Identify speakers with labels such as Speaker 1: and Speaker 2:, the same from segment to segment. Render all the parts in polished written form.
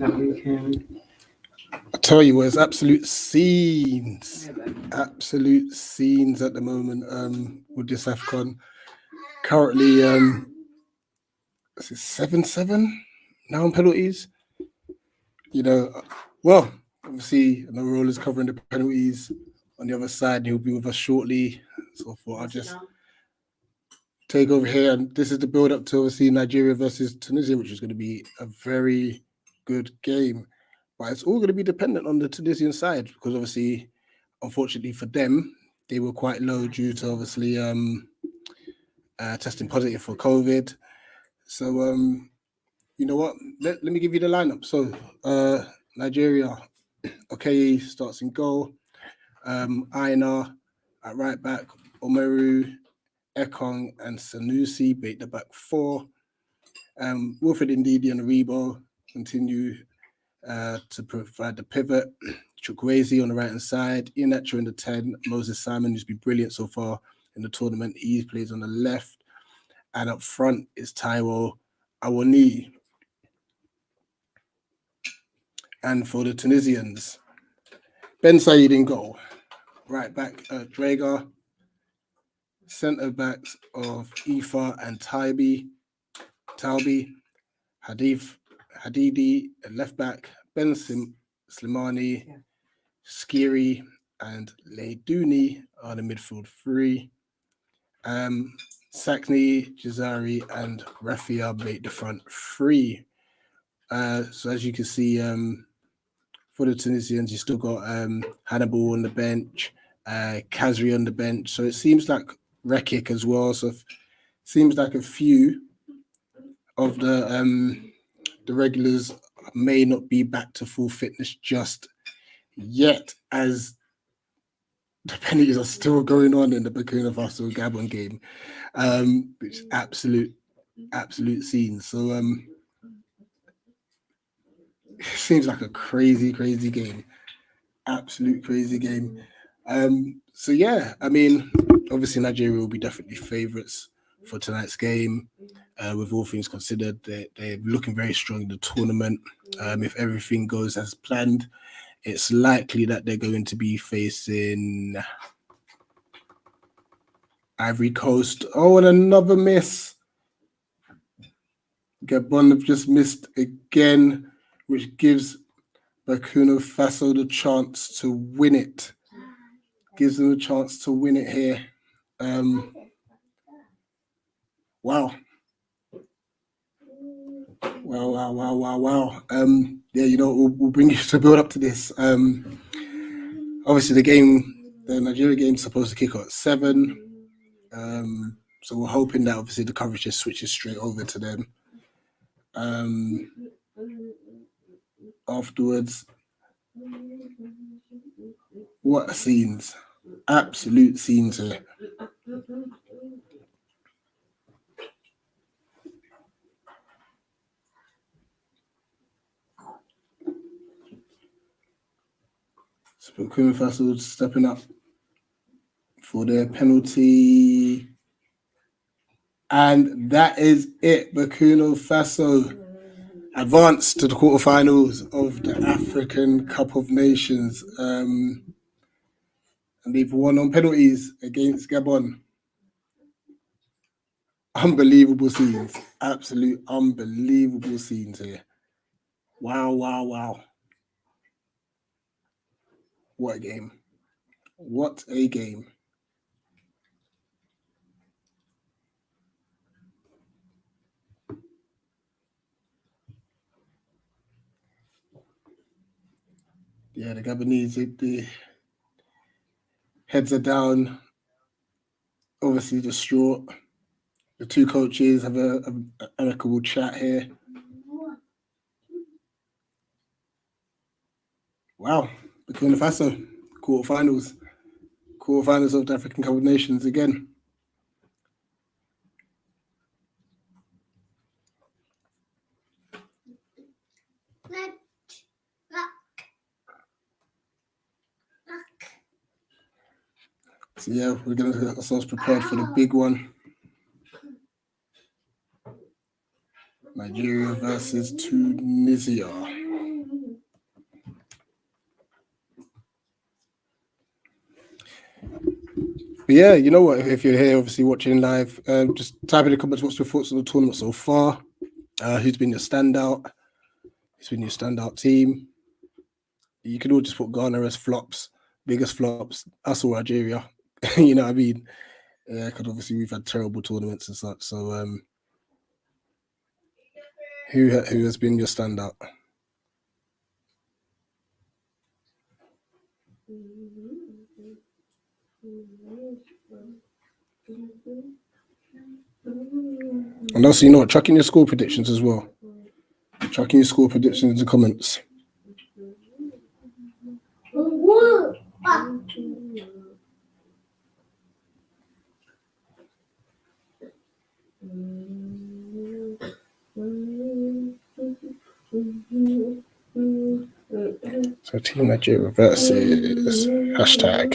Speaker 1: I tell you what, it's absolute scenes at the moment with this Afcon. Currently, is it 7-7 now on penalties? Well, obviously, another role is covering the penalties on the other side. He'll be with us shortly. So I thought I'll just take over here. And this is the build up to obviously Nigeria versus Tunisia, which is going to be a very good game. But it's all going to be dependent on the Tunisian side because obviously, unfortunately for them, they were quite low due to obviously testing positive for COVID. So, you know what? Let me give you the lineup. So, Nigeria, okay, starts in goal. Aina at right back, Omeru, Ekong, and Sanusi bait the back four. Wilfred Ndidi and Rebo continue to provide the pivot. Chukwueze on the right hand side, Iheanacho in the 10, Moses Simon, who's been brilliant so far in the tournament. He plays on the left, and up front is Taiwo Awoni. And for the Tunisians, Ben Said in goal, right back Drager, centre backs of Ifa and Taubi, Hadidi at left back, Ben Slimani, Skiri, and Leidouni are the midfield three. Sakni, Jazari, and Rafia make the front three. So as you can see, for the Tunisians, you still got Hannibal on the bench, Kazri on the bench. So it seems like Rekik as well. So it seems like a few of the regulars may not be back to full fitness just yet, as the penalties are still going on in the Burkina Faso Gabon game, which is absolute scene. So it seems like a crazy game, absolute crazy game. So yeah, I mean, obviously Nigeria will be definitely favourites for tonight's game. With all things considered, they're looking very strong in the tournament. If everything goes as planned, it's likely that they're going to be facing Ivory Coast. Oh, and another miss. Gabon have just missed again, which gives Burkina Faso the chance to win it. Gives them a chance to win it here. Wow. Wow. Yeah, we'll bring you to build up to this. Obviously, the Nigeria game is supposed to kick off at 7. So we're hoping that obviously the coverage just switches straight over to them. Afterwards, what scenes! Absolute scenes here. So Burkina Faso stepping up for their penalty. And that is it. Burkina Faso advanced to the quarterfinals of the African Cup of Nations. And they've won on penalties against Gabon. Unbelievable scenes. Absolute unbelievable scenes here. Wow. What a game. What a game. Yeah, the Gabonese, the heads are down, obviously distraught. The two coaches have an amicable chat here. Wow, Burkina Faso, quarterfinals of the African Cup of Nations again. So yeah, we're going to get ourselves prepared for the big one. Nigeria versus Tunisia. yeah, you know what? If you're here, obviously watching live, just type in the comments what's your thoughts on the tournament so far. Who's been your standout? Who's been your standout team? You can all just put Ghana as flops, biggest flops. Us or Algeria. You know what I mean? Yeah, because obviously we've had terrible tournaments and such. So, who has been your standout? And also, you know what? Chuck in your score predictions as well. Chuck in your score predictions in the comments. So Team Nigeria versus hashtag.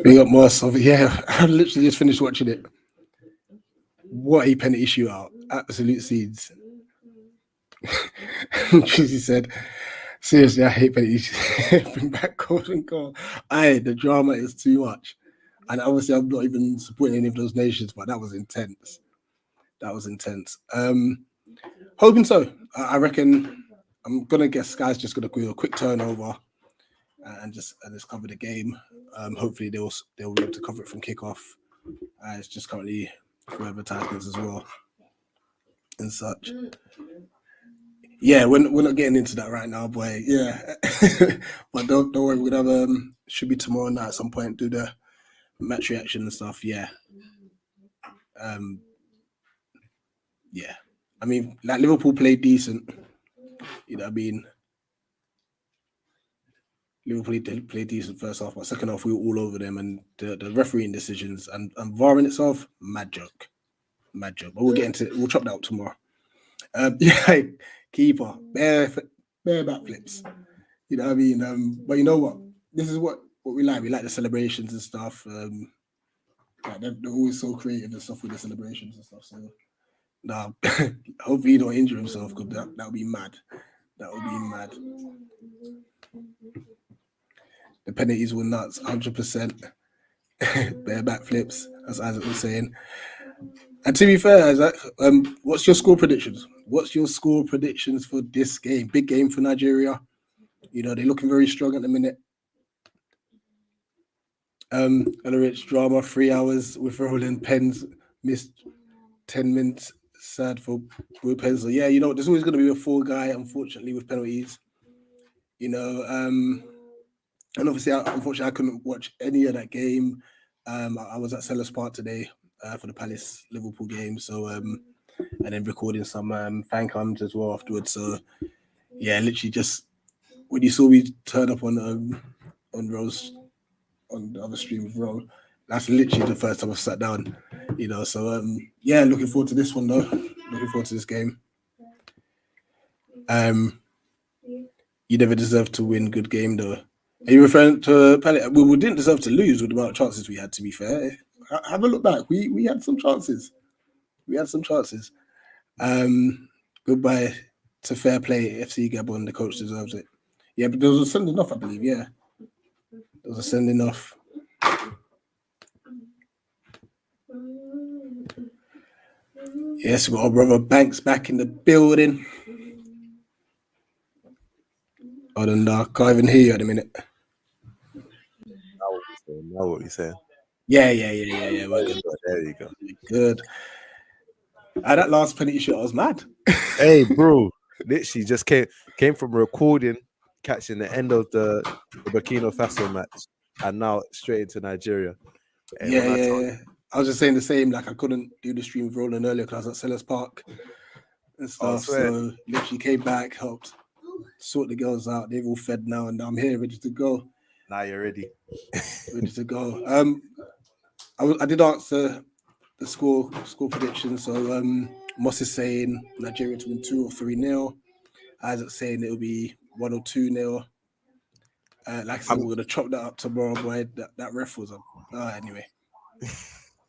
Speaker 1: Big up Moss. Yeah, I literally just finished watching it. What a penalty shootout. Absolute seeds. She said, seriously, I hate penalties. Bring back golden goal. The drama is too much. And obviously, I'm not even supporting any of those nations, but that was intense. That was intense. Hoping so. I reckon I'm gonna guess Sky's just gonna do a quick turnover and just cover the game. Hopefully they'll be able to cover it from kickoff. It's just currently for advertisements as well and such. Yeah, we're not getting into that right now, boy. Yeah, but don't worry. We're gonna have should be tomorrow night at some point. Do the match reaction and stuff. Yeah. Yeah. I mean, like Liverpool played decent. You know what I mean? Liverpool played decent first half, but second half we were all over them, and the refereeing decisions and VAR in itself, mad joke. But we'll get into it. We'll chop that up tomorrow. Yeah, keeper, bare backflips. You know what I mean? But you know what? This is what we like. We like the celebrations and stuff. Like they're always so creative and stuff with the celebrations and stuff. So now, hopefully he don't injure himself because that would be mad. That would be mad. The penalties were nuts, 100%. Bare backflips, as Isaac was saying. And to be fair, Isaac, what's your score predictions? What's your score predictions for this game? Big game for Nigeria. You know, they're looking very strong at the minute. Ellerich drama, 3 hours with rolling pens, missed 10 minutes. Sad for Pens. So yeah, you know, there's always going to be a fall guy, unfortunately, with penalties. You know, and obviously, unfortunately, I couldn't watch any of that game. I was at Sellers Park today for the Palace Liverpool game. So, and then recording some fan cams as well afterwards. So, yeah, literally just when you saw me turn up on Rose on the other stream with Ro, that's literally the first time I've sat down. You know, so yeah, looking forward to this one though. Looking forward to this game. You never deserved to win. Good game though. Are you referring to Palace? Well, we didn't deserve to lose with the amount of chances we had. To be fair, have a look back. We had some chances. Goodbye to fair play. FC Gabon. The coach deserves it. Yeah, but there was a sending off, I believe. Yeah, there was a sending off. Yes, we got our brother Banks back in the building. Other than that, I can't even hear you at the minute.
Speaker 2: Now what you saying?
Speaker 1: Yeah. We're good.
Speaker 2: There you go.
Speaker 1: Good. That last penalty shot, I was mad.
Speaker 2: Hey, bro, literally just came from recording, catching the end of the Burkina Faso match, and now straight into Nigeria.
Speaker 1: And yeah. I was just saying the same. Like I couldn't do the stream with Roland earlier because I was at Sellers Park and stuff. So literally came back, helped sort the girls out. They've all fed now, and I'm here ready to go.
Speaker 2: Now you're ready.
Speaker 1: Ready to go. I did answer the score prediction. So Moss is saying Nigeria to win 2 or 3-0. Isaac saying it'll be 1 or 2-0. Like I said, we're gonna chop that up tomorrow, boy. That ref was up. Anyway.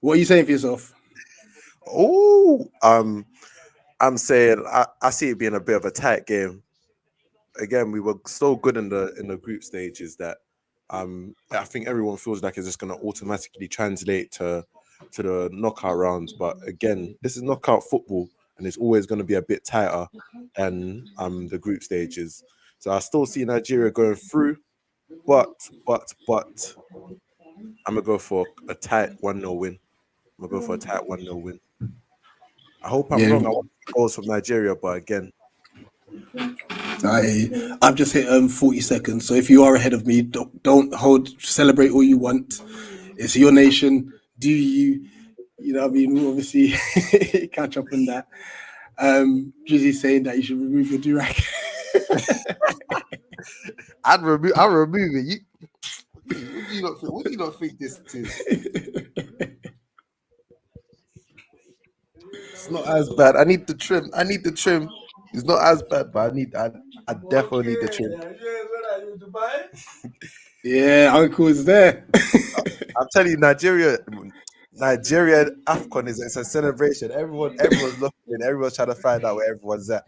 Speaker 1: What are you saying for yourself?
Speaker 2: Oh, I'm saying I see it being a bit of a tight game. again, we were so good in the group stages that I think everyone feels like it's just going to automatically translate to the knockout rounds. But again, this is knockout football, and it's always going to be a bit tighter than the group stages. So I still see Nigeria going through, but I'm gonna go for a tight 1-0 win. I'm gonna go for a tight 1-0 win. I hope I'm wrong. I want goals from Nigeria, but again,
Speaker 1: I've just hit 40 seconds. So if you are ahead of me, don't celebrate all you want. It's your nation. Do you? You know what I mean? We'll obviously catch up on that. Drizzy's saying that you should remove your durag.
Speaker 2: I'll remove it. What do you not think this is? It's not as bad. I need the trim. It's not as bad, but I definitely need the trim.
Speaker 1: Yeah, Uncle's there.
Speaker 2: I'm telling you, Nigeria Afcon it's a celebration. Everyone's looking, everyone's trying to find out where everyone's at.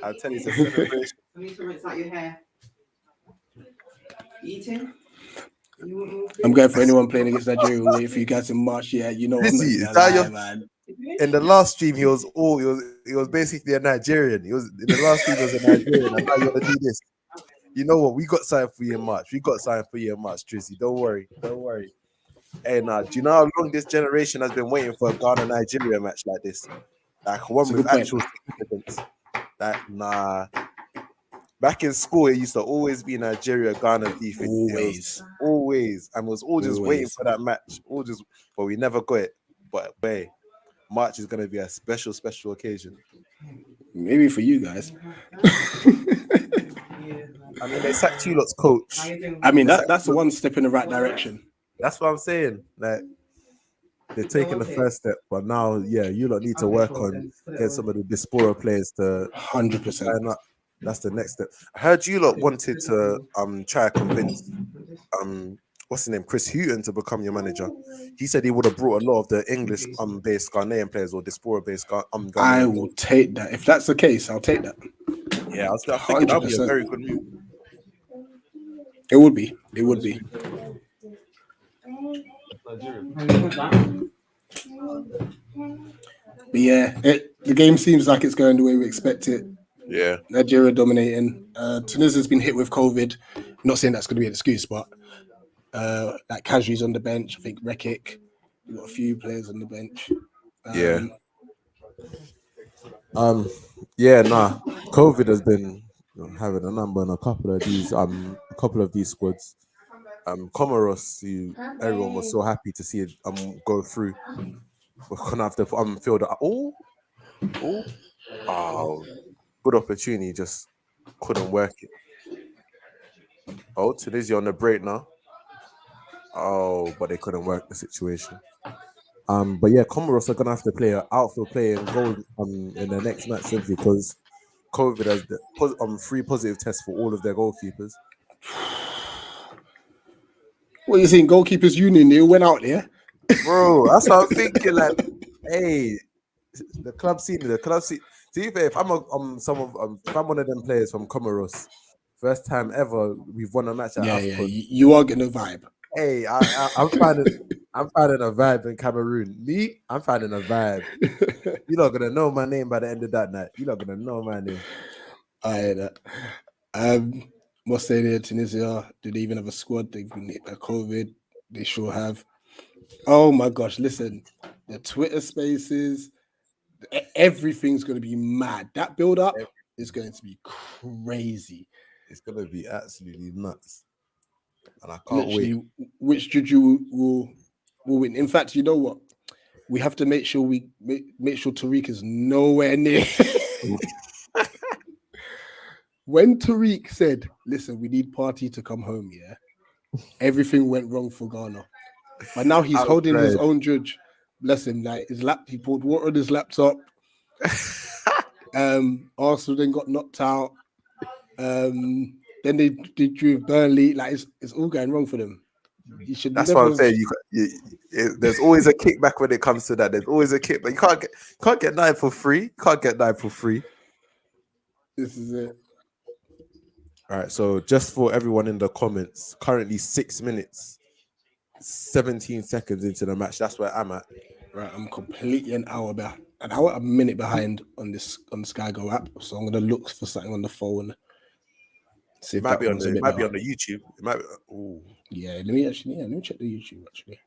Speaker 2: I'll tell you, it's a celebration.
Speaker 3: I need to rinse out your hair. Eating?
Speaker 1: I'm going for anyone playing against Nigeria. We'll wait for you guys in March. Yeah, you know I'm not gonna lie, man.
Speaker 2: In the last stream, he was basically a Nigerian. He was in the last stream, he was a Nigerian. And now you want to do this. You know what? We got something for you in March. Drizzy. Don't worry. Hey, do you know how long this generation has been waiting for a Ghana Nigeria match like this? Like one with actual significance. Like, nah. Back in school, it used to always be Nigeria Ghana beef. Always. And we was all just waiting for that match. But we never got it. But hey, March is gonna be a special occasion.
Speaker 1: Maybe for you guys.
Speaker 2: I mean, they sacked you lot's coach.
Speaker 1: I mean, that's one step in the right direction.
Speaker 2: That's what I'm saying. Like, they're taking the first step, but now, yeah, you lot need to work on getting some of the diaspora players to
Speaker 1: 100%.
Speaker 2: That's the next step. I heard you lot wanted to try to convince what's his name, Chris Hughton, to become your manager. He said he would have brought a lot of the English based Ghanaian players or diaspora based Ghanaian.
Speaker 1: I will take that. If that's the case, I'll take that.
Speaker 2: Yeah, I was thinking that would be a very good move.
Speaker 1: It would be. But yeah, the game seems like it's going the way we expect it.
Speaker 2: Yeah,
Speaker 1: Nigeria dominating. Tunisia's been hit with COVID. I'm not saying that's going to be an excuse, but like Kajri's on the bench. I think Rekik. We've got a few players on the bench.
Speaker 2: COVID has been having a number on a couple of these squads. Comoros, who everyone was so happy to see it go through. We're gonna have to fill the good opportunity, just couldn't work it. Oh, Tunisia on the break now. Oh, but they couldn't work the situation. But yeah, Comoros are gonna have to play an outfield player and goal in the next match simply because COVID has 3 positive tests for all of their goalkeepers.
Speaker 1: What are you saying? Goalkeepers Union, they went out there?
Speaker 2: Bro, that's what I'm thinking. Like, hey, the club scene. To be fair, if I'm one of them players from Comoros, first time ever we've won a match at Afcon.
Speaker 1: Yeah, you are getting a vibe.
Speaker 2: Hey, I'm finding a vibe in Cameroon. I'm finding a vibe. You're not gonna know my name by the end of that night. You're not gonna know my name.
Speaker 1: I hear that. What's saying here? Tunisia, do they even have a squad? They've been hit by COVID. They sure have. Oh my gosh! Listen, the Twitter Spaces, everything's going to be mad. That build up is going to be crazy.
Speaker 2: It's going to be absolutely nuts, and I can't wait.
Speaker 1: Which Juju will win? In fact, you know what? We have to make sure make sure Tariq is nowhere near. When Tariq said, "Listen, we need Partey to come home," yeah, everything went wrong for Ghana. But now he's holding his own judge. Bless him. Like he poured water on his laptop. Arsenal then got knocked out. Then they drew Burnley. Like it's all going wrong for them.
Speaker 2: That's what I'm saying. There's always a kickback when it comes to that. There's always a kickback. You can't get 9 for free.
Speaker 1: This is it.
Speaker 2: All right, so just for everyone in the comments, currently 6 minutes, 17 seconds into the match. That's where I'm at.
Speaker 1: Right, I'm completely a minute behind on the Sky Go app. So I'm gonna look for something on the phone. See
Speaker 2: It
Speaker 1: if
Speaker 2: might
Speaker 1: that
Speaker 2: be on
Speaker 1: one's
Speaker 2: the
Speaker 1: a
Speaker 2: it
Speaker 1: bit
Speaker 2: might be
Speaker 1: better.
Speaker 2: on the YouTube. It might be, ooh.
Speaker 1: Yeah, let me check the YouTube actually.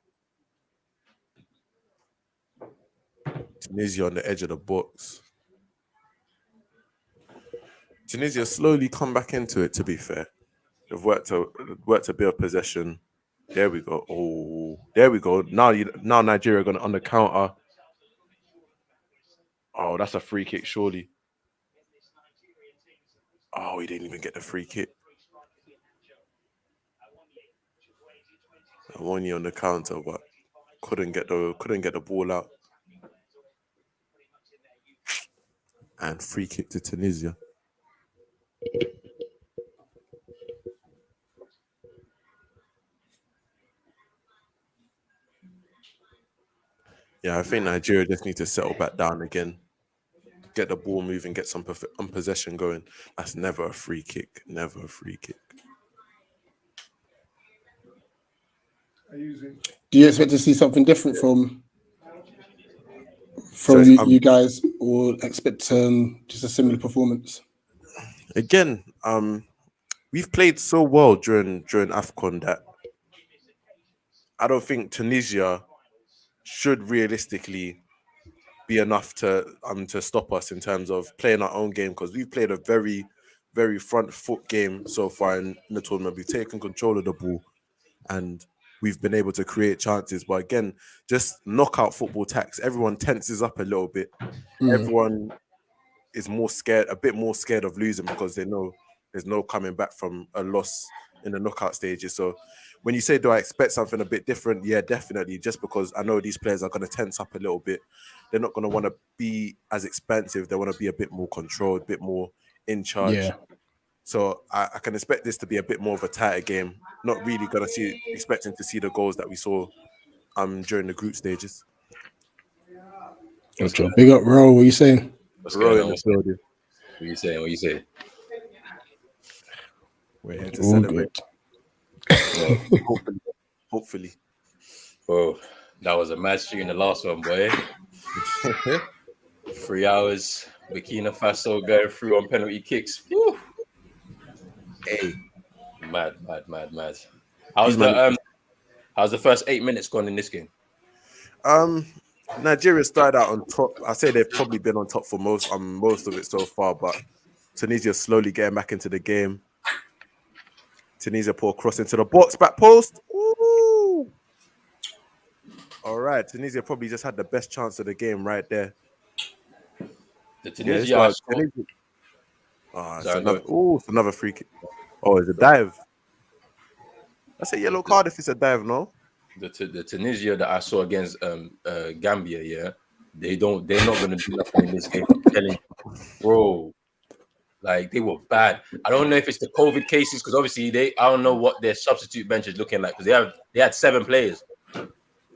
Speaker 2: Tunisia on the edge of the box. Tunisia slowly come back into it, to be fair. They've worked a bit of possession. There we go. Oh, there we go. Now Nigeria going to on the counter. Oh, that's a free kick, surely. Oh, he didn't even get the free kick. Awoni on the counter, but couldn't get the ball out. And free kick to Tunisia. Yeah, I think Nigeria just need to settle back down again. Get the ball moving, get some possession going. That's never a free kick. Never a free kick.
Speaker 1: Do you expect to see something different from
Speaker 2: So
Speaker 1: you guys, or expect just a similar performance?
Speaker 2: again, we've played so well during Afcon that I don't think Tunisia should realistically be enough to stop us in terms of playing our own game, because we've played a very, very front foot game so far in the tournament. We've taken control of the ball and we've been able to create chances. But again, just knockout football tax. Everyone tenses up a little bit. Everyone is a bit more scared of losing, because they know there's no coming back from a loss in the knockout stages. So when you say, do I expect something a bit different? Yeah, definitely. Just because I know these players are going to tense up a little bit. They're not going to want to be as expensive. They want to be a bit more controlled, a bit more in charge.
Speaker 1: Yeah.
Speaker 2: So I can expect this to be a bit more of a tighter game. Not really going to expecting to see the goals that we saw during the group stages.
Speaker 1: Gotcha. Big up, Ro. What are you saying?
Speaker 3: What's
Speaker 2: Row
Speaker 3: going
Speaker 2: in
Speaker 3: on?
Speaker 2: the building.
Speaker 3: What you saying? What you saying?
Speaker 2: We're here to
Speaker 1: All
Speaker 2: celebrate.
Speaker 1: good.
Speaker 2: Hopefully.
Speaker 3: Bro, that was a mad streak in the last one, boy. 3 hours. Burkina Faso going through on penalty kicks. Woo.
Speaker 2: Hey,
Speaker 3: Mad. How's the first 8 minutes gone in this game?
Speaker 2: Nigeria started out on top. I say they've probably been on top for most of it so far, but Tunisia slowly getting back into the game. Tunisia pour cross into the box, back post. Ooh. All right, Tunisia probably just had the best chance of the game right there.
Speaker 3: The Tunisia.
Speaker 2: It's another free kick. Oh, it's a dive. That's a yellow card if it's a dive, no?
Speaker 3: The Tunisia that I saw against Gambia, yeah, they're not gonna do nothing in this game. I'm telling you, bro. Like, they were bad. I don't know if it's the COVID cases, because obviously I don't know what their substitute bench is looking like, because they had 7 players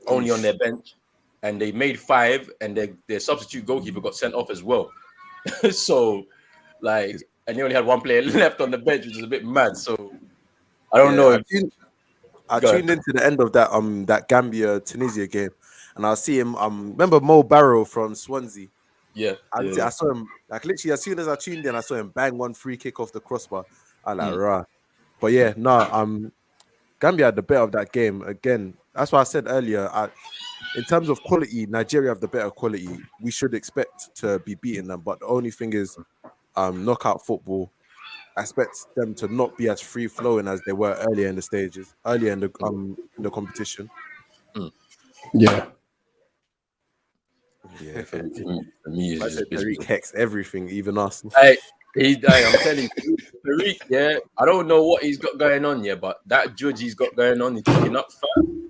Speaker 3: only on their bench, and they made 5, and their substitute goalkeeper got sent off as well. So, like, and they only had 1 player left on the bench, which is a bit mad. So I don't know.
Speaker 2: I tuned into the end of that Gambia Tunisia game, and I see him. Remember Mo Barrow from Swansea?
Speaker 3: Yeah,
Speaker 2: I saw him, like, literally as soon as I tuned in, I saw him bang one free kick off the crossbar. I like rah. But yeah, Gambia had the better of that game again. That's why I said earlier. In terms of quality, Nigeria have the better quality. We should expect to be beating them, but the only thing is, knockout football. I expect them to not be as free flowing as they were earlier in the competition.
Speaker 1: Yeah.
Speaker 3: Yeah, for me, it's just
Speaker 2: Tariq hexed everything, even Arsenal.
Speaker 3: I'm telling you, Tariq, yeah, I don't know what he's got going on, yeah, but that judge he's got going on, he's picking up fam.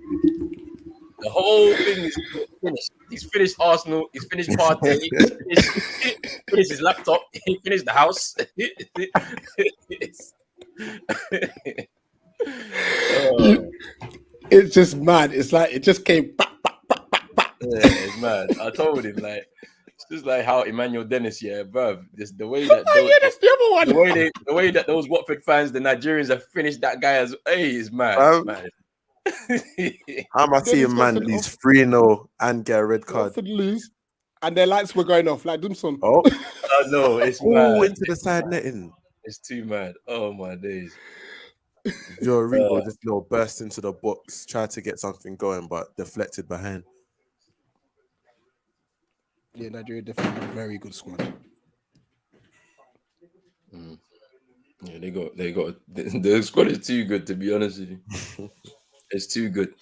Speaker 3: The whole thing is finished. He's finished Arsenal. He's finished Partey. He's finished his laptop. He finished the house.
Speaker 1: It's just mad. It's like it just came back.
Speaker 3: Yeah, it's mad. I told him, like, Just like how Emmanuel Dennis, yeah, bruv. Just the way that
Speaker 1: Yeah, that's the other one.
Speaker 3: the way that those Watford fans, the Nigerians, have finished that guy as is mad. It's mad.
Speaker 2: How am I
Speaker 1: Dennis
Speaker 2: seeing man
Speaker 1: got sent
Speaker 2: lose
Speaker 1: off.
Speaker 2: 3-0 and get a red card?
Speaker 1: Watford lose, and their lights were going off like Dumson.
Speaker 2: Oh,
Speaker 3: Oh no, it's
Speaker 2: oh,
Speaker 3: mad.
Speaker 2: into the side netting.
Speaker 3: It's too mad. Oh my days.
Speaker 2: Joe Rigo just burst into the box, tried to get something going, but deflected behind.
Speaker 1: Yeah, Nigeria definitely a very good squad.
Speaker 3: Yeah, they got the squad is too good, to be honest with you. It's too good.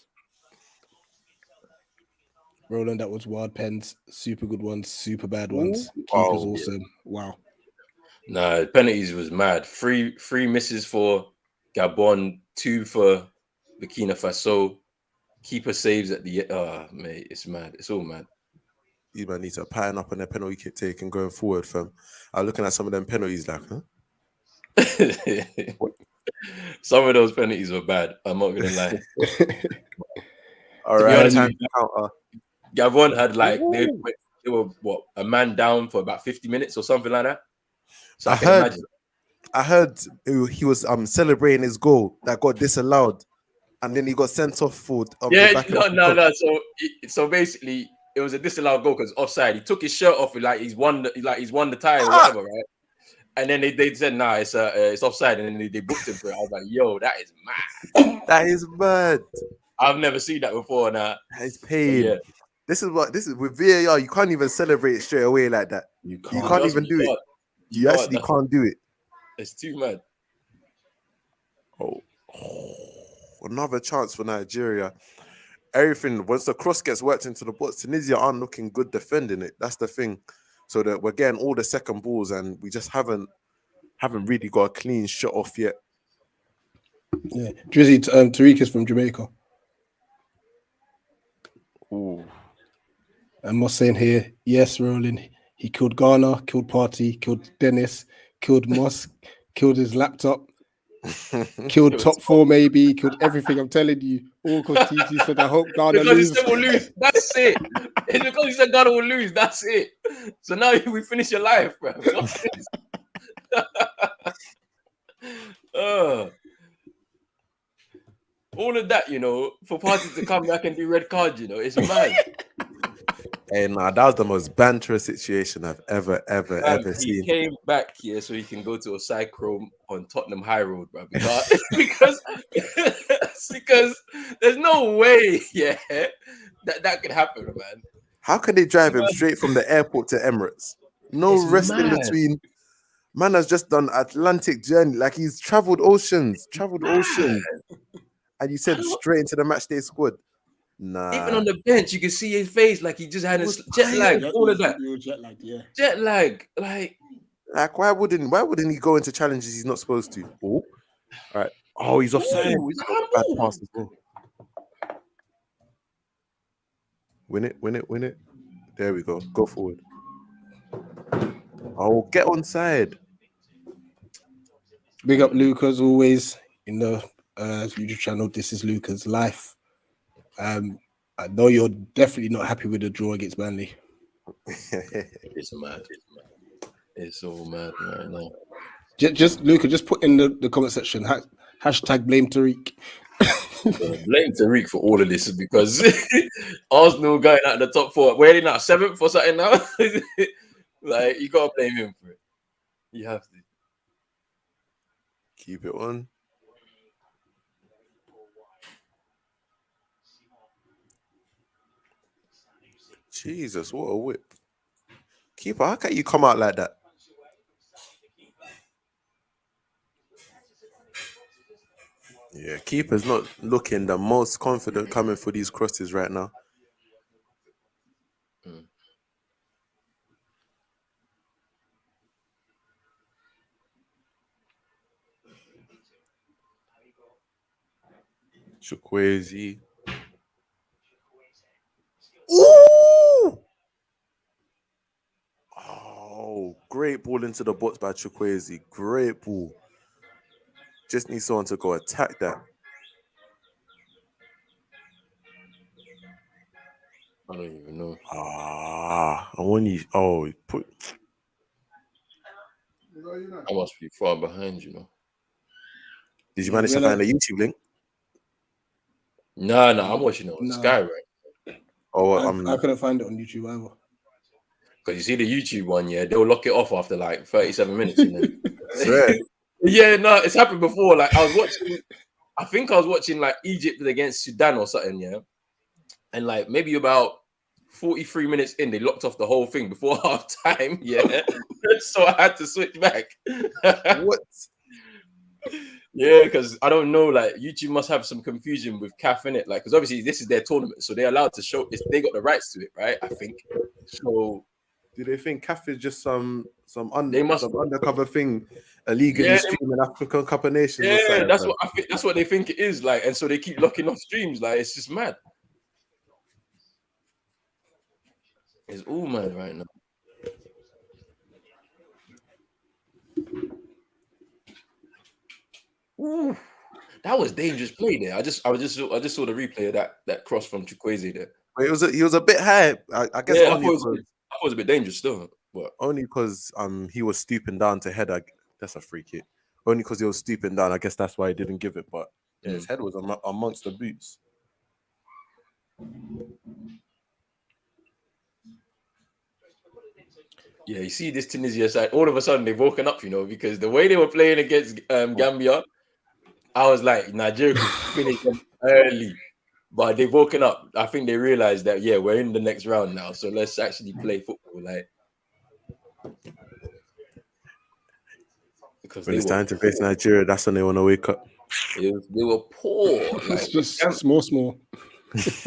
Speaker 1: Roland, that was wild pens, super good ones, super bad ones. Keepers awesome. Wow.
Speaker 3: Nah, penalties was mad. Three misses for Gabon, 2 for Burkina Faso. Keeper saves at the mate. It's mad. It's all mad.
Speaker 2: These man need to pattern up on their penalty kick taking going forward, fam. I'm looking at some of them penalties like, huh?
Speaker 3: Some of those penalties were bad. I'm not gonna lie.
Speaker 2: All
Speaker 3: To be
Speaker 2: right,
Speaker 3: honest
Speaker 2: time
Speaker 3: with you,
Speaker 2: to counter.
Speaker 3: Gabon had like they were what, a man down for about 50 minutes or something like that. So I can imagine.
Speaker 2: I heard he was celebrating his goal that got disallowed, and then he got sent off for
Speaker 3: Yeah,
Speaker 2: back
Speaker 3: no. So basically, it was a disallowed goal because offside. He took his shirt off like he's won the tie or whatever, right? And then they said, nah, it's offside, and then they booked him for it. I was like, yo, that is mad.
Speaker 2: That is mad.
Speaker 3: I've never seen that before. Now
Speaker 2: It's pain.
Speaker 3: yeah.
Speaker 2: This is with VAR. You can't even celebrate it straight away like that. You can't even do it. You actually can't do it.
Speaker 3: It's too mad.
Speaker 2: Oh, another chance for Nigeria. Everything once the cross gets worked into the box, Tunisia aren't looking good defending it. That's the thing. So that we're getting all the second balls, and we just haven't really got a clean shot off yet.
Speaker 1: Yeah, Drizzy, Tariq is from Jamaica.
Speaker 2: Ooh.
Speaker 1: And Moss saying here, yes, Roland. He killed Ghana, killed Party, killed Dennis, killed Moss, killed his laptop, killed top 4 maybe, killed everything. I'm telling you, all because TG said I hope Ghana
Speaker 3: Because
Speaker 1: lose.
Speaker 3: he said we'll lose. That's it. It's because he said Ghana will lose. That's it. So now we finish your life, bro. All of that, for Party to come back and do red cards, it's mad.
Speaker 2: Hey, that was the most banterous situation I've ever seen.
Speaker 3: He came back here so he can go to a cyclone on Tottenham High Road, bro. Because there's no way, that could happen, man.
Speaker 2: How can they drive him straight from the airport to Emirates? No rest in between. Man has just done Atlantic journey, like he's traveled oceans, and you said straight into the match day squad. Nah.
Speaker 3: Even on the bench, you can see his face like he just had a jet lag. All of that.
Speaker 1: Jet lag, yeah.
Speaker 3: Jet lag, like
Speaker 2: why wouldn't he go into challenges he's not supposed to? Oh, all right. Oh, he's offside. Bad pass as well. Win it. There we go. Go forward. Oh, get on side.
Speaker 1: Big up Luke as always in the YouTube channel. This is Luca's life. I know you're definitely not happy with the draw against Burnley.
Speaker 3: It's mad. It's so mad right now.
Speaker 1: Just Luca, just put in the comment section hashtag blame Tariq.
Speaker 3: Blame Tariq for all of this because Arsenal going out of the top 4. Where are they now? 7th or something now? Like, you gotta blame him for it. You have to.
Speaker 2: Keep it on. Jesus, what a whip. Keeper, how can you come out like that? Yeah, keeper's not looking the most confident coming for these crosses right now. Chukwueze. Ooh! Oh, great ball into the box by Chukwueze. Great ball. Just need someone to go attack that.
Speaker 3: I don't even know.
Speaker 2: I want you. Oh, put.
Speaker 3: I must be far behind, you know.
Speaker 2: Did you manage to find a YouTube link?
Speaker 3: No, I'm watching it on
Speaker 1: Nah.
Speaker 3: Sky, right?
Speaker 2: Oh,
Speaker 1: I couldn't find it on YouTube either.
Speaker 3: Because you see the YouTube one, yeah, they'll lock it off after like 37 minutes, you know.
Speaker 2: swear.
Speaker 3: Yeah, no, it's happened before. Like I think I was watching like Egypt against Sudan or something, yeah. And like maybe about 43 minutes in, they locked off the whole thing before half time, yeah. So I had to switch back.
Speaker 2: What?
Speaker 3: Yeah, because I don't know, like YouTube must have some confusion with CAF in it, like because obviously this is their tournament, so they're allowed to show this. They got the rights to it, right? I think so.
Speaker 2: Do they think CAF is just some
Speaker 3: They must
Speaker 2: undercover thing, illegally streaming African Cup of Nations?
Speaker 3: Yeah,
Speaker 2: or something,
Speaker 3: that's what I think. That's what they think it is, like, and so they keep locking off streams. Like it's just mad. It's all mad right now. Ooh, that was dangerous play there. I just saw the replay of that cross from Chukwueze there.
Speaker 2: But he was a bit high. I guess
Speaker 3: Yeah,
Speaker 2: only
Speaker 3: I thought it was a bit dangerous still, but
Speaker 2: only because he was stooping down to head. That's a free kick. Only because he was stooping down. I guess that's why he didn't give it. But yeah, his head was amongst the boots.
Speaker 3: yeah, you see this Tunisia side. All of a sudden they've woken up, you know, because the way they were playing against Gambia, I was like, Nigeria could finish them early. But they've woken up. I think they realized that, yeah, we're in the next round now. So let's actually play football. Like, because
Speaker 2: when it's time to face Nigeria, that's when they want to wake up.
Speaker 3: They were poor. Like,
Speaker 1: It's just small.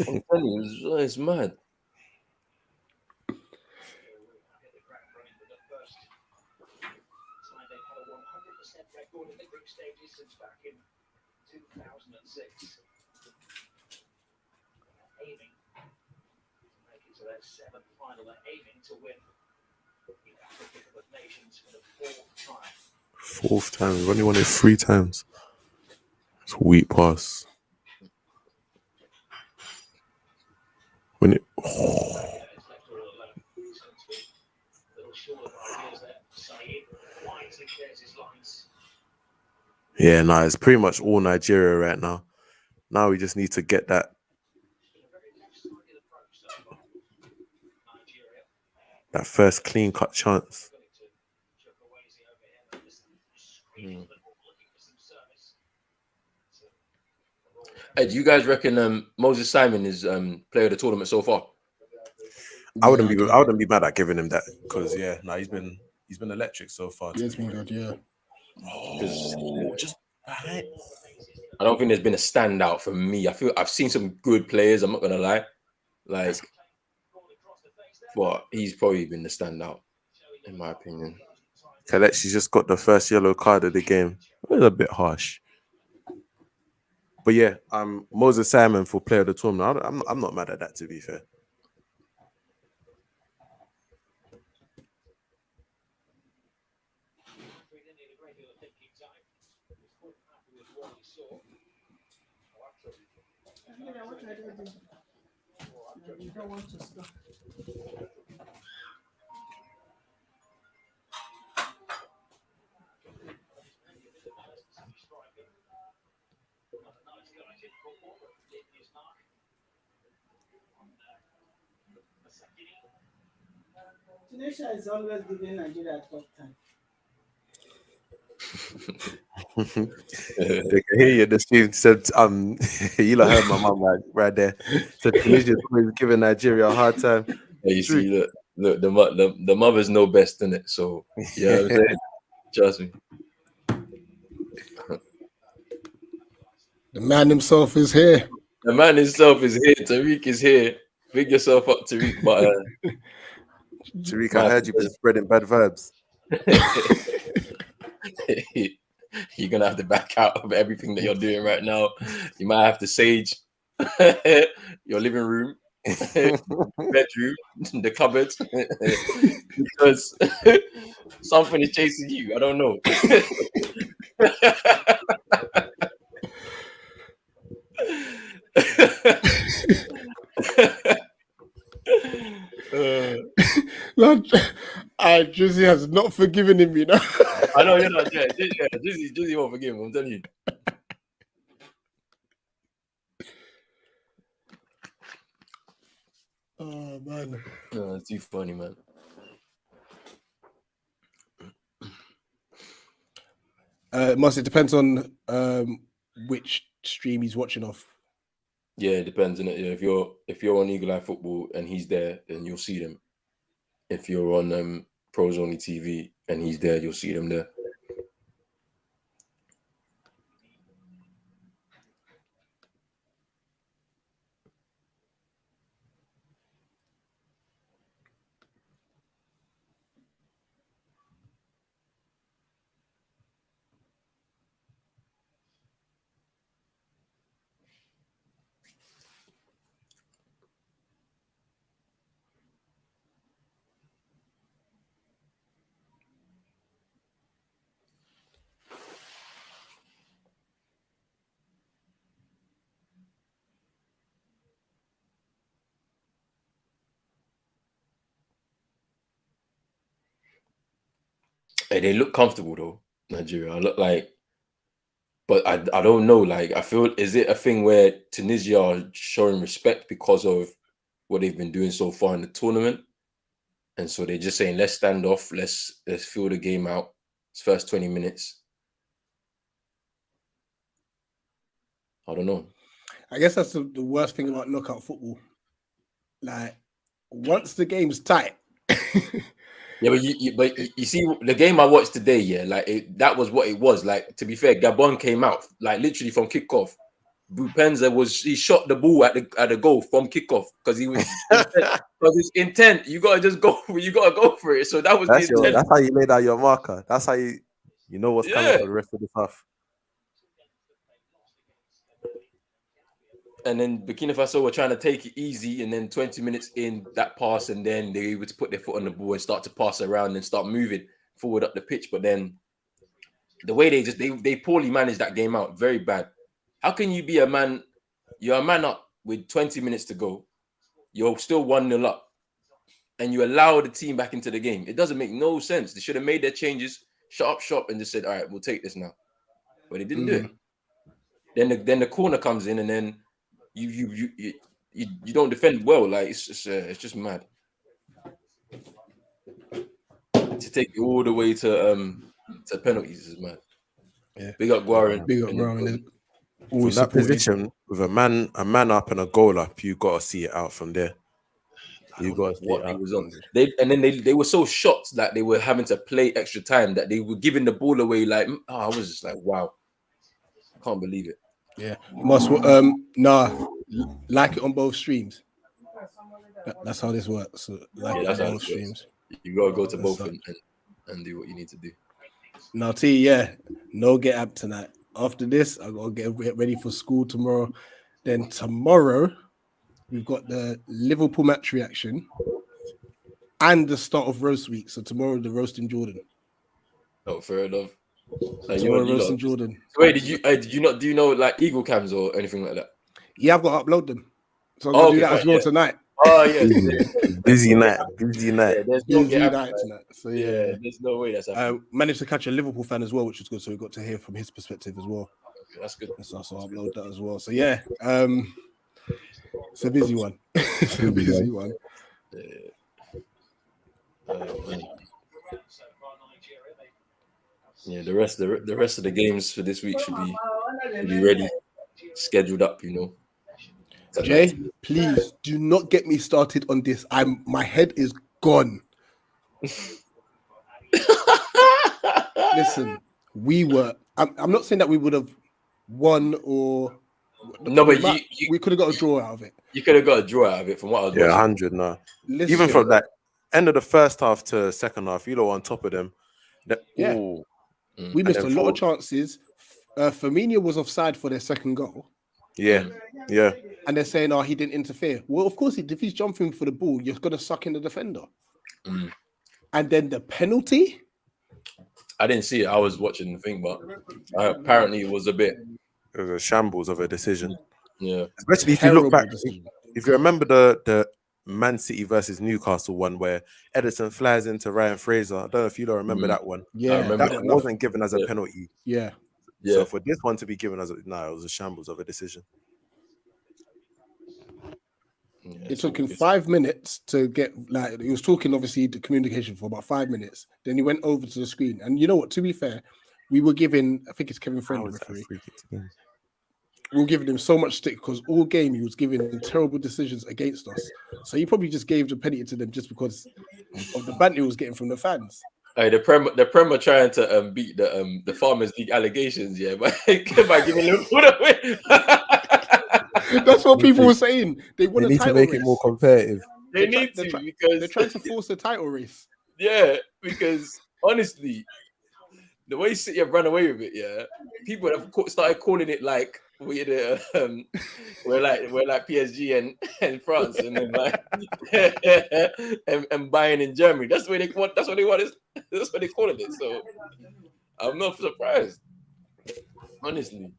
Speaker 3: I'm telling you, it's mad.
Speaker 2: Fourth time. We've only won it 3 times. It's a weak pass. When it. Yeah, it's pretty much all Nigeria right now. Now we just need to get that. That first clean cut chance.
Speaker 3: Hey, do you guys reckon Moses Simon is player of the tournament so far?
Speaker 2: I wouldn't be mad at giving him that because he's been electric so far.
Speaker 1: Yeah, it's been good, yeah.
Speaker 3: I don't think there's been a standout for me. I feel I've seen some good players, I'm not gonna lie. Like, but he's probably been the standout, in my opinion.
Speaker 2: Kelechi's just got the first yellow card of the game. It was a bit harsh. But yeah, Moses Simon for player of the tournament. I'm not mad at that, to be fair.
Speaker 4: Tunisia is always giving Nigeria a tough time.
Speaker 2: They can hear you. The stream said, you lot heard my mum right there. So Tunisia's always giving Nigeria a hard time.
Speaker 3: Yeah, you see, look, the mothers know best, innit? So yeah, trust me.
Speaker 1: The man himself is here.
Speaker 3: The man himself is here. Tariq is here. Big yourself up, Tariq. But
Speaker 2: Tariq, I heard you've been spreading bad vibes.
Speaker 3: You're gonna have to back out of everything that you're doing right now. You might have to sage your living room, bedroom, the cupboard, because something is chasing you. I don't know.
Speaker 1: Drizzy has not forgiven him, you know.
Speaker 3: I know you're not. Yeah, Drizzy won't forgive him. I'm telling you.
Speaker 1: Oh man,
Speaker 3: No, it's too funny, man.
Speaker 1: it depends on which stream he's watching off.
Speaker 3: Yeah, it depends on it. Yeah, if you're on Eagle Eye Football and he's there, then you'll see them. If you're on Pros Only TV and he's there, you'll see them there. Hey, they look comfortable though, Nigeria. I look like, but I don't know. Like, I feel, is it a thing where Tunisia are showing respect because of what they've been doing so far in the tournament, and so they're just saying, let's stand off, let's feel the game out. It's first 20 minutes. I don't know.
Speaker 1: I guess that's the worst thing about knockout football. Like, once the game's tight.
Speaker 3: Yeah, but you see the game I watched today. Yeah, like that was what it was. Like, to be fair, Gabon came out like literally from kickoff. Bupenza he shot the ball at the goal from kickoff because he was because it's intent. You gotta just go. You gotta go for it. So that was the intent.
Speaker 2: That's how you laid out your marker. That's how you know what's coming for the rest of the half.
Speaker 3: And then Burkina Faso were trying to take it easy, and then 20 minutes in that pass, and then they were able to put their foot on the ball and start to pass around and start moving forward up the pitch. But then the way they poorly managed that game out, very bad. How can you be a man? You're a man up with 20 minutes to go. You're still 1-0 up, and you allow the team back into the game. It doesn't make no sense. They should have made their changes, shut up shop, and just said, "All right, we'll take this now." But they didn't do it. Then the corner comes in, and then you don't defend well. Like, it's just mad. To take it all the way to penalties is mad.
Speaker 1: Yeah.
Speaker 3: Big up Guarin.
Speaker 1: Big up Guarin.
Speaker 2: From that position, with a man up and a goal up, you gotta see it out from there. You gotta see it out.
Speaker 3: Was on. They were so shocked that they were having to play extra time that they were giving the ball away. Like, I was just like, wow, I can't believe it.
Speaker 1: Yeah, like it on both streams. That's how this works. So like it on both streams.
Speaker 3: You gotta go to both and do what you need to do.
Speaker 1: Now, T, no get up tonight. After this, I gotta get ready for school tomorrow. Then tomorrow, we've got the Liverpool match reaction and the start of roast week. So tomorrow, the roasting Jordan.
Speaker 3: Oh, fair enough. Like,
Speaker 1: tomorrow, roasting Jordan.
Speaker 3: Wait, did you not do like Eagle cams or anything like that?
Speaker 1: Yeah, I've got to upload them. So I'm gonna do that as well tonight.
Speaker 3: Oh yeah,
Speaker 2: busy night.
Speaker 3: Yeah, there's
Speaker 1: busy night tonight. So
Speaker 3: yeah, there's no way that's happening.
Speaker 1: Managed to catch a Liverpool fan as well, which is good. So we got to hear from his perspective as well.
Speaker 3: Okay, that's good.
Speaker 1: So I'll upload that as well. So yeah, it's a busy one. It's a busy one.
Speaker 3: Yeah, the rest of the games for this week should be ready, scheduled up.
Speaker 1: Jay, please do not get me started on this. My head is gone. Listen, I'm not saying that we would have won or
Speaker 3: no, but
Speaker 1: we could have got a draw out of it.
Speaker 3: You could have got a draw out of it from what I was watching.
Speaker 2: 100 now.
Speaker 1: Listen,
Speaker 2: even from that end of the first half to second half, on top of them.
Speaker 1: We missed a lot of chances. Firmino was offside for their second goal.
Speaker 2: Yeah.
Speaker 1: And they're saying, he didn't interfere. Well, of course, if he's jumping for the ball, you're going to suck in the defender. And then the penalty.
Speaker 2: I didn't see it. I was watching the thing, but apparently it was a shambles of a decision.
Speaker 3: Yeah.
Speaker 2: Especially if you look back, if you remember the Man City versus Newcastle one where Edison flies into Ryan Fraser. I don't know if you don't remember that one.
Speaker 1: Yeah,
Speaker 3: remember
Speaker 2: That
Speaker 3: that.
Speaker 2: wasn't given as a
Speaker 3: Yeah.
Speaker 2: penalty.
Speaker 1: Yeah.
Speaker 3: Yeah.
Speaker 2: So for this one to be given as a it was a shambles of a decision.
Speaker 1: It took him 5 minutes to get, like, he was talking, obviously, the communication for about 5 minutes. Then he went over to the screen. And you know what? To be fair, we were giving, I think it's Kevin Friend,
Speaker 2: How
Speaker 1: the
Speaker 2: is that a
Speaker 1: referee.
Speaker 2: free kick to game?
Speaker 1: We were giving him so much stick because all game he was giving terrible decisions against us. So he probably just gave the penalty to them just because of the banter he was getting from the fans.
Speaker 3: Hey, the Prem are trying to beat the Farmers League allegations, yeah, by giving Liverpool away.
Speaker 1: That's what people were saying. They want
Speaker 2: They
Speaker 1: a
Speaker 2: need to
Speaker 1: title
Speaker 2: make
Speaker 1: race.
Speaker 2: it more competitive.
Speaker 3: They need to because
Speaker 1: they're trying to force a title race.
Speaker 3: yeah, because honestly, the way City have run away with it, yeah, people have started calling it like we're like PSG and France and then like and Bayern in Germany. That's what they want. That's what they want. That's what they calling it. So I'm not surprised, honestly.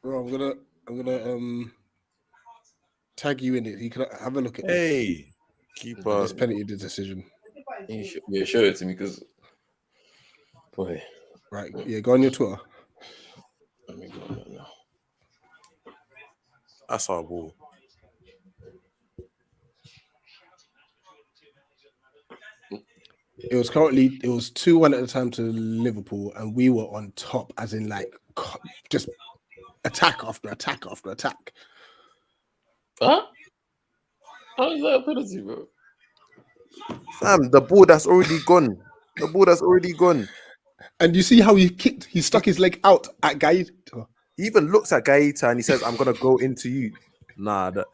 Speaker 1: Bro, I'm gonna tag you in it. You can have a look at
Speaker 2: Hey, keeper.
Speaker 1: this penalty decision.
Speaker 3: Yeah, show it to me because boy.
Speaker 1: Right, yeah, go on your Twitter.
Speaker 3: Let me go now.
Speaker 2: That's our ball.
Speaker 1: It was 2-1 at the time to Liverpool, and we were on top, as in like just attack after attack after attack.
Speaker 3: Huh? How is that a penalty, bro?
Speaker 2: Fam, the ball that's already gone. The ball that's already gone.
Speaker 1: And you see how he stuck his leg out at Gaeta.
Speaker 2: He even looks at Gaeta and he says, I'm gonna go into you. Nah,
Speaker 3: That's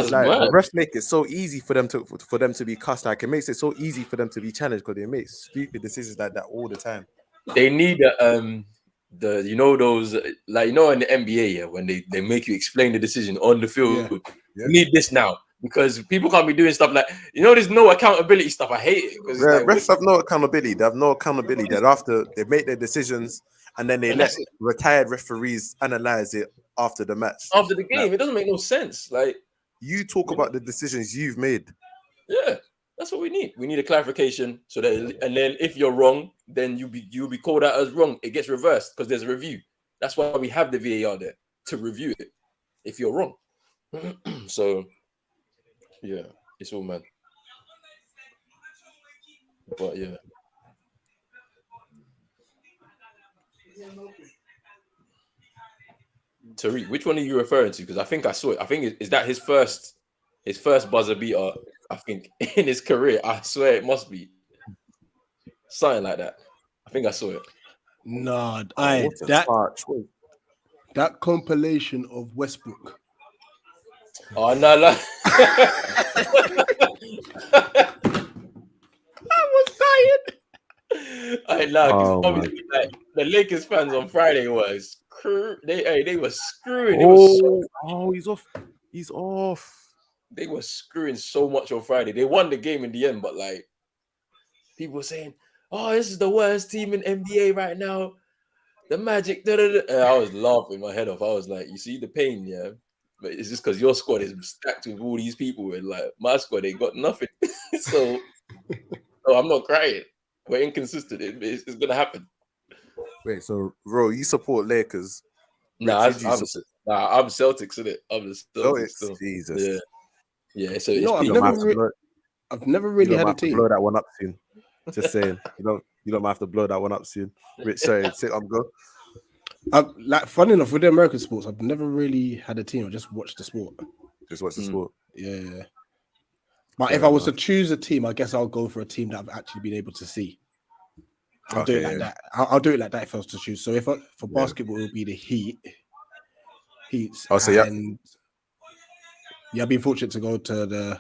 Speaker 2: it's like
Speaker 3: mad.
Speaker 2: the refs make it so easy for them to be cussed. Like it makes it so easy for them to be challenged because they make stupid decisions like that all the time.
Speaker 3: They need the those like in the NBA, yeah, when they make you explain the decision on the field.
Speaker 1: Yeah.
Speaker 2: Yeah.
Speaker 3: You need this now because people can't be doing stuff like there's no accountability stuff. I hate it because
Speaker 2: Refs have no accountability. They have no accountability. That after they make their decisions and then they
Speaker 3: And
Speaker 2: let
Speaker 3: that's it.
Speaker 2: retired referees analyze it after the match.
Speaker 3: After the game, it doesn't make no sense. Like
Speaker 2: You talk about the decisions you've made.
Speaker 3: yeah, that's what we need. We need a clarification so that and then if you're wrong, then you'll be called out as wrong. It gets reversed because there's a review. That's why we have the VAR there to review it if you're wrong. So yeah, it's all mad. But yeah. Tariq, which one are you referring to? Because I think I saw it. I think is that his first buzzer beater, I think, in his career. I swear it must be something like that. I think I saw it.
Speaker 1: Nah,
Speaker 2: What a touch. Wait.
Speaker 1: that compilation of Westbrook.
Speaker 3: Oh no, no.
Speaker 1: I was dying.
Speaker 3: I know,
Speaker 2: Oh,
Speaker 3: because obviously, like, the Lakers fans on Friday was they were screwing.
Speaker 2: He's off. He's off.
Speaker 3: They were screwing so much on Friday. They won the game in the end, but like people were saying, "Oh, this is the worst team in NBA right now." The Magic, and I was laughing my head off. I was like, "You see the pain, yeah." But it's just because your squad is stacked with all these people, and like my squad, they got nothing. So I'm not crying. We're inconsistent. It's gonna happen.
Speaker 2: Wait, so Ro, you support Lakers?
Speaker 3: Nah,
Speaker 2: Rich,
Speaker 3: I'm Celtics, isn't it? I'm the Celtics still.
Speaker 2: Jesus.
Speaker 3: Yeah. So
Speaker 1: You know,
Speaker 3: it's
Speaker 1: I've never
Speaker 2: You
Speaker 1: really
Speaker 2: don't
Speaker 1: had a
Speaker 2: have to
Speaker 1: team.
Speaker 2: blow that one up soon. Just saying. You don't have to blow that one up soon. Rich, sorry, go.
Speaker 1: Like, funny enough, with the American sports, I've never really had a team. I just watched the sport.
Speaker 2: Just watch the sport.
Speaker 1: Yeah. But
Speaker 2: Fair
Speaker 1: if I was to
Speaker 2: enough.
Speaker 1: choose a team, I guess I'll go for a team that I've actually been able to see. I'll do it like
Speaker 2: Okay.
Speaker 1: that. I'll do it like that if I was to choose. So for
Speaker 2: Yeah.
Speaker 1: basketball, it would be the Heats.
Speaker 2: Oh, so yeah.
Speaker 1: Yeah, I've been fortunate to go to the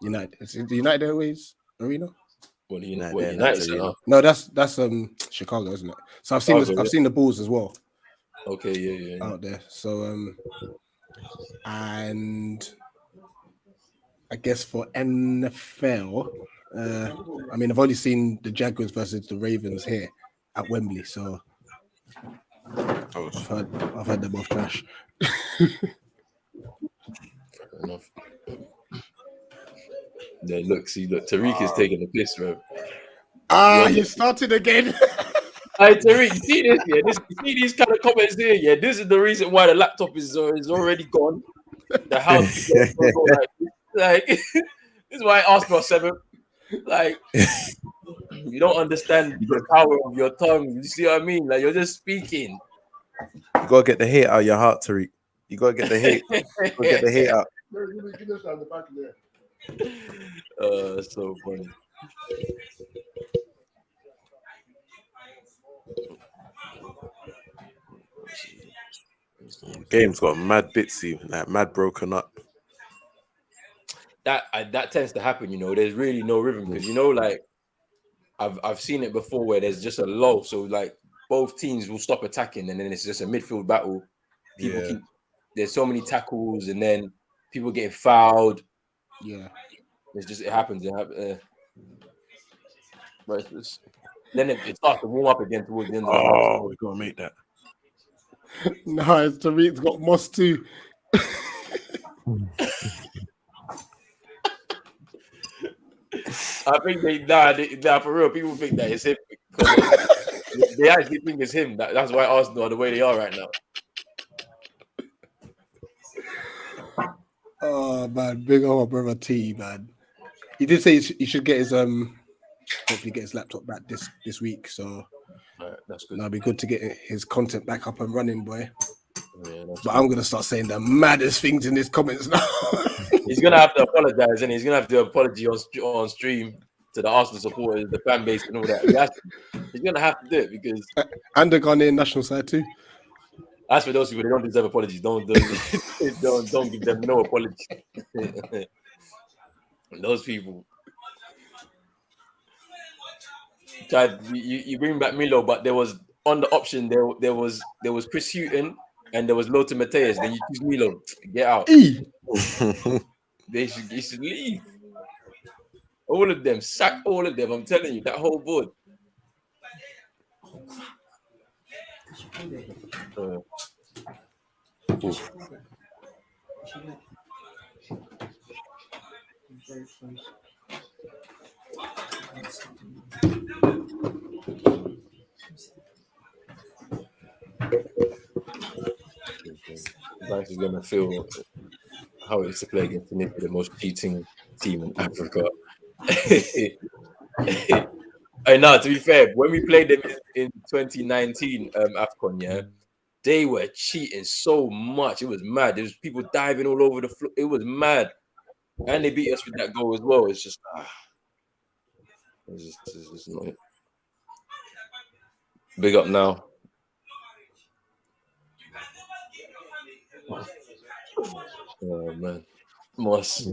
Speaker 1: United. Is it the United Airways Arena?
Speaker 3: United Center?
Speaker 1: No, that's Chicago, isn't it? So I've seen
Speaker 3: Chicago,
Speaker 1: I've seen the Bulls as well
Speaker 3: Okay, yeah.
Speaker 1: out there. So and I guess for NFL, I mean, I've only seen the Jaguars versus the Ravens here at Wembley. So I've heard they're both trash.
Speaker 3: Fair enough. Yeah, look, Tariq is taking the piss, bro.
Speaker 1: You started again.
Speaker 3: Hey, Tariq, you see this? Yeah, you see these kind of comments here? Yeah, this is the reason why the laptop is already gone. The house is go like this is why I asked for 7. Like, you don't understand the power of your tongue. You see what I mean? Like, you're just speaking.
Speaker 2: You gotta get the hate out of your heart, Tariq. You gotta get the hate. Get the hate out.
Speaker 3: So funny.
Speaker 2: Game's got mad bitsy, like mad broken up.
Speaker 3: That tends to happen, you know. There's really no rhythm because you know, like I've seen it before where there's just a lull, so like both teams will stop attacking, and then it's just a midfield battle. There's so many tackles, and then people getting fouled.
Speaker 1: Yeah,
Speaker 3: It happens. But then it starts to warm up again towards the end of the half.
Speaker 2: Oh, we gotta make that.
Speaker 1: no, Tariq's got Moss too.
Speaker 3: I think they for real. People think that it's him. They actually think it's him. That's why Arsenal are the way they are right now.
Speaker 1: Oh man, big old brother T, man. He did say he should get his hopefully get his laptop back this week. So
Speaker 3: that's good.
Speaker 1: That'd be good to get his content back up and running, boy.
Speaker 3: Yeah,
Speaker 1: but I'm gonna start saying the maddest things in his comments now.
Speaker 3: He's gonna have to apologize, and he's gonna have to apologize on stream to the Arsenal supporters, the fan base, and all that. He's gonna have to do it because
Speaker 1: and the Ghanaian national side too.
Speaker 3: As for those people, they don't deserve apologies. Don't give them no apology. Those people. You bring back Milo, but there was on the option there was Chris Hughton and there was Lothar Matthäus. Then you choose Milo. Get out. They should leave. All of them, sack all of them. I'm telling you, that whole board. Banks is gonna feel how it is to play against Tunisia, the most cheating team in Africa. And now, to be fair, when we played them in 2019 Afcon, yeah, they were cheating so much. It was mad. There was people diving all over the floor. It was mad. And they beat us with that goal as well. It's just, it's just not it. Big up now. Oh, man. Moss.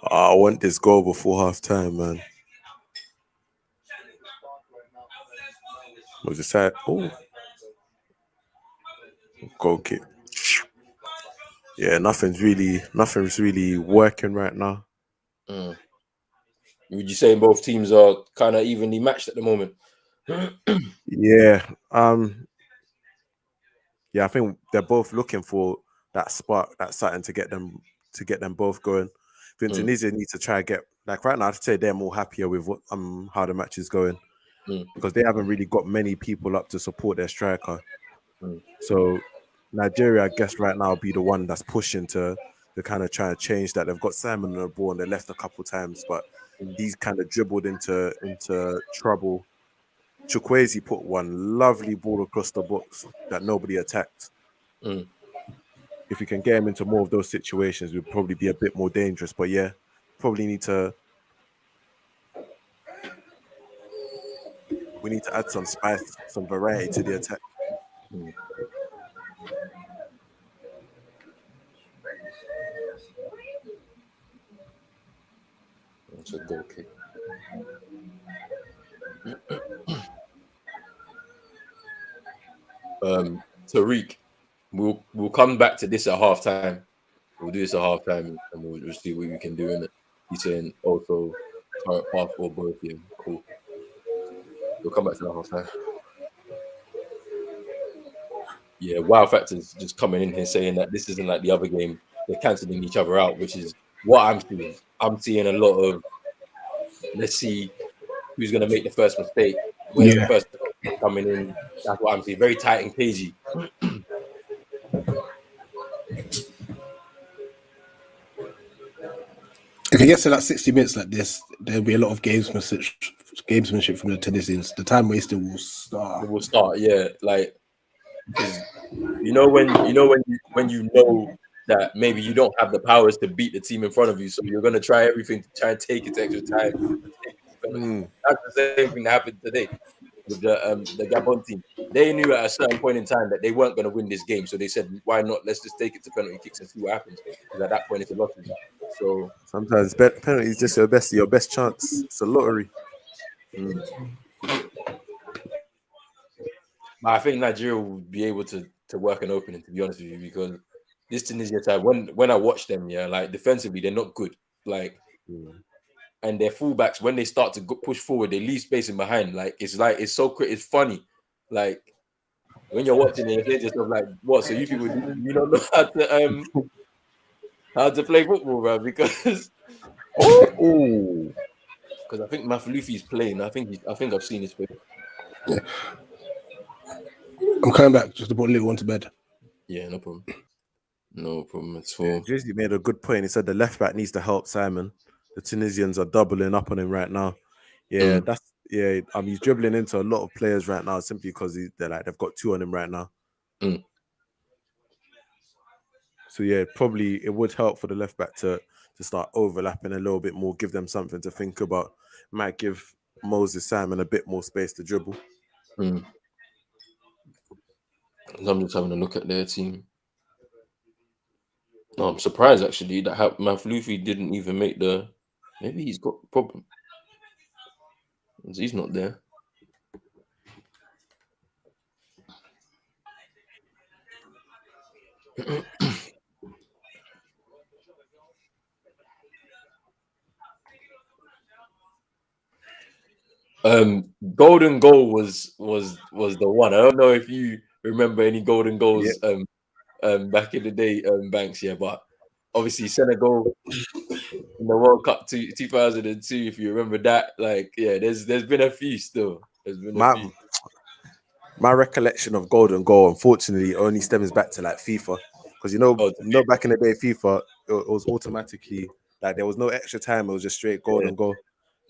Speaker 2: I want this goal before half time, man. Was it sad? Oh, goal kick. Yeah, nothing's really working right now.
Speaker 3: Would you say both teams are kind of evenly matched at the moment?
Speaker 2: Yeah. Yeah, I think they're both looking for that spark, that something to get them both going. I think Tunisia needs to try to get, like right now, I'd say they're more happier with what how the match is going because they haven't really got many people up to support their striker. So Nigeria, I guess right now, will be the one that's pushing to kind of try to change that. They've got Simon on the ball and they left a couple times, but he's kind of dribbled into trouble. Chukwueze put one lovely ball across the box that nobody attacked. If we can get him into more of those situations, we'd probably be a bit more dangerous. But yeah, probably need to add some spice, some variety to the attack.
Speaker 3: That's a goal kick. Tariq, we'll come back to this at halftime. We'll do this at halftime and we'll see what we can do in it. He's saying also current path or both. Yeah, cool. We'll come back to that one side. Yeah, wow factors just coming in here saying that this isn't like the other game. They're cancelling each other out, which is what I'm seeing. I'm seeing a lot of let's see who's going to make the first mistake. Where's the
Speaker 1: Yeah.
Speaker 3: first coming in? That's what I'm seeing. Very tight and cagey.
Speaker 1: If it gets to like 60 minutes like this, there'll be a lot of gamesmanship from the Tunisians. The time wasted will start.
Speaker 3: We'll start, yeah, like because when you know that maybe you don't have the powers to beat the team in front of you, so you're gonna try everything to try and take it to extra time. Take it to penalties.
Speaker 2: Mm.
Speaker 3: That's the same thing that happened today with the Gabon team. They knew at a certain point in time that they weren't going to win this game, so they said, "Why not? Let's just take it to penalty kicks and see what happens." Because at that point, it's a lottery. So,
Speaker 2: Sometimes penalty is just your best chance. It's a lottery.
Speaker 3: but I think Nigeria will be able to work an opening. To be honest with you, because this Tunisia side, when I watch them, yeah, like defensively, they're not good. Like, and their fullbacks when they start to push forward, they leave space in behind. Like it's so it's funny. Like when you're watching it, you're saying to yourself, like, what? So you people, you don't know how to play football, bro? Because I think Mafalufi is playing. I think I've seen his face.
Speaker 1: Yeah. I'm coming back just to put little one to bed.
Speaker 3: Yeah, no problem. No problem at all.
Speaker 2: Drizzy made a good point. He said the left back needs to help Simon. The Tunisians are doubling up on him right now. Yeah, he's dribbling into a lot of players right now simply because they've got two on him right now. So yeah, probably it would help for the left back to start overlapping a little bit more, give them something to think about. Might give Moses Simon a bit more space to dribble.
Speaker 3: I'm just having a look at their team. No, I'm surprised actually that Mafalufi didn't even make the. Maybe he's got a problem. He's not there. Golden goal was the one. I don't know if you remember any golden goals back in the day, Banks, yeah, but obviously Senegal in the World Cup 2002, if you remember that, like, yeah, there's been a few still. There's been a few.
Speaker 2: My recollection of golden goal, unfortunately, only stems back to like FIFA, because back in the day, FIFA it was automatically like there was no extra time; it was just straight golden goal.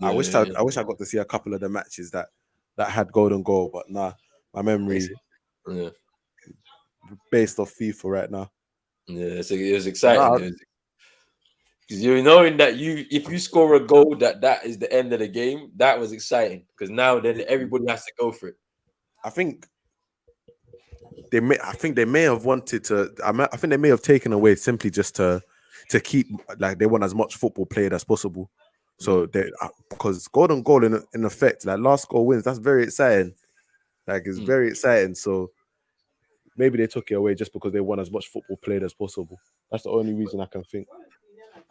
Speaker 2: I wish I got to see a couple of the matches that had golden goal, but nah, my memory based off FIFA right now.
Speaker 3: Yeah, so it was exciting. Because you're knowing that if you score a goal that is the end of the game, that was exciting. Because now then everybody has to go for it.
Speaker 2: I think they may have wanted to. I think they may have taken away simply just to keep, like, they want as much football played as possible. So because golden goal in effect, like last goal wins, that's very exciting. Like it's very exciting. So maybe they took it away just because they want as much football played as possible. That's the only reason I can think.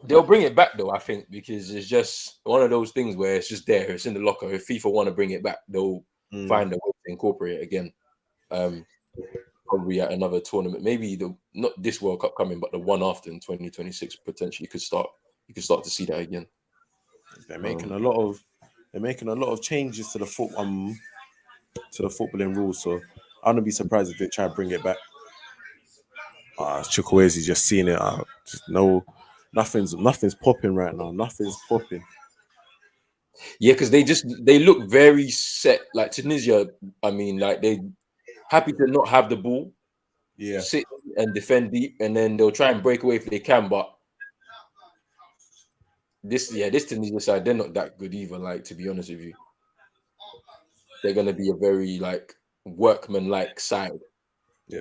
Speaker 3: They'll bring it back though, I think, because it's just one of those things where it's just there. It's in the locker. If FIFA want to bring it back, they'll find a way to incorporate it again. Probably at another tournament, maybe not this World Cup coming, but the one after in 2026 potentially could start. You could start to see that again.
Speaker 2: They're making a lot of changes to the footballing rules. So I wouldn't be surprised if they try to bring it back. Chukwueze just seeing it. Nothing's popping right now. Nothing's popping.
Speaker 3: Yeah, because they look very set. Like Tunisia, I mean, like they happy to not have the ball, sit and defend deep, and then they'll try and break away if they can. But this Tunisia side, they're not that good either. Like, to be honest with you, they're gonna be a very like workman-like side.
Speaker 2: Yeah,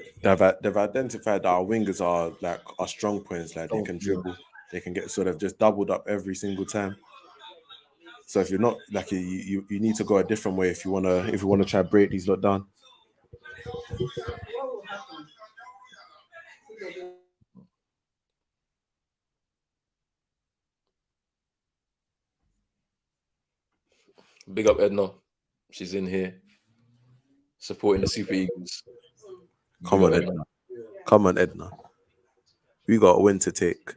Speaker 2: they've identified that our wingers are like our strong points. Like they can dribble, they can get sort of just doubled up every single time. So if you're not like you need to go a different way if you wanna try break these lot down.
Speaker 3: Big up Edna. She's in here supporting the Super Eagles.
Speaker 2: Come
Speaker 3: Big
Speaker 2: on,
Speaker 3: up
Speaker 2: Edna. Come on, Edna. We got a win to take.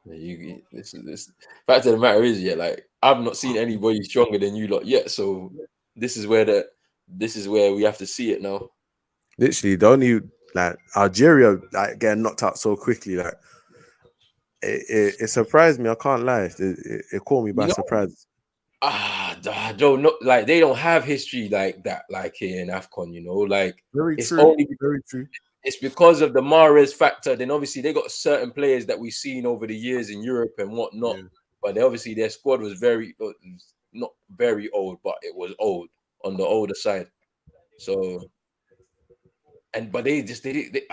Speaker 3: Yeah, this. Fact of the matter is, yeah, like I've not seen anybody stronger than you lot yet. So this is where we have to see it now.
Speaker 2: Literally, the only like Algeria like getting knocked out so quickly, like it surprised me. I can't lie. It caught me by
Speaker 3: You know,
Speaker 2: surprise.
Speaker 3: I don't know. Like they don't have history like that, like here in Afcon. You know, like
Speaker 2: Very
Speaker 3: it's
Speaker 2: true.
Speaker 3: only
Speaker 2: Very true.
Speaker 3: it's because of the Mahrez factor. Then obviously they got certain players that we've seen over the years in Europe and whatnot.
Speaker 2: Yeah.
Speaker 3: But obviously their squad was not very old, but it was old on the older side. So but I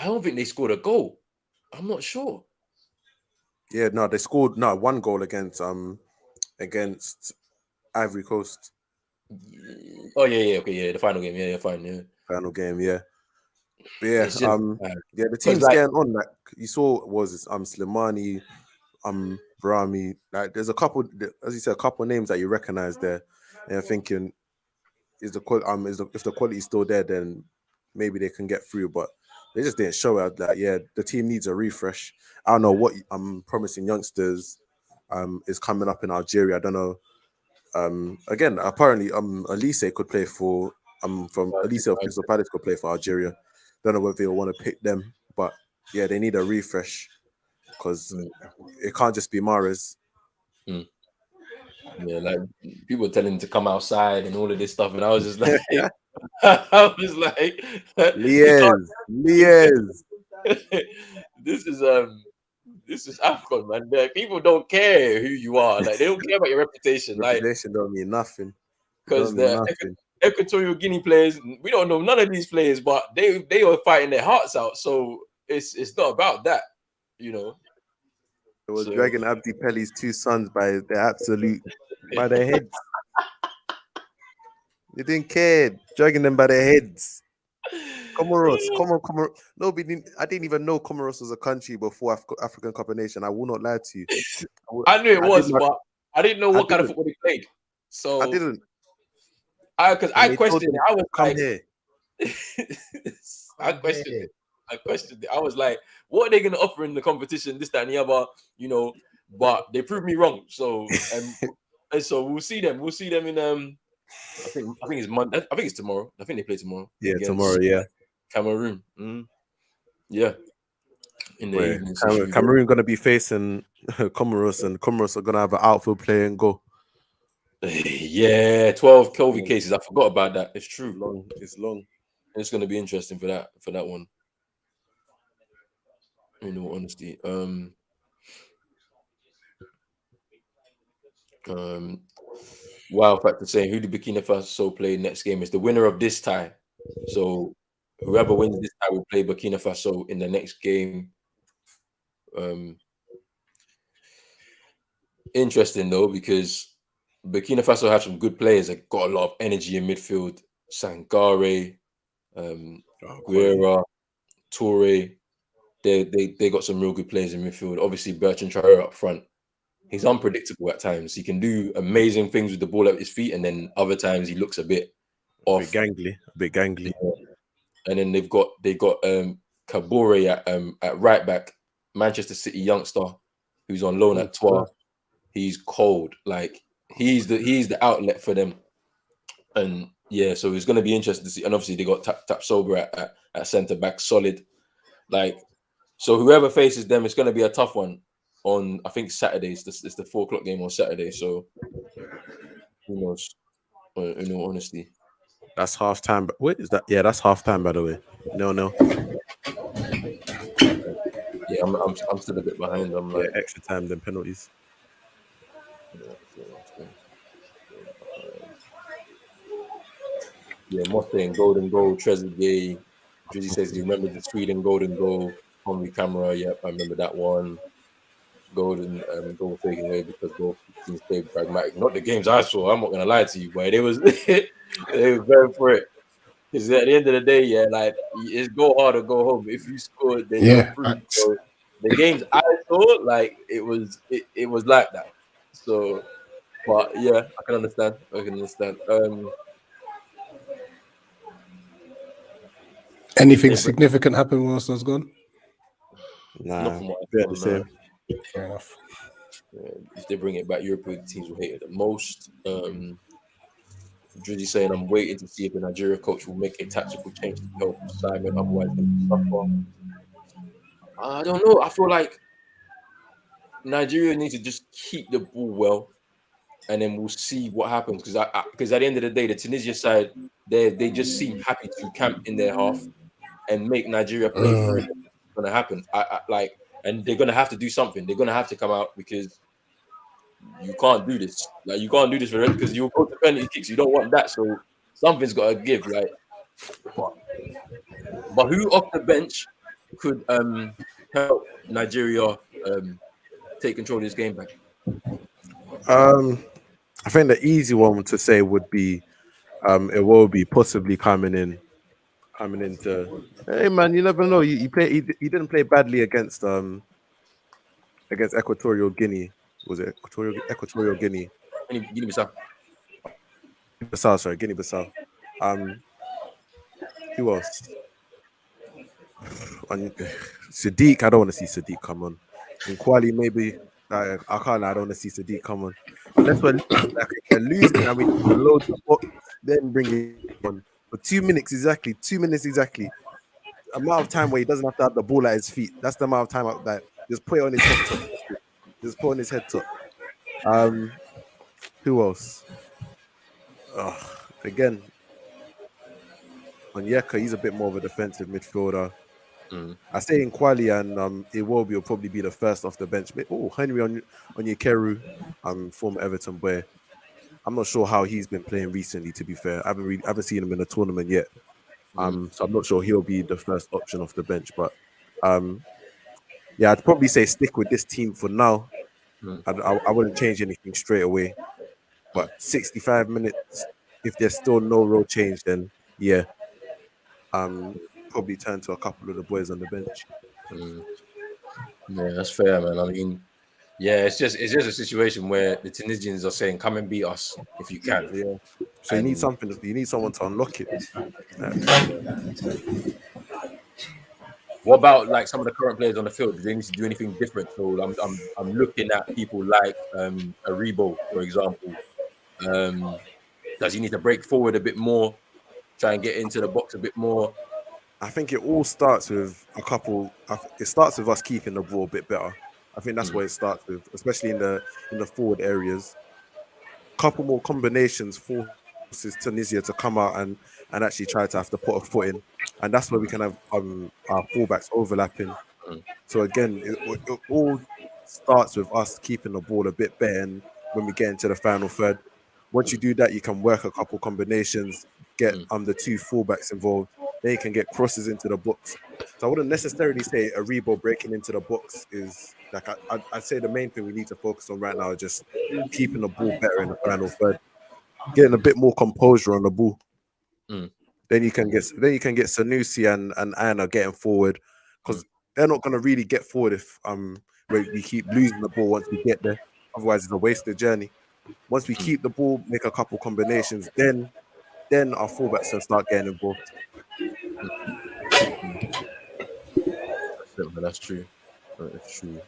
Speaker 3: don't think they scored a goal. I'm not sure.
Speaker 2: Yeah, no, they scored one goal against Ivory Coast.
Speaker 3: Oh yeah, okay, yeah, the final game, yeah, fine, yeah.
Speaker 2: Final game, yeah. But yeah,
Speaker 3: It's just
Speaker 2: yeah, the
Speaker 3: 'cause,
Speaker 2: team's
Speaker 3: like,
Speaker 2: getting on. Like you saw, was Slimani, Brahmi. Like there's a couple, as you said, a couple names that you recognize there, and you're thinking, if the quality is still there, then maybe they can get through. But they just didn't show it. Like yeah, the team needs a refresh. I don't know what I'm promising youngsters. Is coming up in Algeria. I don't know. Again, apparently, Elise could play for from Elise of Crystal Palace could play for Algeria. Don't know whether they want to pick them, but yeah, they need a refresh because it can't just be Mahrez.
Speaker 3: yeah, like people were telling him to come outside and all of this stuff, and I was just like, I was like, you can't.
Speaker 2: Liez.
Speaker 3: This is Afcon, man. Like, people don't care who you are. Like they don't care about your reputation. Like
Speaker 2: Reputation don't mean nothing.
Speaker 3: because
Speaker 2: Don't mean
Speaker 3: the
Speaker 2: nothing.
Speaker 3: Equatorial Guinea players, we don't know none of these players, but they are fighting their hearts out. So it's not about that, you know.
Speaker 2: It was
Speaker 3: So,
Speaker 2: dragging Abdi Pelly's two sons by their heads. They didn't care, dragging them by their heads. Comoros. No, I didn't even know Comoros was a country before African Cup of Nation. I will not lie to you.
Speaker 3: I knew it was, but I didn't know what kind of football they played. So
Speaker 2: I didn't.
Speaker 3: Because I
Speaker 2: And they told
Speaker 3: questioned
Speaker 2: them,
Speaker 3: it. I was
Speaker 2: come
Speaker 3: like,
Speaker 2: here.
Speaker 3: I questioned it. I was like, what are they going to offer in the competition? This, that, and the other, you know. But they proved me wrong. So and so we'll see them. We'll see them in I think it's Monday. I think it's tomorrow. I think they play tomorrow.
Speaker 2: Yeah,
Speaker 3: against
Speaker 2: tomorrow. Yeah,
Speaker 3: Cameroon. Yeah, in the evening. So
Speaker 2: Cameroon gonna be facing Comoros, and Comoros are gonna have an outfield player and go.
Speaker 3: Yeah, 12 COVID cases. I forgot about that. It's true.
Speaker 2: It's long.
Speaker 3: It's going to be interesting for that one. In all honesty, Wild Factor saying who did Burkina Faso play next game is the winner of this tie. So whoever wins this tie will play Burkina Faso in the next game. Interesting though, because Burkina Faso have some good players that got a lot of energy in midfield. Sangare, Guerra, Toure. They got some real good players in midfield. Obviously, Bertrand Traore up front. He's unpredictable at times. He can do amazing things with the ball at his feet, and then other times he looks a bit off.
Speaker 2: A bit gangly.
Speaker 3: Yeah. And then they got Kabore at right back, Manchester City youngster who's on loan at 12. He's cold. Like he's the outlet for them. And yeah, so it's going to be interesting to see. And obviously they got Tap Sober at centre back, solid. Like, so whoever faces them, it's going to be a tough one on, I think, Saturdays. It's the 4:00 game on Saturday. So who knows? In all honesty,
Speaker 2: that's half time. But wait, is that? Yeah, that's half time. By the way, no.
Speaker 3: Yeah, I'm still a bit behind. I'm like
Speaker 2: extra time then penalties.
Speaker 3: Yeah, Motte and golden goal, Trezeguet. Drizzy says he remembers the Sweden golden goal on the camera. Yep, I remember that one. Golden goal taken away because both teams played pragmatic. Not the games I saw. I'm not gonna lie to you, but they was they were very for it. Because at the end of the day, yeah, like it's go hard or go home. If you score, then you're through. So the games I saw, like it was like that. So But yeah, I can understand. I can understand.
Speaker 1: Anything
Speaker 3: They bring,
Speaker 1: significant happened whilst I was gone?
Speaker 3: not
Speaker 2: Nah,
Speaker 3: from what I
Speaker 2: be
Speaker 3: saw,
Speaker 2: at the
Speaker 3: no.
Speaker 2: same.
Speaker 1: Fair enough.
Speaker 3: If they bring it back, European teams will hate it the most. Drizzy saying, I'm waiting to see if the Nigeria coach will make a tactical change to help Simon, otherwise they will suffer. I don't know. I feel like Nigeria needs to just keep the ball well, and then we'll see what happens. Because at the end of the day, the Tunisia side, they just seem happy to camp in their half and make Nigeria play through. It's gonna happen. And they're gonna have to do something. They're gonna have to come out because you can't do this. Like you can't do this for it because you'll go to penalty kicks. You don't want that. So something's got to give. But who off the bench could help Nigeria take control of this game back?
Speaker 2: I think the easy one to say would be it will be possibly coming into. Hey man, you never know. You play. He didn't play badly against Equatorial Guinea. Was it Equatorial Guinea?
Speaker 3: Guinea-Bissau.
Speaker 2: Bissau, sorry, Guinea Bissau. Who else? Sadiq. I don't want to see Sadiq come on. In Quali, maybe I can't. I don't want to see Sadiq come on unless we're losing and we need to load the box. Then bring it on for 2 minutes exactly. 2 minutes exactly. Amount of time where he doesn't have to have the ball at his feet. That's the amount of time that just put it on his head top. Just put on his head top. Who else? Again, Onyeka, he's a bit more of a defensive midfielder. I say in Quali and Iwobi will probably be the first off the bench. Oh, Henry on Onyekeru, former Everton boy. I'm not sure how he's been playing recently. To be fair, I haven't seen him in a tournament yet. So I'm not sure he'll be the first option off the bench. But yeah, I'd probably say stick with this team for now. I wouldn't change anything straight away. But 65 minutes, if there's still no real change, then yeah, probably turn to a couple of the boys on the bench.
Speaker 3: Yeah, that's fair, man. I mean, yeah, it's just a situation where the Tunisians are saying, "Come and beat us if you can."
Speaker 2: Yeah. So you need
Speaker 3: And
Speaker 2: something. You need someone to unlock it.
Speaker 3: what about like some of the current players on the field? Do they need to do anything different? So I'm looking at people like Aribo, for example. Does he need to break forward a bit more, try and get into the box a bit more?
Speaker 2: I think it all starts with a couple. It starts with us keeping the ball a bit better. I think that's what it starts with, especially in the forward areas. Couple more combinations forces Tunisia to come out and actually try to have to put a foot in, and that's where we can have our fullbacks overlapping. So again, it all starts with us keeping the ball a bit better, and when we get into the final third, once you do that, you can work a couple combinations, get the two fullbacks involved. Then you can get crosses into the box. So I wouldn't necessarily say a Rebo breaking into the box is like I'd say the main thing we need to focus on right now is just keeping the ball better in the final third, getting a bit more composure on the ball. Then you can get Sanusi and Anna getting forward because they're not going to really get forward if we keep losing the ball once we get there. Otherwise, it's a wasted journey. Once we keep the ball, make a couple combinations, then our fullbacks can start getting involved.
Speaker 3: That's true. That's true.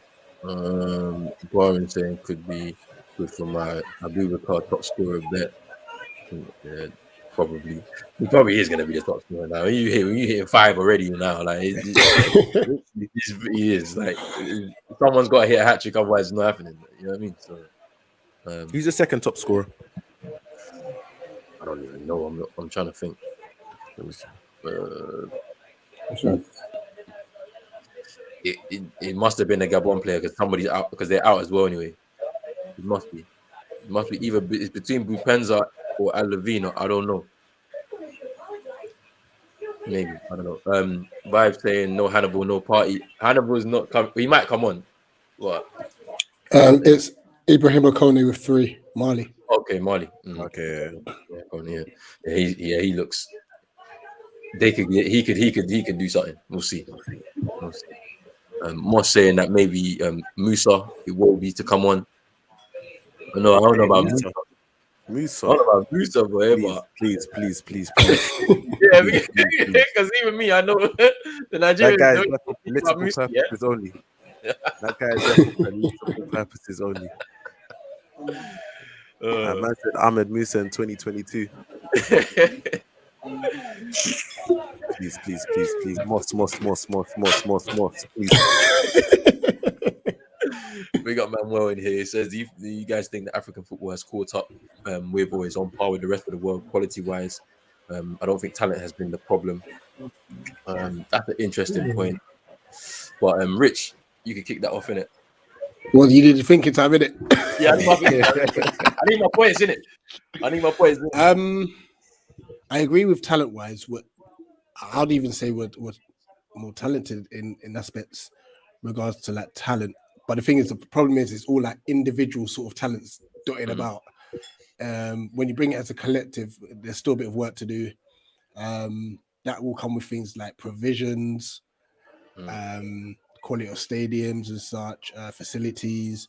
Speaker 3: Warren saying could be good for my Abubakar top scorer bet. Yeah, probably. He probably is going to be the top scorer now. When you hit 5 already now, like he is like someone's got to hit a hat trick, otherwise it's not happening. You know what I mean? So
Speaker 2: Who's the second top scorer?
Speaker 3: I don't even know. I'm trying to think. Let me see. It must have been a Gabon player because somebody's out because they're out as well anyway. It must be. It must be either it's between Bupenza or Alavino. I don't know. Maybe I don't know. Vibe saying no Hannibal, no party. Hannibal's not come. He might come on. What?
Speaker 1: It's Ibrahim Okone with 3. Mali.
Speaker 3: Okay, Mali.
Speaker 2: Okay.
Speaker 3: Yeah, he looks. He could do something. We'll see. Moss saying that maybe Musa it will be to come on. No, I don't know about
Speaker 2: Musa.
Speaker 3: Musa. I
Speaker 2: Musa.
Speaker 3: don't know about Musa, boy,
Speaker 2: Please,
Speaker 3: but
Speaker 2: please, please, please, please.
Speaker 3: yeah,
Speaker 2: Please, please, please.
Speaker 3: because even me, I know the
Speaker 2: That
Speaker 3: Nigerians
Speaker 2: guy is
Speaker 3: don't
Speaker 2: there for
Speaker 3: speak about
Speaker 2: political
Speaker 3: Musa, yeah.
Speaker 2: purposes only. That guy is there for political purposes only. Man said Ahmed Musa in 2022. Please, please, please, please. Moss, please.
Speaker 3: We got Manuel in here. He says, do you guys think that African football has caught up with or is on par with the rest of the world quality-wise? I don't think talent has been the problem. That's an interesting point. But Rich, you could kick that off, innit?
Speaker 1: Well, you did the thinking time, innit?
Speaker 3: Yeah, I need my points, innit? I need my points.
Speaker 1: I agree with talent-wise. I'd even say we're more talented in aspects regards to like talent. But the thing is, the problem is, it's all like individual sort of talents dotted about. When you bring it as a collective, there's still a bit of work to do. That will come with things like provisions, quality of stadiums and such, facilities,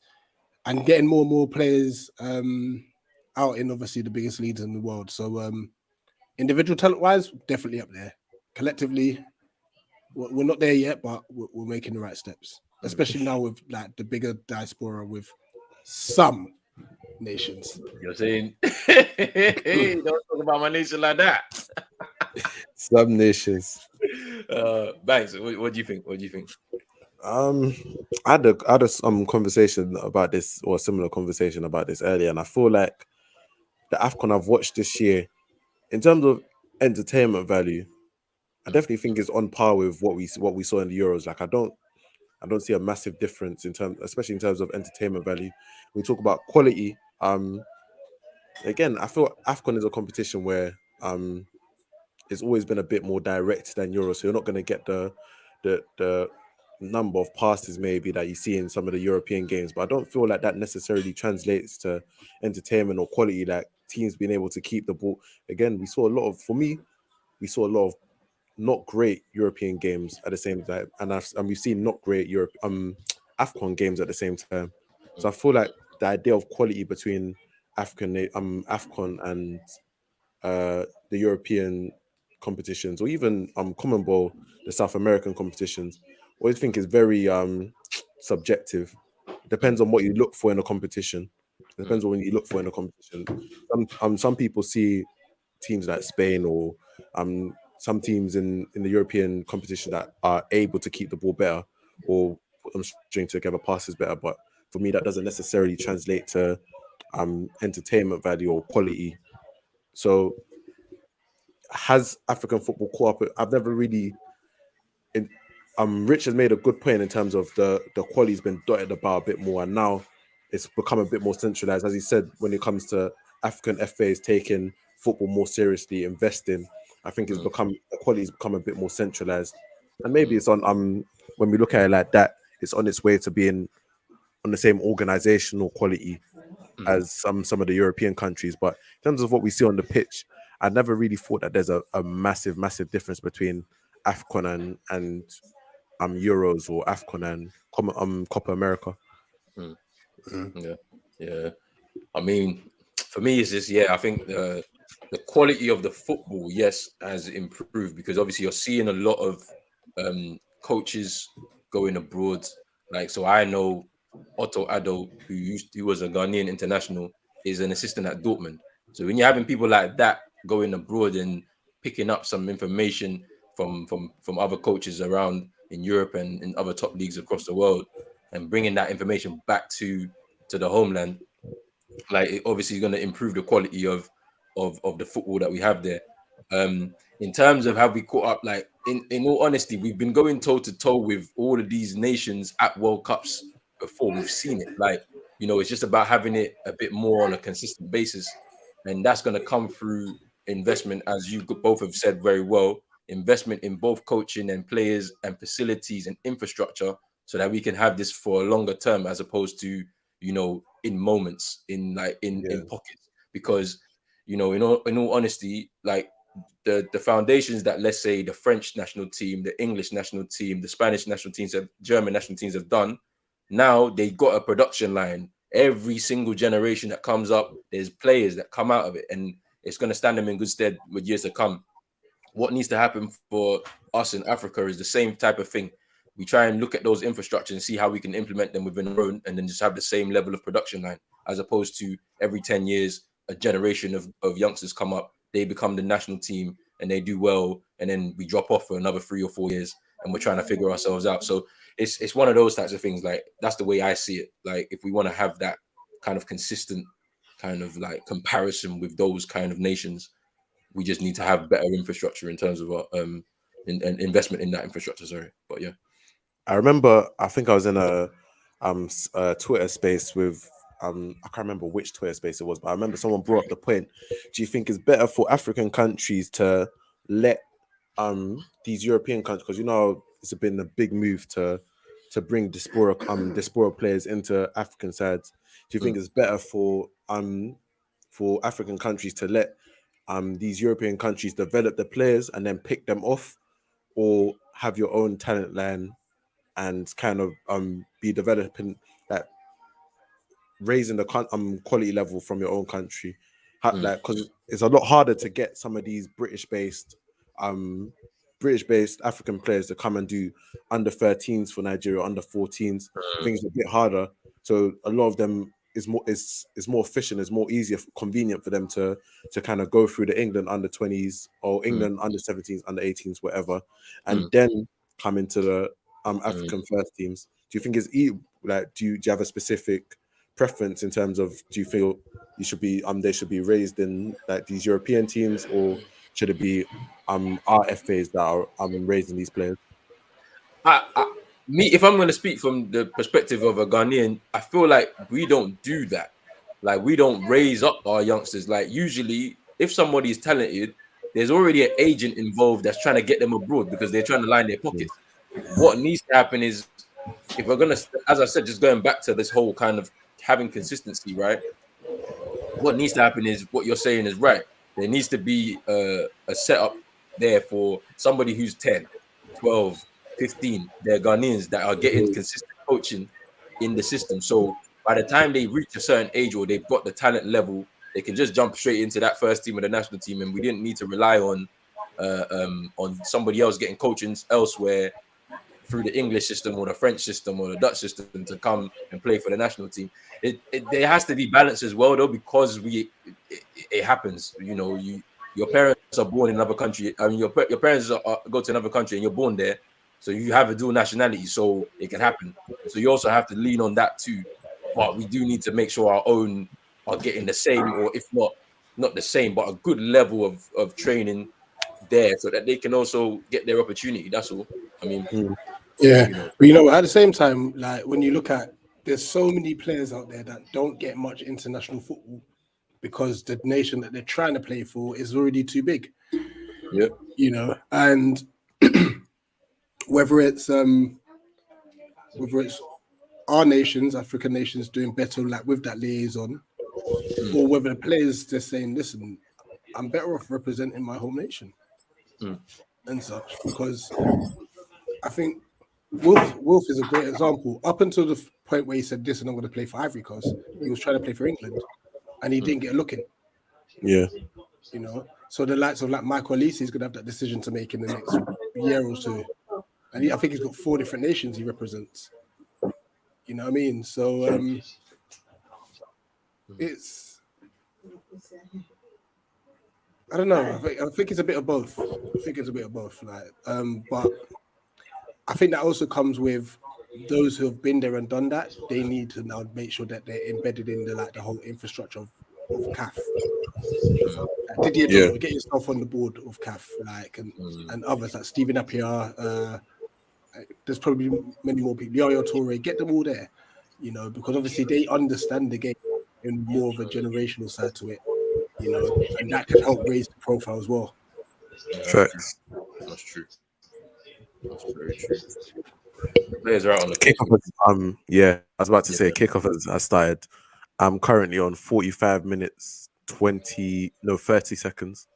Speaker 1: and getting more and more players out in obviously the biggest leagues in the world. So individual talent wise, definitely up there. Collectively, we're not there yet, but we're making the right steps, especially now with like the bigger diaspora with some nations.
Speaker 3: You're saying, hey, don't talk about my nation like that.
Speaker 2: Some nations.
Speaker 3: Banks, what do you think? What do you think?
Speaker 2: I had a conversation about this, or a similar conversation about this earlier, and I feel like the Afcon I've watched this year, in terms of entertainment value, I definitely think it's on par with what we saw in the Euros. Like I don't see a massive difference in terms, especially in terms of entertainment value. When we talk about quality, again, I feel Afcon is a competition where it's always been a bit more direct than Euros, so you're not going to get the number of passes maybe that you see in some of the European games. But I don't feel like that necessarily translates to entertainment or quality, like teams being able to keep the ball. Again, we saw a lot of not great European games at the same time, and we've seen not great Afcon games at the same time. So I feel like the idea of quality between Afcon and the European competitions, or even Common Bowl, the South American competitions, I always think is very subjective. It depends on what you look for in a competition. It depends on what you look for in a competition. Some people see teams like Spain or some teams in the European competition that are able to keep the ball better or put them string together passes better. But for me, that doesn't necessarily translate to entertainment value or quality. So has African football caught up? I've never really. Rich has made a good point in terms of the quality's been dotted about a bit more, and now it's become a bit more centralized. As he said, when it comes to African FAs taking football more seriously, investing, I think the quality's become a bit more centralized, and maybe it's on. When we look at it like that, it's on its way to being on the same organizational quality as some of the European countries. But in terms of what we see on the pitch, I never really thought that there's a massive difference between Afcon and Euros or Afcon and Copa America.
Speaker 3: Yeah. I mean, for me, it's just I think the quality of the football, yes, has improved because obviously you're seeing a lot of coaches going abroad. Like, so I know Otto Addo, who was a Ghanaian international, is an assistant at Dortmund. So when you're having people like that going abroad and picking up some information from other coaches around in Europe and in other top leagues across the world, and bringing that information back to the homeland, like it obviously is going to improve the quality of the football that we have there. In terms of how we caught up, like in all honesty, we've been going toe to toe with all of these nations at World Cups before. We've seen it. Like, it's just about having it a bit more on a consistent basis, and that's going to come through investment, as you both have said very well. Investment in both coaching and players and facilities and infrastructure, so that we can have this for a longer term, as opposed to in moments, in pockets. Because in all honesty, like the foundations that, let's say, the French national team, the English national team, the Spanish national teams, German national teams have done, now they got a production line every single generation that comes up, there's players that come out of it, and it's going to stand them in good stead with years to come. What needs to happen for us in Africa is the same type of thing. We try and look at those infrastructures and see how we can implement them within our own, and then just have the same level of production line, as opposed to every 10 years, a generation of youngsters come up, they become the national team and they do well, and then we drop off for another 3 or 4 years and we're trying to figure ourselves out. So it's one of those types of things. Like, that's the way I see it. Like, if we want to have that kind of consistent kind of like comparison with those kind of nations, we just need to have better infrastructure in terms of our investment in that infrastructure. Sorry, but yeah.
Speaker 2: I remember, I think I was in a Twitter space with I can't remember which Twitter space it was, but I remember someone brought up the point: do you think it's better for African countries to let these European countries, because it's been a big move to bring diaspora players into African sides? Do you think it's better for African countries to let these European countries develop the players and then pick them off, or have your own talent line and kind of be developing that, raising the quality level from your own country? Because it's a lot harder to get some of these British-based African players to come and do under 13s for Nigeria, under 14s. Things are a bit harder, so a lot of them is more efficient, it's more easier, convenient for them to kind of go through the England under 20s or England under 17s, under 18s, whatever, and then come into the African first teams. Do you think it's like, do you have a specific preference in terms of, do you feel you should be they should be raised in like these European teams, or should it be RFAs that are raising these players?
Speaker 3: If I'm going to speak from the perspective of a Ghanaian, I feel like we don't do that. Like, we don't raise up our youngsters. Like, usually, if somebody is talented, there's already an agent involved that's trying to get them abroad because they're trying to line their pockets. What needs to happen is, if we're going to, as I said, just going back to this whole kind of having consistency, right? What needs to happen is, what you're saying is right. There needs to be a setup there for somebody who's 10, 12, 15. They're Ghanaians that are getting consistent coaching in the system. So by the time they reach a certain age, or they've got the talent level, they can just jump straight into that first team of the national team, and we didn't need to rely on somebody else getting coaching elsewhere through the English system or the French system or the Dutch system to come and play for the national team. There has to be balance as well, though, because it happens. Your parents are born in another country. I mean, your parents go to another country and you're born there, so you have a dual nationality, so it can happen. So you also have to lean on that too. But we do need to make sure our own are getting the same, or if not the same, but a good level of training there, so that they can also get their opportunity. That's all. I mean,
Speaker 1: yeah. But at the same time, like, when you look at, there's so many players out there that don't get much international football because the nation that they're trying to play for is already too big.
Speaker 3: Yeah.
Speaker 1: And whether it's our nations, African nations, doing better like with that liaison, or whether the players just saying, listen, I'm better off representing my home nation and such. Because I think Wolf is a great example. Up until the point where he said, listen, I'm going to play for Ivory Coast, he was trying to play for England and he didn't get a look in.
Speaker 2: Yeah.
Speaker 1: So the likes of like Michael Olise is going to have that decision to make in the next year or two. And I think he's got 4 different nations he represents. You know what I mean? So it's, I don't know. I think it's a bit of both. But I think that also comes with those who have been there and done that. They need to now make sure that they're embedded in the whole infrastructure of CAF. Didier, get yourself on the board of CAF, and others like Stephen Appiah. There's probably many more people. Yaya Toure, get them all there, because obviously they understand the game in more of a generational side to it, and that can help raise the profile as well.
Speaker 2: Facts.
Speaker 3: That's true. That's very true. The players are out on the
Speaker 2: kickoff. I was about to say kickoff has started. I'm currently on 45 minutes, 30 seconds.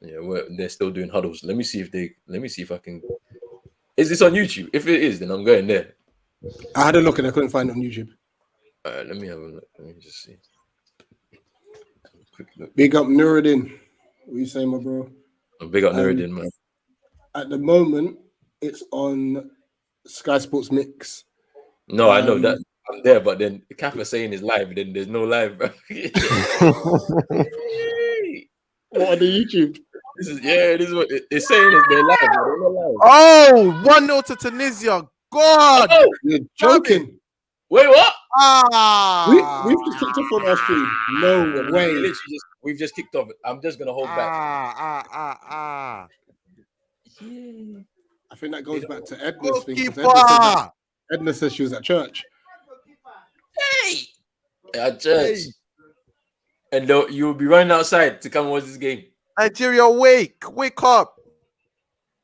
Speaker 3: Yeah, they're still doing huddles. Let me see if I can. Is this on YouTube? If it is, then I'm going there.
Speaker 1: I had a look and I couldn't find it on YouTube.
Speaker 3: Let me have a look. Let me just see. Quick look.
Speaker 1: Big up Nuruddin. What you saying, my bro?
Speaker 3: Big up Nuruddin, man.
Speaker 1: At the moment, it's on Sky Sports Mix.
Speaker 3: No, I know that I'm there, but then the Kafa saying is live, then there's no live, bro.
Speaker 1: What on the YouTube?
Speaker 3: This is what it's saying is they're live, but they're not live.
Speaker 2: Oh, 1-0 to Tunisia. God.
Speaker 3: Oh,
Speaker 1: You're joking.
Speaker 3: wait, what?
Speaker 1: We've just kicked off on our stream. No way.
Speaker 3: We've just kicked off. I'm just gonna hold back.
Speaker 1: I think that goes back to Edna's thing. 'Cause
Speaker 2: Goalkeeper.
Speaker 1: Edna says she was at church.
Speaker 3: Hey, at church, and you'll be running outside to come watch this game.
Speaker 2: Nigeria, wake up.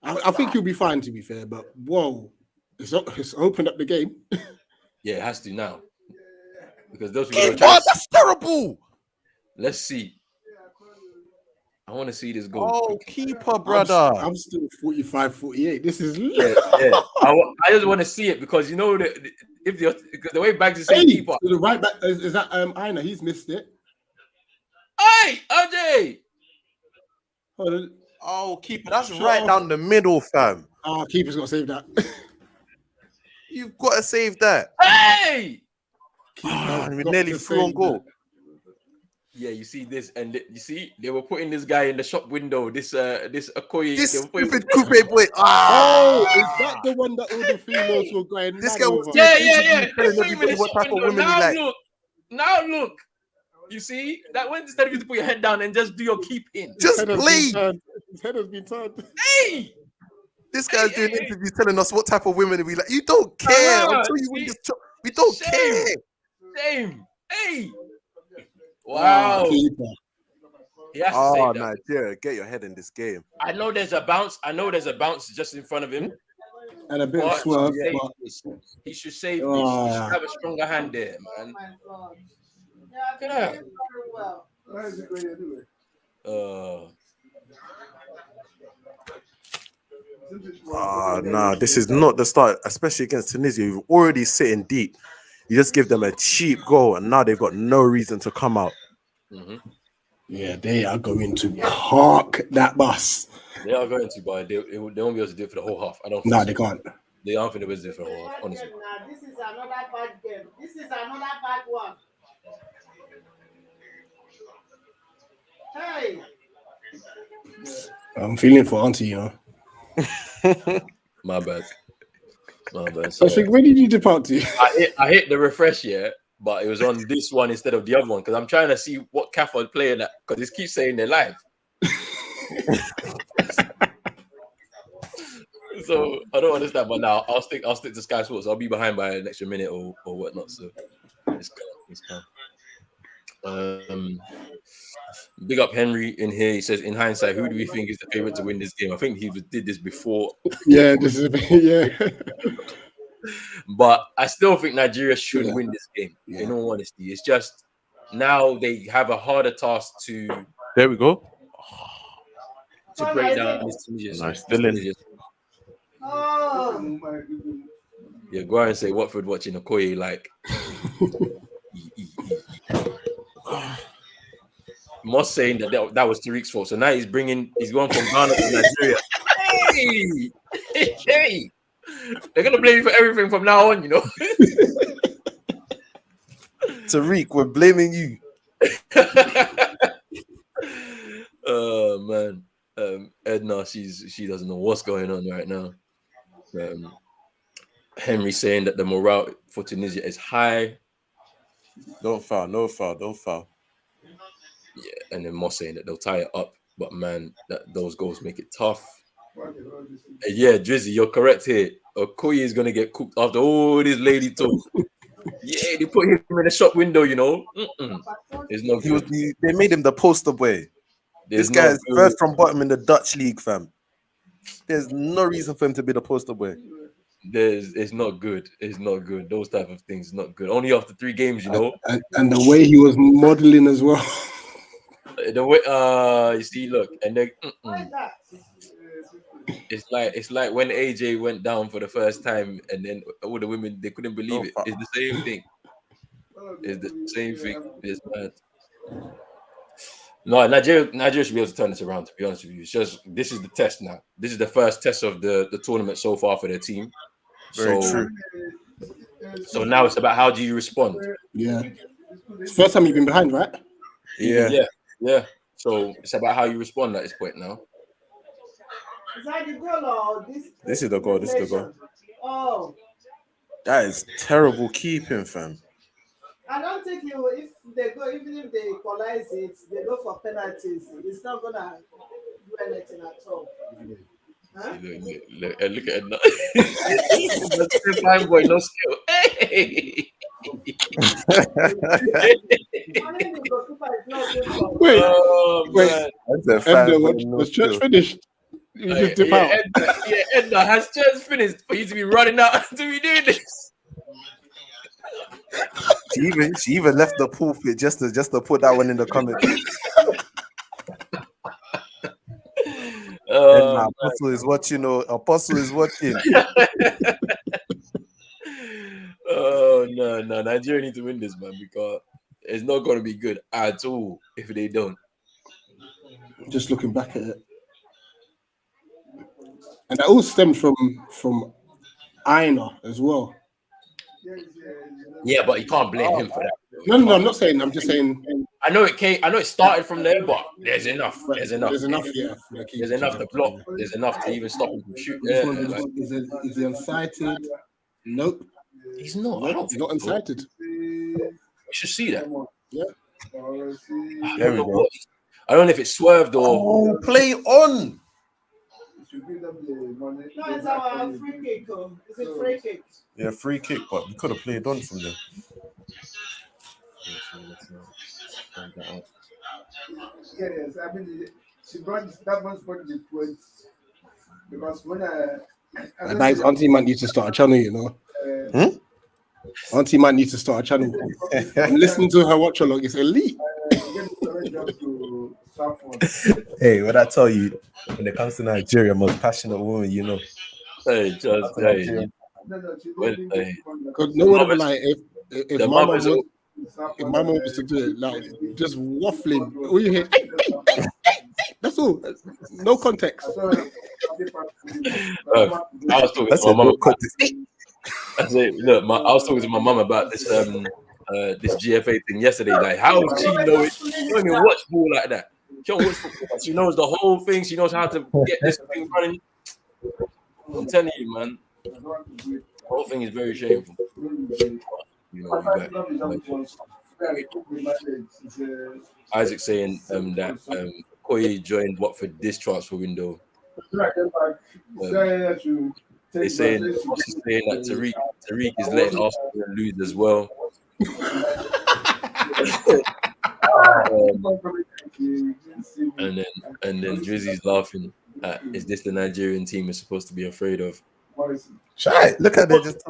Speaker 1: I think you'll be fine, to be fair. But whoa, it's opened up the game.
Speaker 3: Yeah, it has to now because those people are trying.
Speaker 2: Oh, that's terrible.
Speaker 3: Let's see. I want to see this goal.
Speaker 2: Oh, keeper, brother.
Speaker 1: I'm still 45, 48. This is
Speaker 3: Yeah. I just want to see it because you know if the way Bags is saying keeper.
Speaker 1: To the right back is that Aina? He's missed it.
Speaker 3: Hey, RJ.
Speaker 2: Oh, keeper, that's right down the middle, fam.
Speaker 1: Oh, keeper's got to save that.
Speaker 2: You've got to save that.
Speaker 3: Hey.
Speaker 2: We nearly threw on goal.
Speaker 3: Yeah, you see this, and you see they were putting this guy in the shop window. This Okoye.
Speaker 2: This
Speaker 3: they were putting
Speaker 2: stupid coupe boy.
Speaker 1: Oh, is that the one that all the females were going?
Speaker 2: This guy was
Speaker 3: Yeah.
Speaker 2: telling everybody what type of women he like.
Speaker 3: Now look. You see that when instead of you to put your head down and just do your keep in,
Speaker 2: Just play.
Speaker 1: His head has been turned.
Speaker 3: Hey,
Speaker 2: this guy's doing interviews telling us what type of women we like. You don't care. Until you win this job. We don't care.
Speaker 3: Shame. Hey. Wow. He has to say that.
Speaker 2: Nigeria, get your head in this game.
Speaker 3: I know there's a bounce just in front of him.
Speaker 1: And a bit of swerve.
Speaker 3: He should save this. He should have a stronger hand there, man. Look at
Speaker 2: that. This is not the start, especially against Tunisia. You're already sitting deep. You just give them a cheap goal, and now they've got no reason to come out.
Speaker 3: Mm-hmm.
Speaker 1: Yeah, they are going to park that bus.
Speaker 3: They are going to, but they won't be able to do it for the whole half. I don't.
Speaker 1: No, they can't.
Speaker 3: They aren't going to do it for the whole half, honestly.
Speaker 4: This is another bad game. This is another bad one. Hey.
Speaker 1: I'm feeling for Auntie, you know.
Speaker 3: My bad.
Speaker 1: So, where did you depart to?
Speaker 3: I hit the refresh here, but it was on this one instead of the other one because I'm trying to see what CAF are playing at because it keeps saying they're live. So I don't understand, but now I'll stick to Sky Sports. I'll be behind by an extra minute or whatnot. So it's calm. Big up Henry in here. He says, in hindsight, who do we think is the favorite to win this game? I think he did this before.
Speaker 1: Yeah, this is
Speaker 3: But I still think Nigeria should win this game. Yeah. In all honesty, it's just now they have a harder task to.
Speaker 2: There we go.
Speaker 3: To break down this Tunisia.
Speaker 2: Nice, still in.
Speaker 3: Yeah, go out and say Watford watching Okoye like. Moss saying that was Tariq's fault. So now he's going from Ghana to Nigeria. Hey, they're gonna blame you for everything from now on, you know.
Speaker 2: Tariq, we're blaming you.
Speaker 3: Oh man, Edna, she doesn't know what's going on right now. Henry saying that the morale for Tunisia is high.
Speaker 2: Don't foul.
Speaker 3: Yeah, and then Moss saying that they'll tie it up, but man, those goals make it tough. Yeah, Drizzy, you're correct here. Okoye is gonna get cooked after all this lady talk. Yeah, they put him in the shop window, you know. There's no.
Speaker 2: They made him the poster boy. This guy is first from bottom in the Dutch league, fam. There's no reason for him to be the poster boy.
Speaker 3: It's not good. It's not good. Those type of things not good. Only after 3 games, you know.
Speaker 1: And the way he was modeling as well.
Speaker 3: The way you see, look, and then it's like when AJ went down for the first time, and then all the women they couldn't believe it. It's the same thing. It's the same thing. It's bad. No, Nigeria should be able to turn this around. To be honest with you, it's just this is the test now. This is the first test of the tournament so far for their team.
Speaker 2: Very true.
Speaker 3: So now it's about how do you respond?
Speaker 1: Yeah. It's the first time you've been behind, right?
Speaker 3: Yeah. So it's about how you respond at this point now.
Speaker 4: Is that the goal or this?
Speaker 2: This is the goal. This is the goal.
Speaker 4: Oh,
Speaker 2: That is terrible keeping, fam.
Speaker 4: I don't think if they go, even if they equalize it, they go for penalties. It's not gonna do anything at all. Huh?
Speaker 3: Look at it. Fine boy, no skill. Hey.
Speaker 1: Wait,
Speaker 3: Oh,
Speaker 1: wait.
Speaker 3: man.
Speaker 2: That's a
Speaker 1: Edna, was church finished? You just dip out.
Speaker 3: Edna, has church finished for you to be running out to be doing this?
Speaker 2: She even left the pulpit just to put that one in the comments. And Apostle is watching. Apostle is watching.
Speaker 3: Oh no, Nigeria need to win this, man, because it's not going to be good at all if they don't.
Speaker 1: Just looking back at it, and that all stemmed from Aina as well.
Speaker 3: Yeah, but you can't blame him for that.
Speaker 1: No, I'm not saying. I'm just saying.
Speaker 3: I know it started from there, but there's enough. There's enough.
Speaker 1: Yeah.
Speaker 3: There's enough to block. There's enough to even stop him from shooting.
Speaker 1: This one is he unsighted? Nope.
Speaker 3: He's not. I don't
Speaker 1: He's not unsighted.
Speaker 3: You should see that.
Speaker 1: Yeah.
Speaker 2: There we go.
Speaker 3: I don't know if it's swerved or.
Speaker 2: Oh, play on.
Speaker 4: No, it's our free kick. It's a free kick.
Speaker 2: Yeah, free kick, but we could have played on from there.
Speaker 5: Yes, I mean, she brought that one's brought the points because when
Speaker 1: Guys, Auntie might need to start a channel, you know. Auntie might need to start a channel. I'm listening to her watchalong. It's elite.
Speaker 2: Hey, what I tell you, when it comes to Nigeria, most passionate woman, you know.
Speaker 3: Hey, just hey.
Speaker 1: Because no one ever like if my mom was to do it, like just waffling. All you hear, hey, hey, hey, hey. That's all. No context.
Speaker 3: I was talking to my mum about this. I was talking to my mum about this this GFA thing yesterday. Like, how does she know it? She don't even watch ball like that. She don't watch football. She knows the whole thing. She knows how to get this thing running. I'm telling you, man. The whole thing is very shameful. You know, Isaac saying that Koye joined Watford this transfer window. They're saying that Tariq is letting Arsenal lose as well. And then Drizzy's laughing at, is this the Nigerian team we're supposed to be afraid of?
Speaker 2: Shy, look at it. Just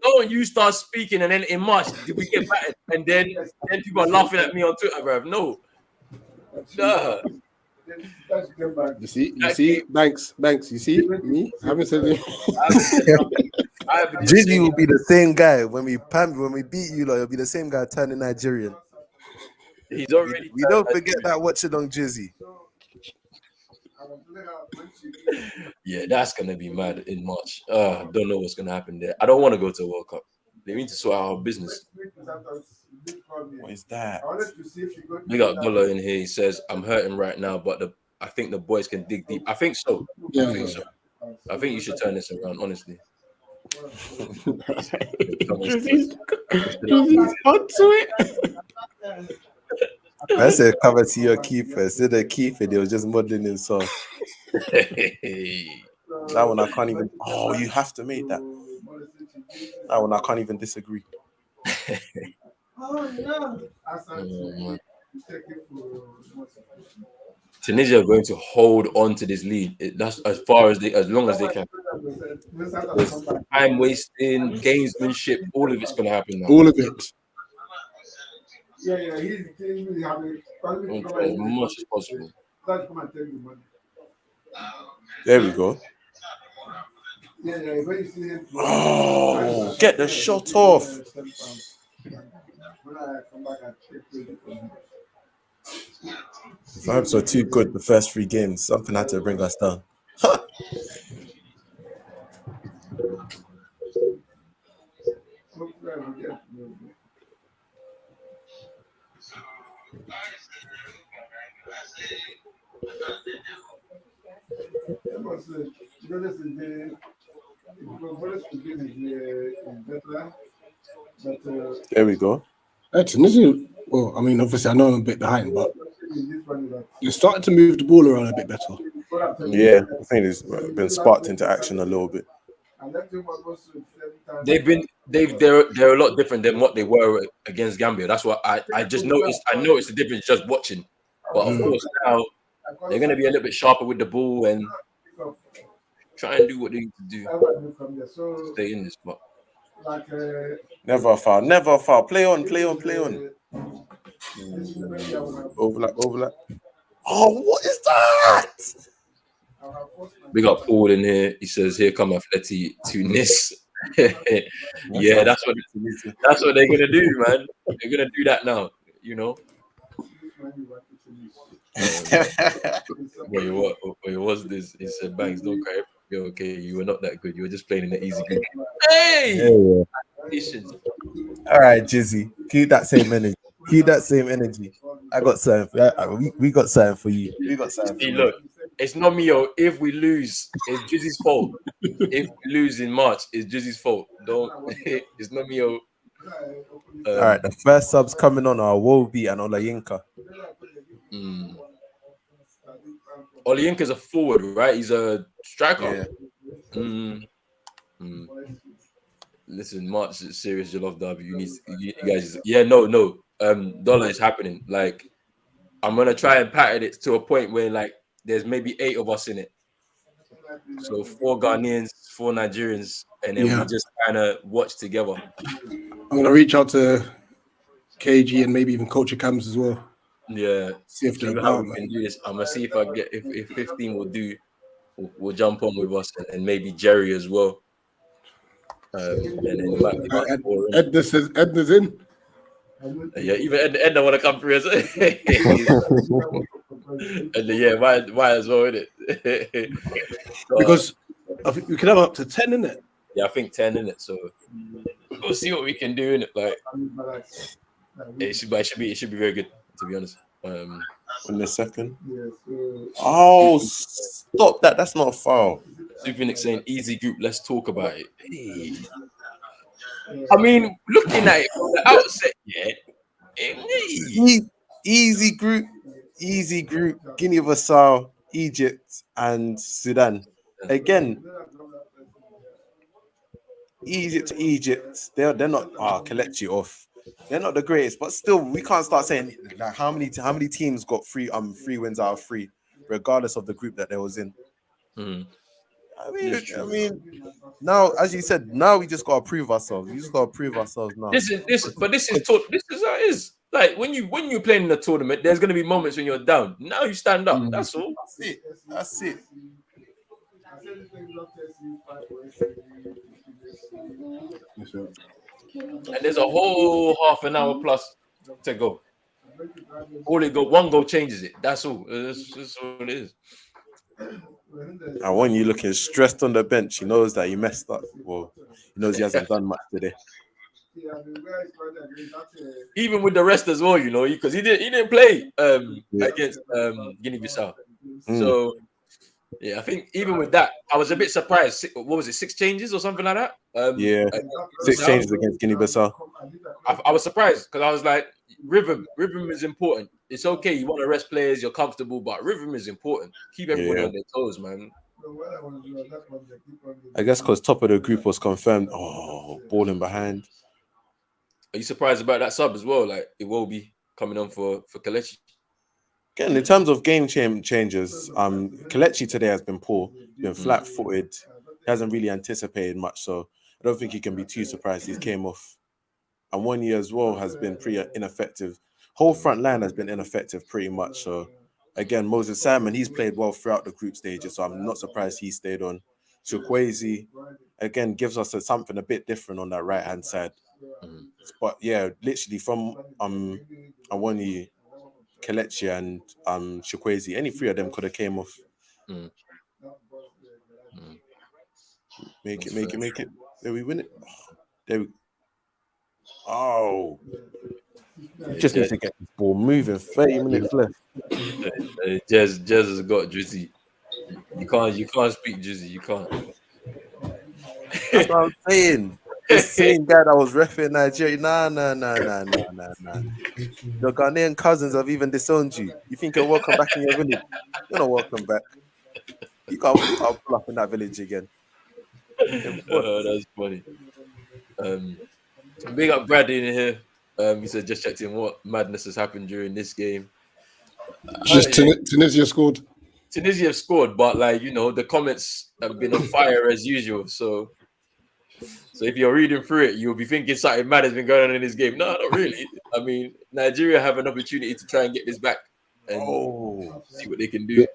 Speaker 3: don't you start speaking, and then in March did we get battered, and then people are laughing at me on Twitter, bro. No.
Speaker 1: You see, Banks. You see me? I haven't said it.
Speaker 2: Drizzy will be the same guy when we beat you. Like, he'll be the same guy turning Nigerian.
Speaker 3: He's already.
Speaker 2: We don't forget that Watchalong Drizzy.
Speaker 3: Yeah, that's gonna be mad in March. Don't know what's gonna happen there. I don't want to go to a World Cup. They need to sort out our business.
Speaker 2: What is that?
Speaker 3: We got Golo in here. He says, "I'm hurting right now, but I think the boys can dig deep." I think so.
Speaker 1: Yeah.
Speaker 3: I think so. I think you should turn this around, honestly.
Speaker 1: Drizzy's onto it.
Speaker 2: I said cover to your keeper. Instead of keeper, they were just modeling himself. That one I can't even. Oh, you have to make that. That one I can't even disagree.
Speaker 3: Tunisia are going to hold on to this lead. That's as long as they can. Time wasting, gamesmanship, all of it's going to happen now.
Speaker 1: All of it.
Speaker 3: As much as possible.
Speaker 2: There we go. Oh, get the shot off.
Speaker 5: I come back and take it from him.
Speaker 2: Vibes were too good the first 3 games. Something had to bring us down.
Speaker 5: Hopefully I will get to know him. I must say, this is the Boris is better, but
Speaker 2: There we go.
Speaker 1: Tunisia, well, I mean, obviously, I know I'm a bit behind, but
Speaker 5: this one is that.
Speaker 1: they're starting to move the ball around a bit better.
Speaker 2: Yeah, I think it's been sparked into action a little bit.
Speaker 5: And that team was also 7 times.
Speaker 3: They're a lot different than what they were against Gambia. That's what I just noticed. I noticed the difference just watching. But of course now they're gonna be a little bit sharper with the ball and try and do what they need to do.
Speaker 5: So,
Speaker 3: Stay in this spot.
Speaker 5: like,
Speaker 2: Never a foul. Never a foul. Play on. Overlap. Oh, what is that?
Speaker 3: We got Paul in here. He says, "Here come Atleti Tunis." Yeah, that's what they're gonna do, man. They're gonna do that now. You know. Wait, what's this? He said, "Banks, don't cry. You're okay. You were not that good. You were just playing in the easy game." Hey, patience.
Speaker 2: All right, Jizzy. Keep that same energy. I got something. We got something for you.
Speaker 3: See, look, it's not me. If we lose, it's Jizzy's fault. If we lose in March, it's Jizzy's fault. Don't. It's not me.
Speaker 2: All right, the first subs coming on are Wobi and Olayinka.
Speaker 3: Olayinka's a forward, right? He's a striker.
Speaker 2: Yeah.
Speaker 3: Listen, March is serious Jollof Derby. You guys. Yeah, no. Dollar is happening. Like, I'm gonna try and pattern it to a point where like there's maybe 8 of us in it. So 4 Ghanaians, 4 Nigerians, and then we just kind of watch together.
Speaker 1: I'm gonna reach out to KG and maybe even Culture Cams as well.
Speaker 3: Yeah,
Speaker 1: see if they're
Speaker 3: how we can do this. I'm gonna see if I get if 15 will do. We'll jump on with us and maybe Jerry as well. And then
Speaker 1: Edna's in.
Speaker 3: Yeah, even Edna want to come through. And yeah, might as well, innit?
Speaker 1: Because I think we can have up to 10 in it.
Speaker 3: Yeah, I think 10 in it. So we'll see what we can do in it. Like it should be very good, to be honest.
Speaker 2: In a second. Oh, stop that! That's not a foul.
Speaker 3: Super Nick saying easy group. Let's talk about it. Hey. I mean, looking at it from the outset,
Speaker 2: Easy group. Guinea-Bissau, Egypt, and Sudan. Again, Egypt. They're not. Kelechi off. They're not the greatest, but still, we can't start saying like how many teams got 3 wins out of 3, regardless of the group that they was in. I mean, now, as you said, now we just gotta prove ourselves. We just gotta prove ourselves now.
Speaker 3: This is how it is. Like when you're playing in a tournament, there's gonna be moments when you're down. Now you stand up. That's all.
Speaker 2: That's it.
Speaker 3: And there's a whole half an hour plus to go. One goal changes it. That's all. That's all it is.
Speaker 2: And when you're looking stressed on the bench, he knows that he messed up. Well, he knows he hasn't done much today.
Speaker 3: Even with the rest as well, because he didn't play against Guinea-Bissau. So yeah, I think even with that, I was a bit surprised. What was it, 6 changes or something like that?
Speaker 2: 6 changes against Guinea-Bissau.
Speaker 3: I was surprised because I was like, rhythm is important. It's okay, you want to rest players, you're comfortable, but rhythm is important. Keep everybody on their toes, man.
Speaker 2: I guess because top of the group was confirmed. Oh, balling behind.
Speaker 3: Are you surprised about that sub as well? Like, it will be coming on for Kelechi.
Speaker 2: Again, in terms of game changes, Kelechi today has been poor. He's been flat-footed. He hasn't really anticipated much, so I don't think he can be too surprised he came off. And 1 year as well has been pretty ineffective. Whole front line has been ineffective pretty much. So again, Moses Simon, he's played well throughout the group stages, so I'm not surprised he stayed on. Chukwueze again gives us something a bit different on that right hand side. But yeah, literally from Awoni, Kelechi, and Chukwueze, any three of them could have came off. Make it. There we win it. There we. Oh, just need to get this ball moving. 30 minutes left.
Speaker 3: Jez has got Drizzy. You can't speak Drizzy. You can't.
Speaker 2: That's what I'm saying. The same guy that was reffing Nigeria. Nah. Your Ghanaian cousins have even disowned you. You think you're welcome back in your village? You're not welcome back. You can't pull up in that village again.
Speaker 3: That's funny. Big up Brad in here. He said just checked in what madness has happened during this game.
Speaker 1: Just Tunisia scored.
Speaker 3: Tunisia have scored, but like the comments have been on fire as usual. So if you're reading through it, you'll be thinking something mad has been going on in this game. No, not really. I mean, Nigeria have an opportunity to try and get this back and see what they can do.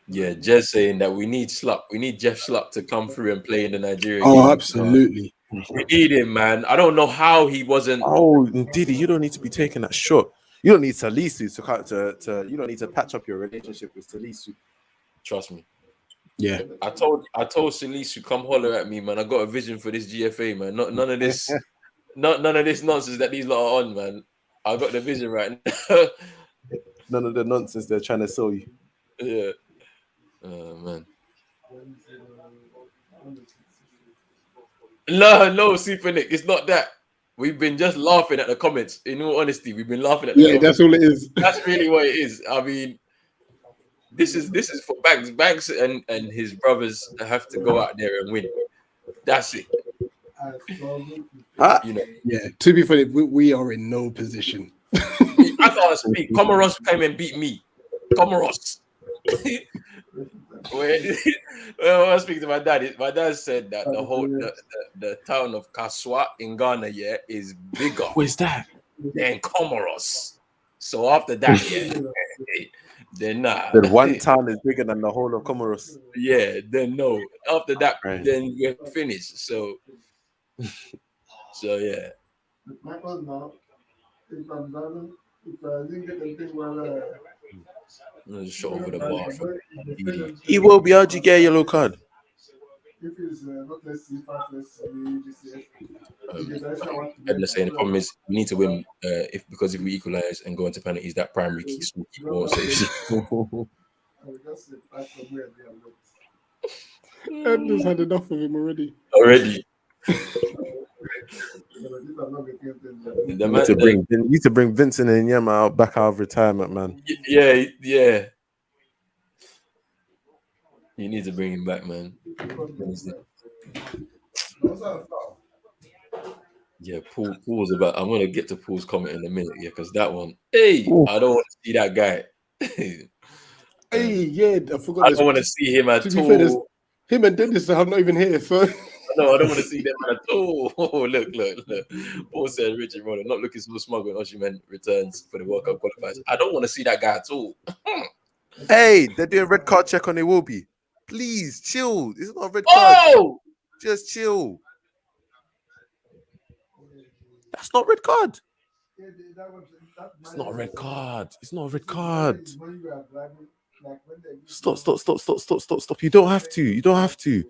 Speaker 3: Yeah, Jez saying that we need Slup. We need Jeff Slup to come through and play in the Nigeria game.
Speaker 1: Oh, absolutely.
Speaker 3: We need him, man. I don't know how he wasn't.
Speaker 2: Oh, Didi, you don't need to be taking that shot. You don't need Salisu to you don't need to patch up your relationship with Salisu.
Speaker 3: Trust me.
Speaker 1: Yeah.
Speaker 3: I told Salisu, come holler at me, man. I got a vision for this GFA, man. None of this none of this nonsense that these lot are on, man. I got the vision right now.
Speaker 2: None of the nonsense they're trying to sell you.
Speaker 3: Yeah. Oh, man. No, Super Nick, it's not that. We've been just laughing at the comments. In all honesty, we've been laughing at the comments.
Speaker 1: That's all it is.
Speaker 3: That's really what it is. I mean, this is for Banks. Banks and his brothers have to go out there and win. That's it.
Speaker 1: Yeah. To be fair, we are in no position.
Speaker 3: I can't speak. Comoros came and beat me. Comoros. When I was speaking to my dad said that the whole the town of Kaswa in Ghana is bigger.
Speaker 2: Where's that?
Speaker 3: Than Comoros. So after that, then nah.
Speaker 2: Then one town is bigger than the whole of Comoros.
Speaker 3: Yeah, then no. After that,
Speaker 2: Right.
Speaker 3: then we're finished. So yeah. Shot over the bar.
Speaker 2: He will be able to get a yellow card.
Speaker 3: Edna saying the problem is we need to win because if we equalize and go into penalties, that primary keeps won't save.
Speaker 1: Edna's had enough of him already.
Speaker 2: You need to bring Vincent and Yama back out of retirement, man.
Speaker 3: Yeah. You need to bring him back, man. Yeah, Paul was about. I'm gonna get to Paul's comment in a minute, because that one. Hey, I don't want to see that guy.
Speaker 1: I forgot.
Speaker 3: I don't want to see him at all.
Speaker 1: Fair, him and Dennis are not even here, so.
Speaker 3: No, I don't want to see them at all. Look. Paul said, Richard Roller, not looking so smug when Osimhen returns for the World Cup qualifiers. I don't want to see that guy at all.
Speaker 2: Hey, they're doing red card check on Iwobi. Please, chill. It's not a red card.
Speaker 3: Oh!
Speaker 2: Just chill. That's not a red card. It's not a red card. It's not a red card. Stop. You don't have to.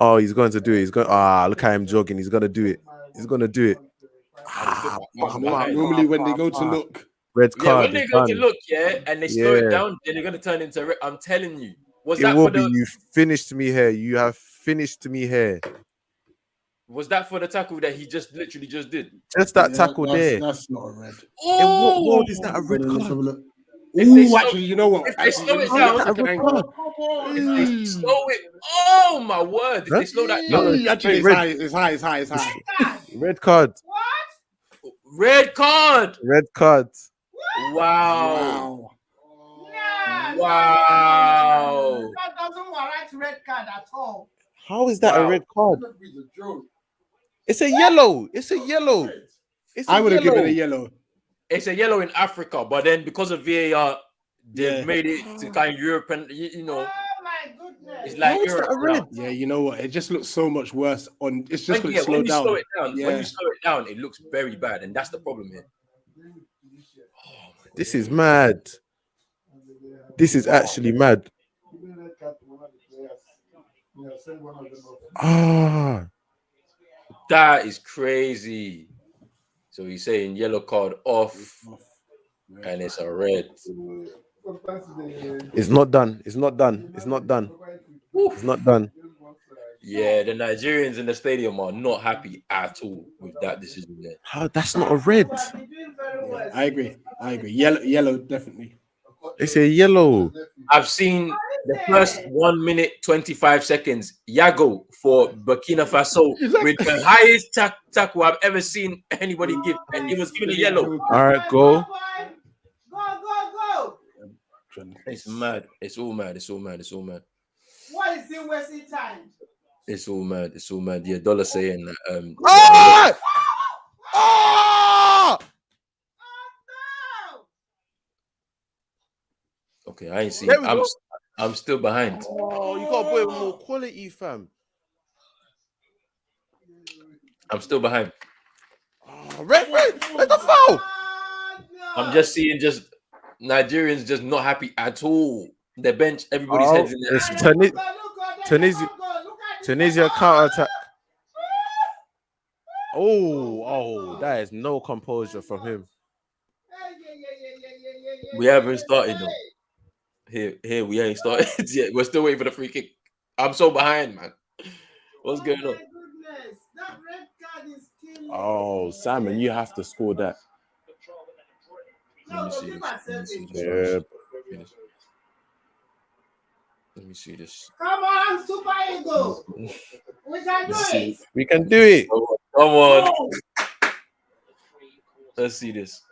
Speaker 2: Oh, he's going to do it. Look at him jogging. He's going to do it.
Speaker 1: Normally when they go to look.
Speaker 2: Red card.
Speaker 3: When they go to look, and they slow it down, then they're going to turn into red. I'm telling you.
Speaker 2: You finished me here. You have finished me here.
Speaker 3: Was that for the tackle that he literally just did?
Speaker 2: Just that tackle there.
Speaker 1: That's not a red.
Speaker 2: In what world is that a red card?
Speaker 1: Actually, you know what?
Speaker 3: If they slow it down, if they slow it, oh my word! If they slow that down,
Speaker 1: actually, it's high.
Speaker 2: Red card.
Speaker 4: What?
Speaker 3: Red card.
Speaker 4: Nah,
Speaker 3: Wow. Wow.
Speaker 4: That doesn't warrant red card at all.
Speaker 2: How is that a red card? It's a yellow. It's
Speaker 1: I would have given it a
Speaker 2: yellow.
Speaker 1: yellow.
Speaker 3: It's a yellow in Africa, but then because of VAR, they've
Speaker 1: Yeah.
Speaker 3: made it to kind of Europe, and you know,
Speaker 4: Oh my goodness.
Speaker 3: it's like
Speaker 2: How is
Speaker 3: Europe
Speaker 2: that a red?
Speaker 3: now.
Speaker 1: Yeah, you know what? It just looks so much worse on. It's just
Speaker 3: When,
Speaker 1: because
Speaker 3: when
Speaker 1: it's slowed
Speaker 3: you
Speaker 1: down.
Speaker 3: slow it down, when
Speaker 1: Yeah.
Speaker 3: you slow it down, it looks very bad, and that's the problem here.
Speaker 2: This is mad. This is actually mad. Ah,
Speaker 3: That is crazy. So he's saying yellow card off, and it's a red.
Speaker 2: it's not done. It's not done. It's not done. It's not done.
Speaker 3: Yeah, the Nigerians in the stadium are not happy at all with that decision there.
Speaker 2: How? That's not a red.
Speaker 4: They're doing very well.
Speaker 1: I agree. Yellow, definitely.
Speaker 2: It's a yellow.
Speaker 3: I've seen the first 1 minute 25 seconds. Yago for Burkina Faso with the highest tackle I've ever seen anybody give, and he was given a yellow.
Speaker 2: All right, go.
Speaker 4: Go.
Speaker 3: It's mad. It's all mad. It's all mad. It's all mad.
Speaker 4: Why is it wasting time?
Speaker 3: It's all mad. It's all mad. Yeah, Dollar saying that.
Speaker 2: Ah! Ah!
Speaker 4: No!
Speaker 3: Okay, I ain't seen.
Speaker 2: There we go.
Speaker 3: I'm still behind.
Speaker 2: Oh, you gotta put it with more quality, fam.
Speaker 3: I'm still behind.
Speaker 2: Oh, red, where's the foul?
Speaker 3: I'm just seeing Nigerians just not happy at all. The bench, everybody's heads in there.
Speaker 2: It's Tunisia counter attack. Oh, that is no composure from him.
Speaker 3: We haven't started though. Here we ain't started yet. We're still waiting for the free kick. I'm so behind, man. What's going on?
Speaker 2: Oh, Simon, you have to score that.
Speaker 3: Let me see this.
Speaker 2: Yeah.
Speaker 3: Let me see this.
Speaker 4: Come on, Super Eagles. We can do it.
Speaker 2: We can do it.
Speaker 3: Come on. Let's see this.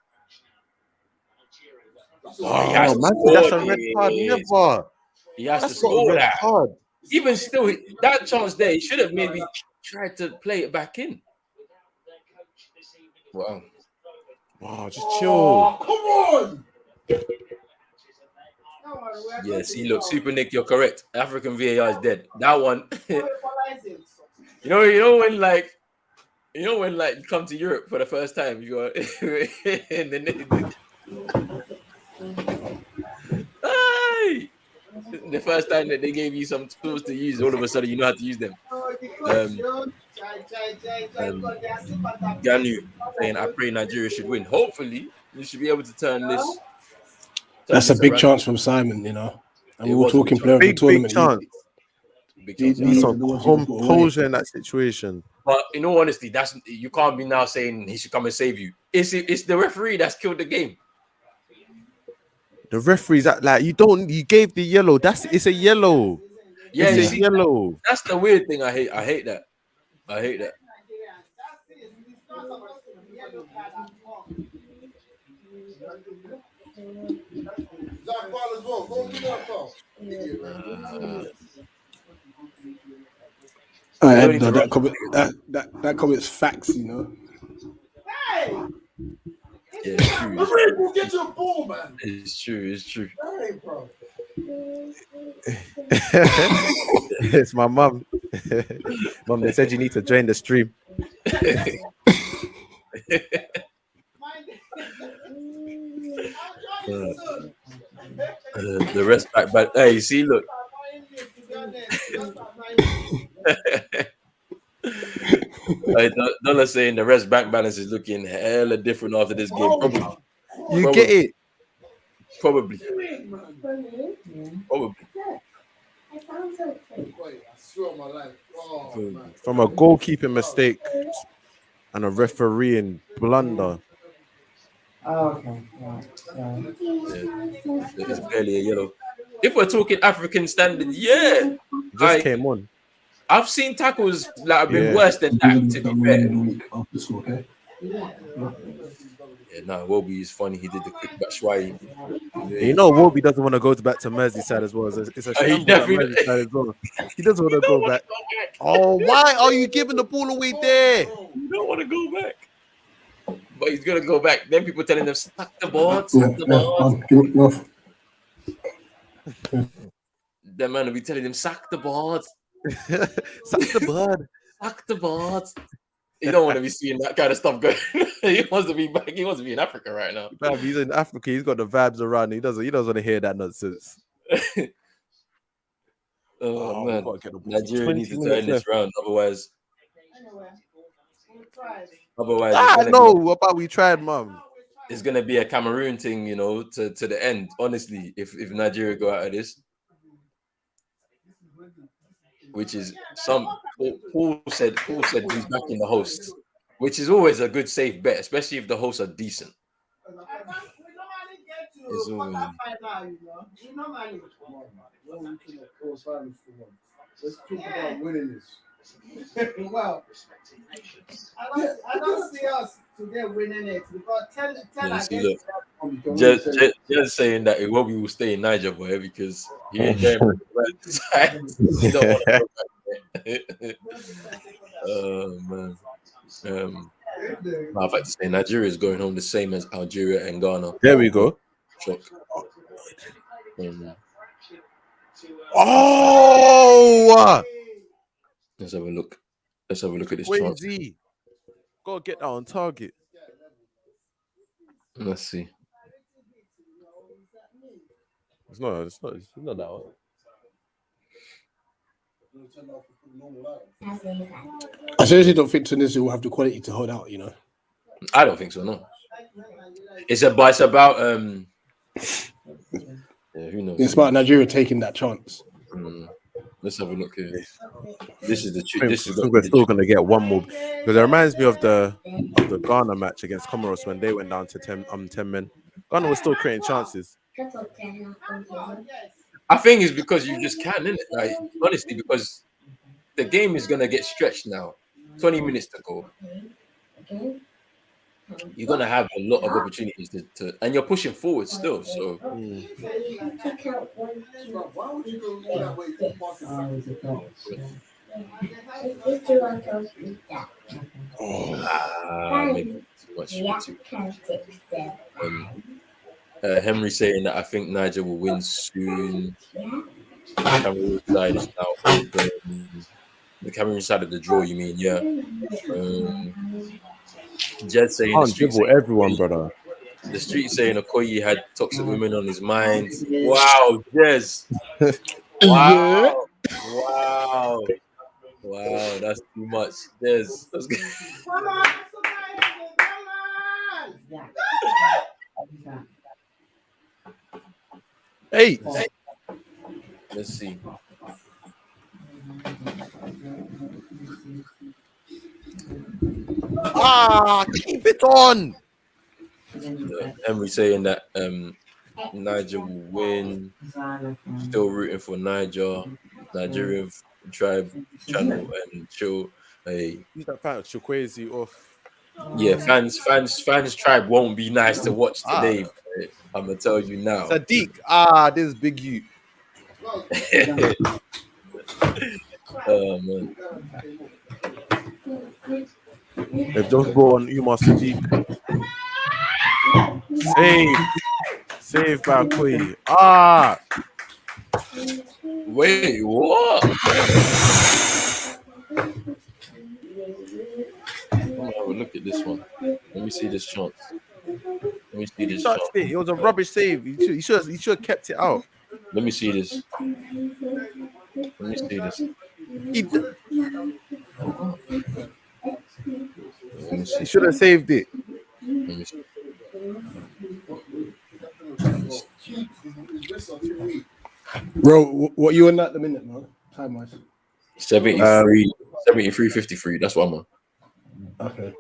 Speaker 2: Oh,
Speaker 3: He has to
Speaker 2: man,
Speaker 3: score
Speaker 2: that's a red card.
Speaker 3: this.
Speaker 2: Never.
Speaker 3: He has to
Speaker 2: That's not a
Speaker 3: score
Speaker 2: red
Speaker 3: that.
Speaker 2: card.
Speaker 3: Even still, that chance there, he should have maybe tried to play it back in. Wow.
Speaker 2: Wow, just chill.
Speaker 5: Come on!
Speaker 3: Yeah, see, look, Super Nick, you're correct. African VAR is dead. That one, you know when you come to Europe for the first time, you're in the first time that they gave you some tools to use, all of a sudden you know how to use them. Ganu saying, I pray Nigeria should win. Hopefully, you should be able to turn this.
Speaker 1: That's a big chance from Simon, you know. And we were talking player of the
Speaker 2: Big
Speaker 1: tournament.
Speaker 2: chance.
Speaker 3: Big chance.
Speaker 2: Need some composure in that situation.
Speaker 3: But in all honesty, you can't be now saying he should come and save you. It's the referee that's killed the game.
Speaker 2: The referees you gave the yellow. It's a yellow.
Speaker 3: Yeah,
Speaker 2: it's a yellow.
Speaker 3: That's the weird thing. I hate that. I hate that.
Speaker 1: No, that comment's facts, you know.
Speaker 4: Hey!
Speaker 3: Yeah, it's true.
Speaker 5: Get your ball, man.
Speaker 3: It's true. It's true.
Speaker 5: Hey, bro.
Speaker 2: It's my mum. Mum, they said you need to join the stream.
Speaker 3: The rest back, but hey, see, look. Dollar saying the rest bank balance is looking hella different after this game. Probably.
Speaker 2: You get it.
Speaker 3: Probably.
Speaker 2: From a goalkeeping mistake and a refereeing blunder.
Speaker 4: Okay.
Speaker 3: It's barely a yellow. If we're talking African standard, yeah.
Speaker 2: Just came on.
Speaker 3: I've seen tackles that have been worse than that, to be fair. Yeah, Wobi is funny. He did the quick Batshuayi.
Speaker 2: You know, Wobi doesn't want to go back to Merseyside as well. It's a shame that Merseyside as well. He doesn't want to go back. Oh, why are you giving the ball away there?
Speaker 3: You don't want to go back. but he's gonna go back. Then people telling him, "Suck the board,
Speaker 1: Yeah,
Speaker 3: suck the
Speaker 1: yeah.
Speaker 3: board."
Speaker 1: Give it off.
Speaker 3: That man will be telling him, "Suck the board,
Speaker 2: Suck the bud.
Speaker 3: suck the board." He don't want to be seeing that kind of stuff going. He wants to be back. He wants to be in Africa right now.
Speaker 2: Fam, he's in Africa. He's got the vibes around. He doesn't want to hear that nonsense.
Speaker 3: Oh
Speaker 2: we
Speaker 3: man,
Speaker 2: gotta get the ball.
Speaker 3: Nigeria needs to
Speaker 2: 20
Speaker 3: turn
Speaker 2: minutes
Speaker 3: this round. Otherwise,
Speaker 4: Anyway, we'll try.
Speaker 2: No, about we tried, mum.
Speaker 3: it's gonna be a Cameroon thing, you know, to the end. Honestly, if Nigeria go out of this, which is Paul said he's backing the hosts, which is always a good safe bet, especially if the hosts are decent.
Speaker 4: We normally get to
Speaker 3: It's always-
Speaker 4: quarterfinal, you know. We normally.
Speaker 5: Let's talk about winning this.
Speaker 4: Well, I don't see us today winning it because 10
Speaker 3: Yeah, see,
Speaker 4: against
Speaker 3: look, just saying that Iwobi will stay in Niger, boy, because he ain't going to the side. He don't want to go back there. Oh man. I'd like to say Nigeria is going home the same as Algeria and Ghana.
Speaker 2: There we go.
Speaker 3: Shock.
Speaker 2: Oh,
Speaker 3: Let's have a look. Let's have a look at this chart.
Speaker 2: Wazy. Gotta get that on target.
Speaker 3: Let's see.
Speaker 2: It's not that one.
Speaker 1: I seriously don't think Tunisia will have the quality to hold out. You know.
Speaker 3: I don't think so. No. It's about yeah, who knows?
Speaker 1: It's about Nigeria taking that chance.
Speaker 3: Let's have a look here. This is the
Speaker 2: I think
Speaker 3: this is
Speaker 2: we're still gonna get one more because it reminds me of the Ghana match against Comoros when they went down to 10 men. Ghana was still creating chances.
Speaker 3: I think it's because you just can't, innit? Like honestly, because the game is gonna get stretched now. 20 minutes to go. You're gonna have a lot of opportunities to and you're pushing forward still. So
Speaker 5: Why would you go that way to
Speaker 3: maybe too much. Henry saying that I think Niger will win soon. Cameroon side is now open. The Cameroon side of the draw, you mean? Yeah. Jed saying
Speaker 2: Can't dribble everyone, brother.
Speaker 3: The street saying Okoye had toxic women on his mind. Wow, yes. Wow. Wow, that's too much. Yes. That's good.
Speaker 4: Come on.
Speaker 2: Hey.
Speaker 3: Let's see.
Speaker 2: Keep it on.
Speaker 3: Henry saying that Niger will win. Still rooting for Niger. Nigerian tribe channel and chill. Hey,
Speaker 2: Use that fan Chukwueze off.
Speaker 3: yeah, fans tribe won't be nice to watch today. I'm gonna tell you now.
Speaker 2: Sadiq. This big you.
Speaker 3: Oh man.
Speaker 2: They've just brought on Umar Sadiq. Save by Okoye.
Speaker 3: Wait, what? Look at this one. Let me see this chance.
Speaker 2: Touched it. It was a rubbish save. He should have kept it out.
Speaker 3: Let me see this.
Speaker 2: He should have saved it.
Speaker 3: Let me see.
Speaker 1: Bro, what you on at the minute, man? Time wise.
Speaker 3: 73-53. That's what I'm on.
Speaker 1: Okay.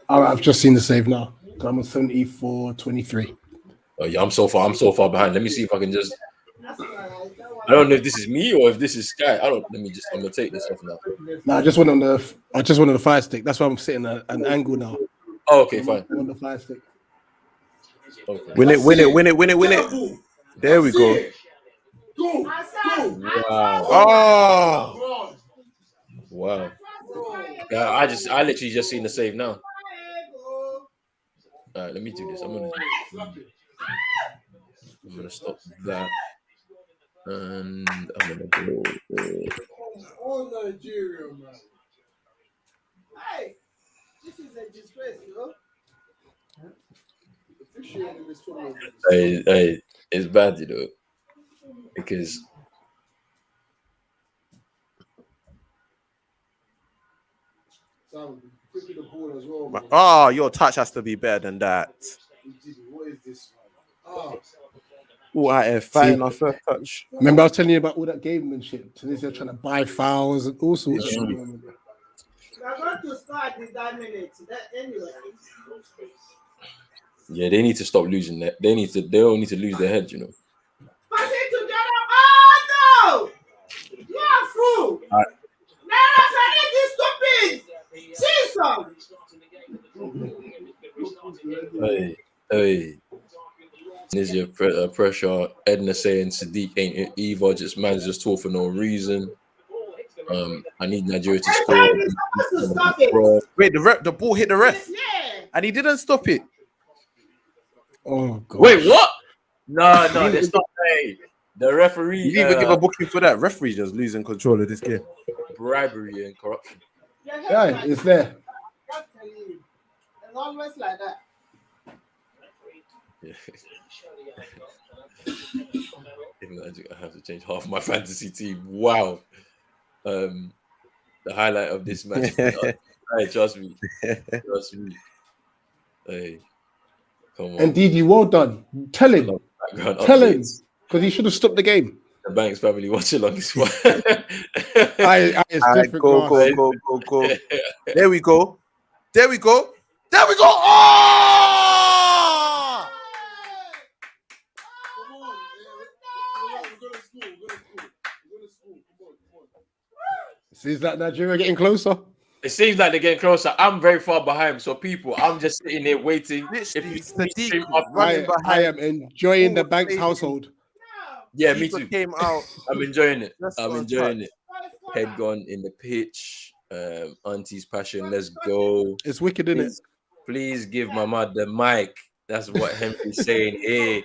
Speaker 1: I've just seen the save now. I'm on 74-23.
Speaker 3: Oh yeah, I'm so far behind. Let me see if I can just. I don't know if this is me or if this is Sky. I'm gonna take this off now.
Speaker 1: No, I just went on the fire stick. That's why I'm sitting at an angle now.
Speaker 3: Oh, okay, fine.
Speaker 1: On the fire stick.
Speaker 3: Okay.
Speaker 2: Win it. There we go.
Speaker 3: Wow. Yeah, I literally just seen the save now. All right, let me do this. I'm gonna stop that, and I'm gonna go.
Speaker 1: Oh, Nigeria, man.
Speaker 4: Hey, this is a disgrace, yo.
Speaker 3: Hey, it's bad, because
Speaker 1: Quickly the ball as well, man.
Speaker 2: Oh, your touch has to be better than that.
Speaker 1: What is this, man?
Speaker 2: Oh, I fighting our first touch.
Speaker 1: Remember, I was telling you about all that gamemanship. Tunisia trying to buy fouls and all sorts of shit. Man.
Speaker 4: We are going to start this that minute. Anyway.
Speaker 3: yeah, they need to stop losing that. They don't need to lose their head,
Speaker 4: Pass it together. Oh, no! You are fool. Never said this stupid. Jesus.
Speaker 3: Hey. Tunisia pressure. Edna saying Sadiq ain't it either. Man's just tall for no reason. I need Nigeria to score.
Speaker 4: You're supposed to stop it.
Speaker 2: Wait, the ball hit the ref,
Speaker 4: Yeah.
Speaker 2: and he didn't stop it.
Speaker 1: Oh, God.
Speaker 3: Wait, what? No, that's not. Hey, the referee.
Speaker 2: You didn't even give a booking for that. Referee just losing control of this game.
Speaker 3: Bribery and corruption.
Speaker 1: Yeah, it's there.
Speaker 4: It's always like that.
Speaker 3: Yeah. I have to change half my fantasy team. Wow. The highlight of this match. Hey, trust me. Hey, come on.
Speaker 1: And Didi, well done. Tell him. Tell him. Because he should have stopped the game.
Speaker 3: The Banks family Watchalong is fine.
Speaker 1: It's different.
Speaker 2: Go. There we go. Oh!
Speaker 1: Seems like Nigeria getting closer.
Speaker 3: It seems like they're getting closer. I'm very far behind. So people, I'm just sitting here waiting.
Speaker 1: I am enjoying the Banks household.
Speaker 3: Yeah, me too.
Speaker 2: Came out.
Speaker 3: I'm enjoying it. Head gone in the pitch. Auntie's passion. Let's go.
Speaker 1: It's wicked, isn't it?
Speaker 3: Please give Mama the mic. That's what Henry's saying here.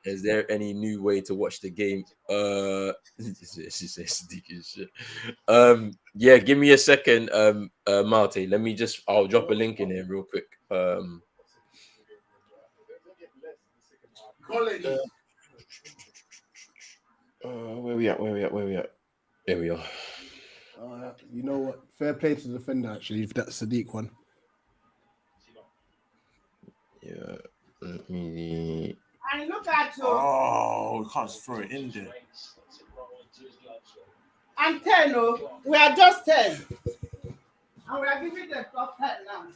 Speaker 3: Is there any new way to watch the game? She says sneaky shit. Yeah, give me a second, Malte. I'll drop a link in here real quick. Where we at? There we are.
Speaker 1: You know what? Fair play to the defender, actually, if that's Sadiq one.
Speaker 3: Yeah. Let me.
Speaker 4: And look at you.
Speaker 2: Oh, we can't throw it in there.
Speaker 4: I'm 10, oh. We are just 10. And we are giving them top 10 now.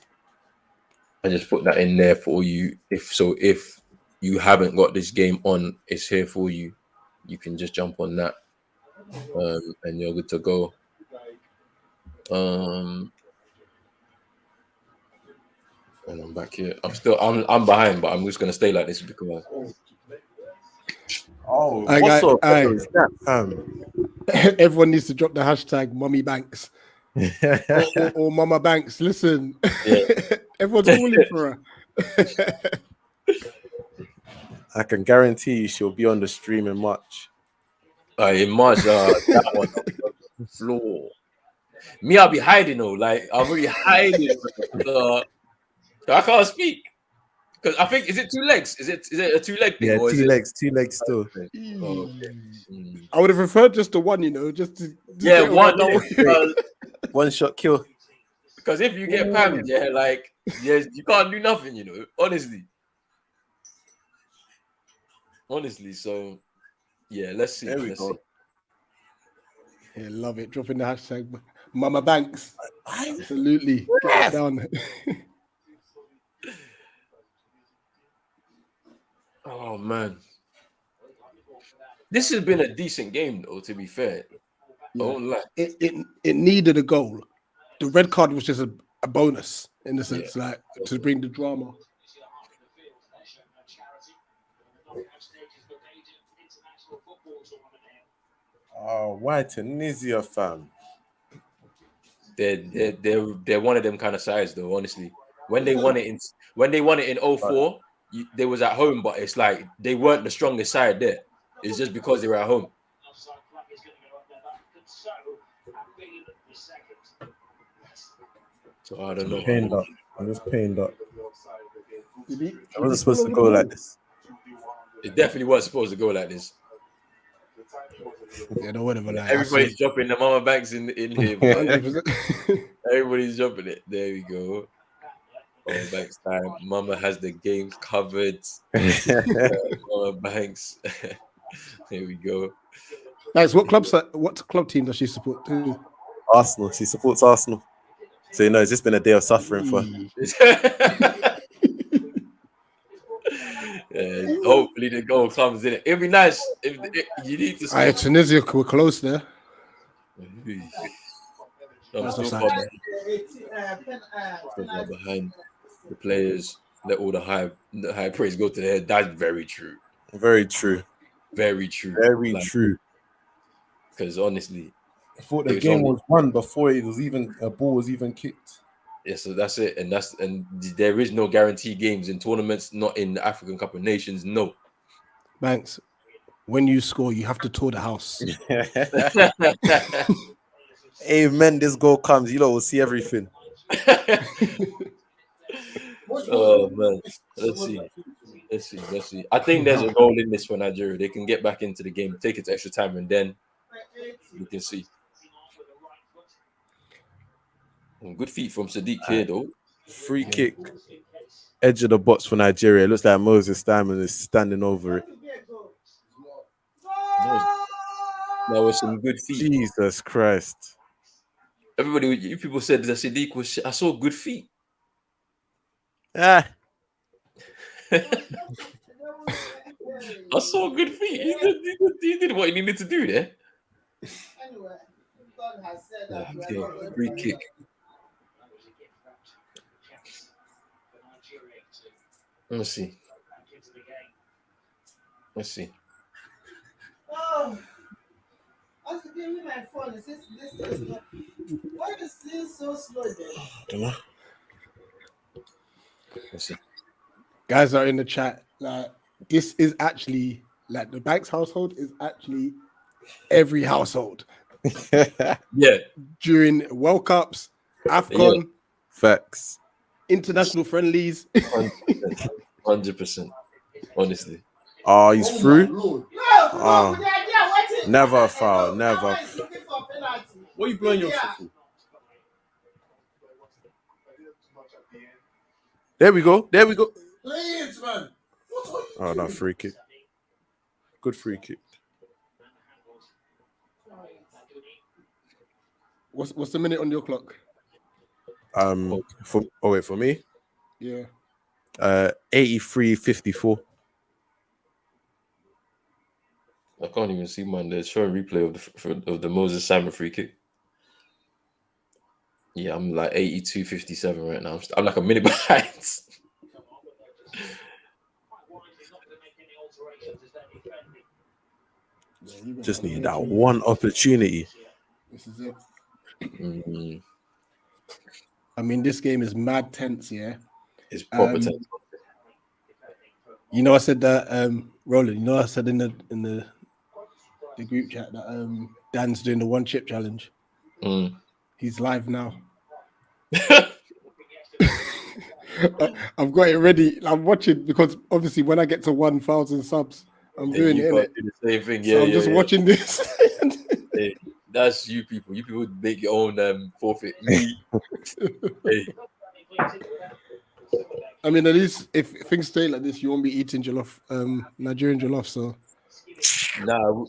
Speaker 3: I just put that in there for you. If you haven't got this game on, it's here for you. You can just jump on that, and you're good to go. And I'm back here. I'm behind, but I'm just gonna stay like this because.
Speaker 2: Oh,
Speaker 1: everyone needs to drop the hashtag Mummy Banks or Mama Banks. Listen,
Speaker 3: Yeah.
Speaker 1: everyone's calling for her.
Speaker 2: I can guarantee you she'll be on the stream in March.
Speaker 3: In March, that one on the floor. Me, I'll be hiding though. Like I'm really hiding. I can't speak because I think is it 2 legs? Is it a 2-leg thing?
Speaker 2: Yeah,
Speaker 3: or
Speaker 2: two legs still.
Speaker 3: Okay. Oh, okay.
Speaker 1: I would have preferred just the one, just to
Speaker 3: Yeah, one.
Speaker 2: One shot kill.
Speaker 3: Because if you get pammed, you can't do nothing, honestly. So yeah, let's see.
Speaker 2: There we go.
Speaker 1: Yeah, love it. Dropping the hashtag Mama Banks. Absolutely. Get it down.
Speaker 3: Oh man, this has been a decent game though. To be fair,
Speaker 1: it needed a goal. The red card was just a bonus in the sense, to bring the drama.
Speaker 2: Oh, why Tunisia, fam?
Speaker 3: They're one of them kind of sides though. Honestly, when they won it in 04, they was at home, but it's like they weren't the strongest side there. It's just because they were at home. So I don't know.
Speaker 2: Pained up. I'm just pained up.
Speaker 1: Did
Speaker 2: I wasn't supposed to go like this.
Speaker 3: It definitely was supposed to go like this.
Speaker 1: Yeah, no whatever. Like,
Speaker 3: Everybody's dropping the Mama Banks in here. But
Speaker 1: 100%.
Speaker 3: everybody's dropping it. There we go. Mama Banks time. Mama has the games covered. Mama Banks. Here we go.
Speaker 1: Nice. What club team does she support? Too?
Speaker 2: Arsenal. She supports Arsenal. So it's just been a day of suffering for her.
Speaker 3: Hopefully the goal comes in. It'd be nice if you need to.
Speaker 1: Tunisia were close there.
Speaker 3: I'm still far behind the players. Let all the high praise go to their head. That's very true.
Speaker 2: Very true.
Speaker 3: Very true.
Speaker 2: Very true.
Speaker 3: Because honestly,
Speaker 2: I thought the game was won before it was even a ball was even kicked.
Speaker 3: Yeah, so that's it, and there is no guarantee games in tournaments, not in the African Cup of Nations. No,
Speaker 1: Banks. When you score, you have to tour the house.
Speaker 2: Amen. This goal comes, you lot will see everything.
Speaker 3: Oh man, let's see. I think there's a goal in this for Nigeria. They can get back into the game, take it to extra time, and then we can see. Good feet from Sadiq here, though.
Speaker 2: Free kick, edge of the box for Nigeria. It looks like Moses Diamond is standing over it.
Speaker 3: That was some good feet.
Speaker 2: Jesus Christ!
Speaker 3: People said that Sadiq was. I saw good feet.
Speaker 2: Ah,
Speaker 3: I saw good feet. He did what he needed to do there.
Speaker 4: Anyway, God has said that
Speaker 3: Okay, free kick. Let's see.
Speaker 4: Oh, okay, give me my phone. This is not. Why is this so slow then?
Speaker 2: I don't know.
Speaker 3: Let's see.
Speaker 1: Guys are in the chat. Like, this is actually like the Banks household is actually every household.
Speaker 3: Yeah.
Speaker 1: During World Cups, Afcon,
Speaker 2: Facts.
Speaker 1: international friendlies.
Speaker 3: 100%. Honestly.
Speaker 2: Oh, he's through.
Speaker 4: No,
Speaker 2: Never foul. Never.
Speaker 5: What are you blowing yourself for?
Speaker 2: There we go.
Speaker 5: Please, man.
Speaker 2: Oh no, free kick. Good free kick.
Speaker 1: What's the minute on your clock?
Speaker 2: For me,
Speaker 1: Yeah.
Speaker 2: 83:54.
Speaker 3: I can't even see mine. They're showing replay of the Moses Simon free kick. Yeah, I'm like 82:57 right now. I'm like a minute behind.
Speaker 2: Just need that one opportunity.
Speaker 1: This is it.
Speaker 3: Mm-hmm.
Speaker 1: I mean, this game is mad tense, yeah.
Speaker 3: It's proper tense.
Speaker 1: You know, I said that, Roland. You know, I said in the group chat that Dan's doing the one chip challenge. He's live now. I've got it ready. I'm watching because obviously when I get to 1,000 subs, I'm doing it.
Speaker 3: Do the same thing. Yeah,
Speaker 1: so I'm just watching this.
Speaker 3: Hey, that's you people. You people make your own forfeit. Me. Hey.
Speaker 1: I mean, at least if things stay like this, you won't be eating jollof, Nigerian jollof. So,
Speaker 3: nah.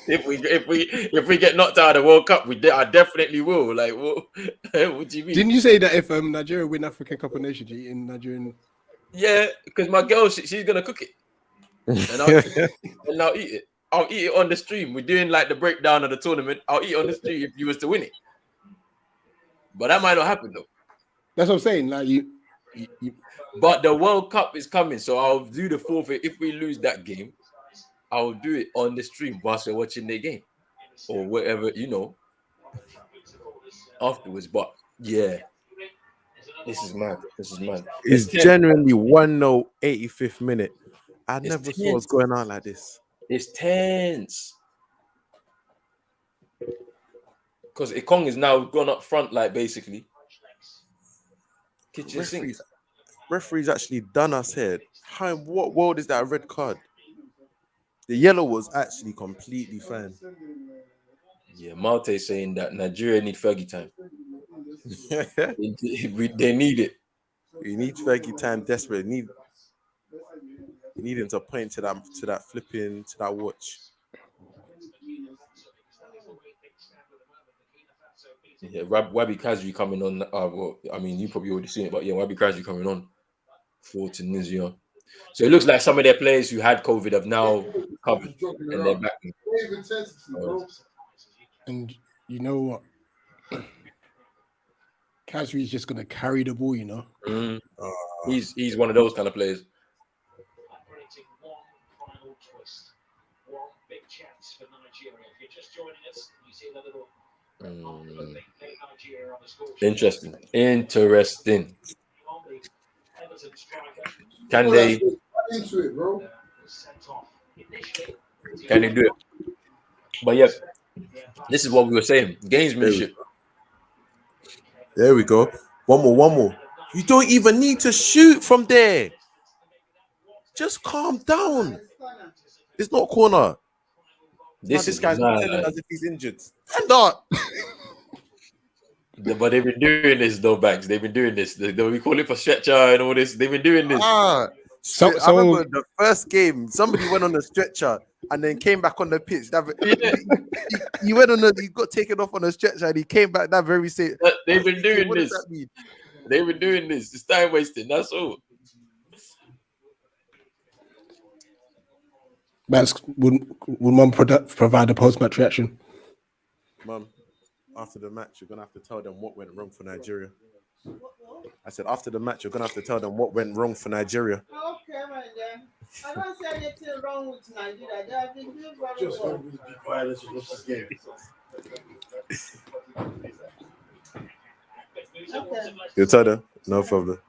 Speaker 3: if we get knocked out of the World Cup, I definitely will. Like, what do you mean?
Speaker 1: Didn't you say that if Nigeria win African Cup of Nations, you eating Nigerian?
Speaker 3: Yeah, because my girl, she's gonna cook it, and I'll eat it. I'll eat it on the stream. We're doing like the breakdown of the tournament. I'll eat it on the stream if you was to win it, but that might not happen though.
Speaker 1: That's what I'm saying. Like you.
Speaker 3: But the World Cup is coming, so I'll do the forfeit. If we lose that game, I'll do it on the stream whilst we're watching the game or whatever, afterwards. But yeah, This is mad. This is mad.
Speaker 2: It's
Speaker 3: It's 10.
Speaker 2: genuinely 1-0, 85th minute. I
Speaker 3: It's
Speaker 2: never saw
Speaker 3: tense.
Speaker 2: what's going on like this.
Speaker 3: It's tense. Because Ikong is now gone up front, like basically. Kitchen sink.
Speaker 2: Referee's actually done us here. How in what world is that a red card? The yellow was actually completely fine.
Speaker 3: Yeah, Malte saying that Nigeria need Fergie time. They need it.
Speaker 2: We need Fergie time desperate. You need him to point to that flipping to that watch.
Speaker 3: Yeah, Wabi Kazri coming on. Well, I mean, you probably already seen it, but yeah, Wabi Kazri coming on for Tunisia. So it looks like some of their players who had COVID have now recovered and they're back.
Speaker 1: And you know what? Kazri's just gonna carry the ball, you know.
Speaker 3: He's one of those kind of players. Interesting. Can they do it? But yeah, this is what we were saying. Gamesmanship.
Speaker 2: There we go. One more. You don't even need to shoot from there. Just calm down. It's not corner. This guy's pretending as if he's injured. Stand up.
Speaker 3: But they've been doing this though, Banks. They've been doing this. We call it for stretcher and all this. They've been doing this.
Speaker 2: I remember the first game, somebody went on a stretcher and then came back on the pitch. He went he got taken off on a stretcher and he came back that very same.
Speaker 3: They've been doing
Speaker 2: what
Speaker 3: this.
Speaker 2: Does that mean?
Speaker 3: They've been doing this. It's time wasting. That's all.
Speaker 1: Would Mum provide a post-match reaction?
Speaker 2: Mum, after the match, you're gonna have to tell them what went wrong for Nigeria. I said, after the match, you're gonna have to tell them what went wrong for Nigeria.
Speaker 4: Okay, my dear. I don't see anything wrong with Nigeria. They have been doing very well.
Speaker 5: Be quiet. Let's watch this game.
Speaker 4: Okay.
Speaker 2: You tell them, no problem.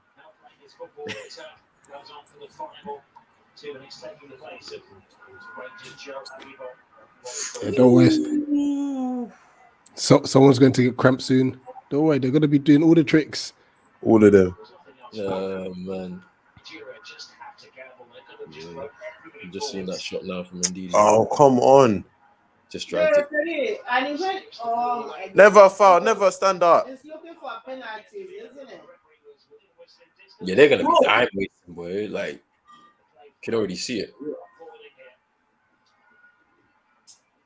Speaker 1: Don't worry. Someone's going to get cramped soon. Don't worry, they're going to be doing all the tricks.
Speaker 2: All of them.
Speaker 3: Man. Yeah. I'm just seeing that shot now from Ndidi.
Speaker 2: Oh, come on.
Speaker 3: Just tried to.
Speaker 4: And he went, oh my God.
Speaker 2: Never foul, never stand up.
Speaker 4: He's looking for penalties, isn't it?
Speaker 3: Yeah, they're gonna be time wasting, boy. Like, can already see it.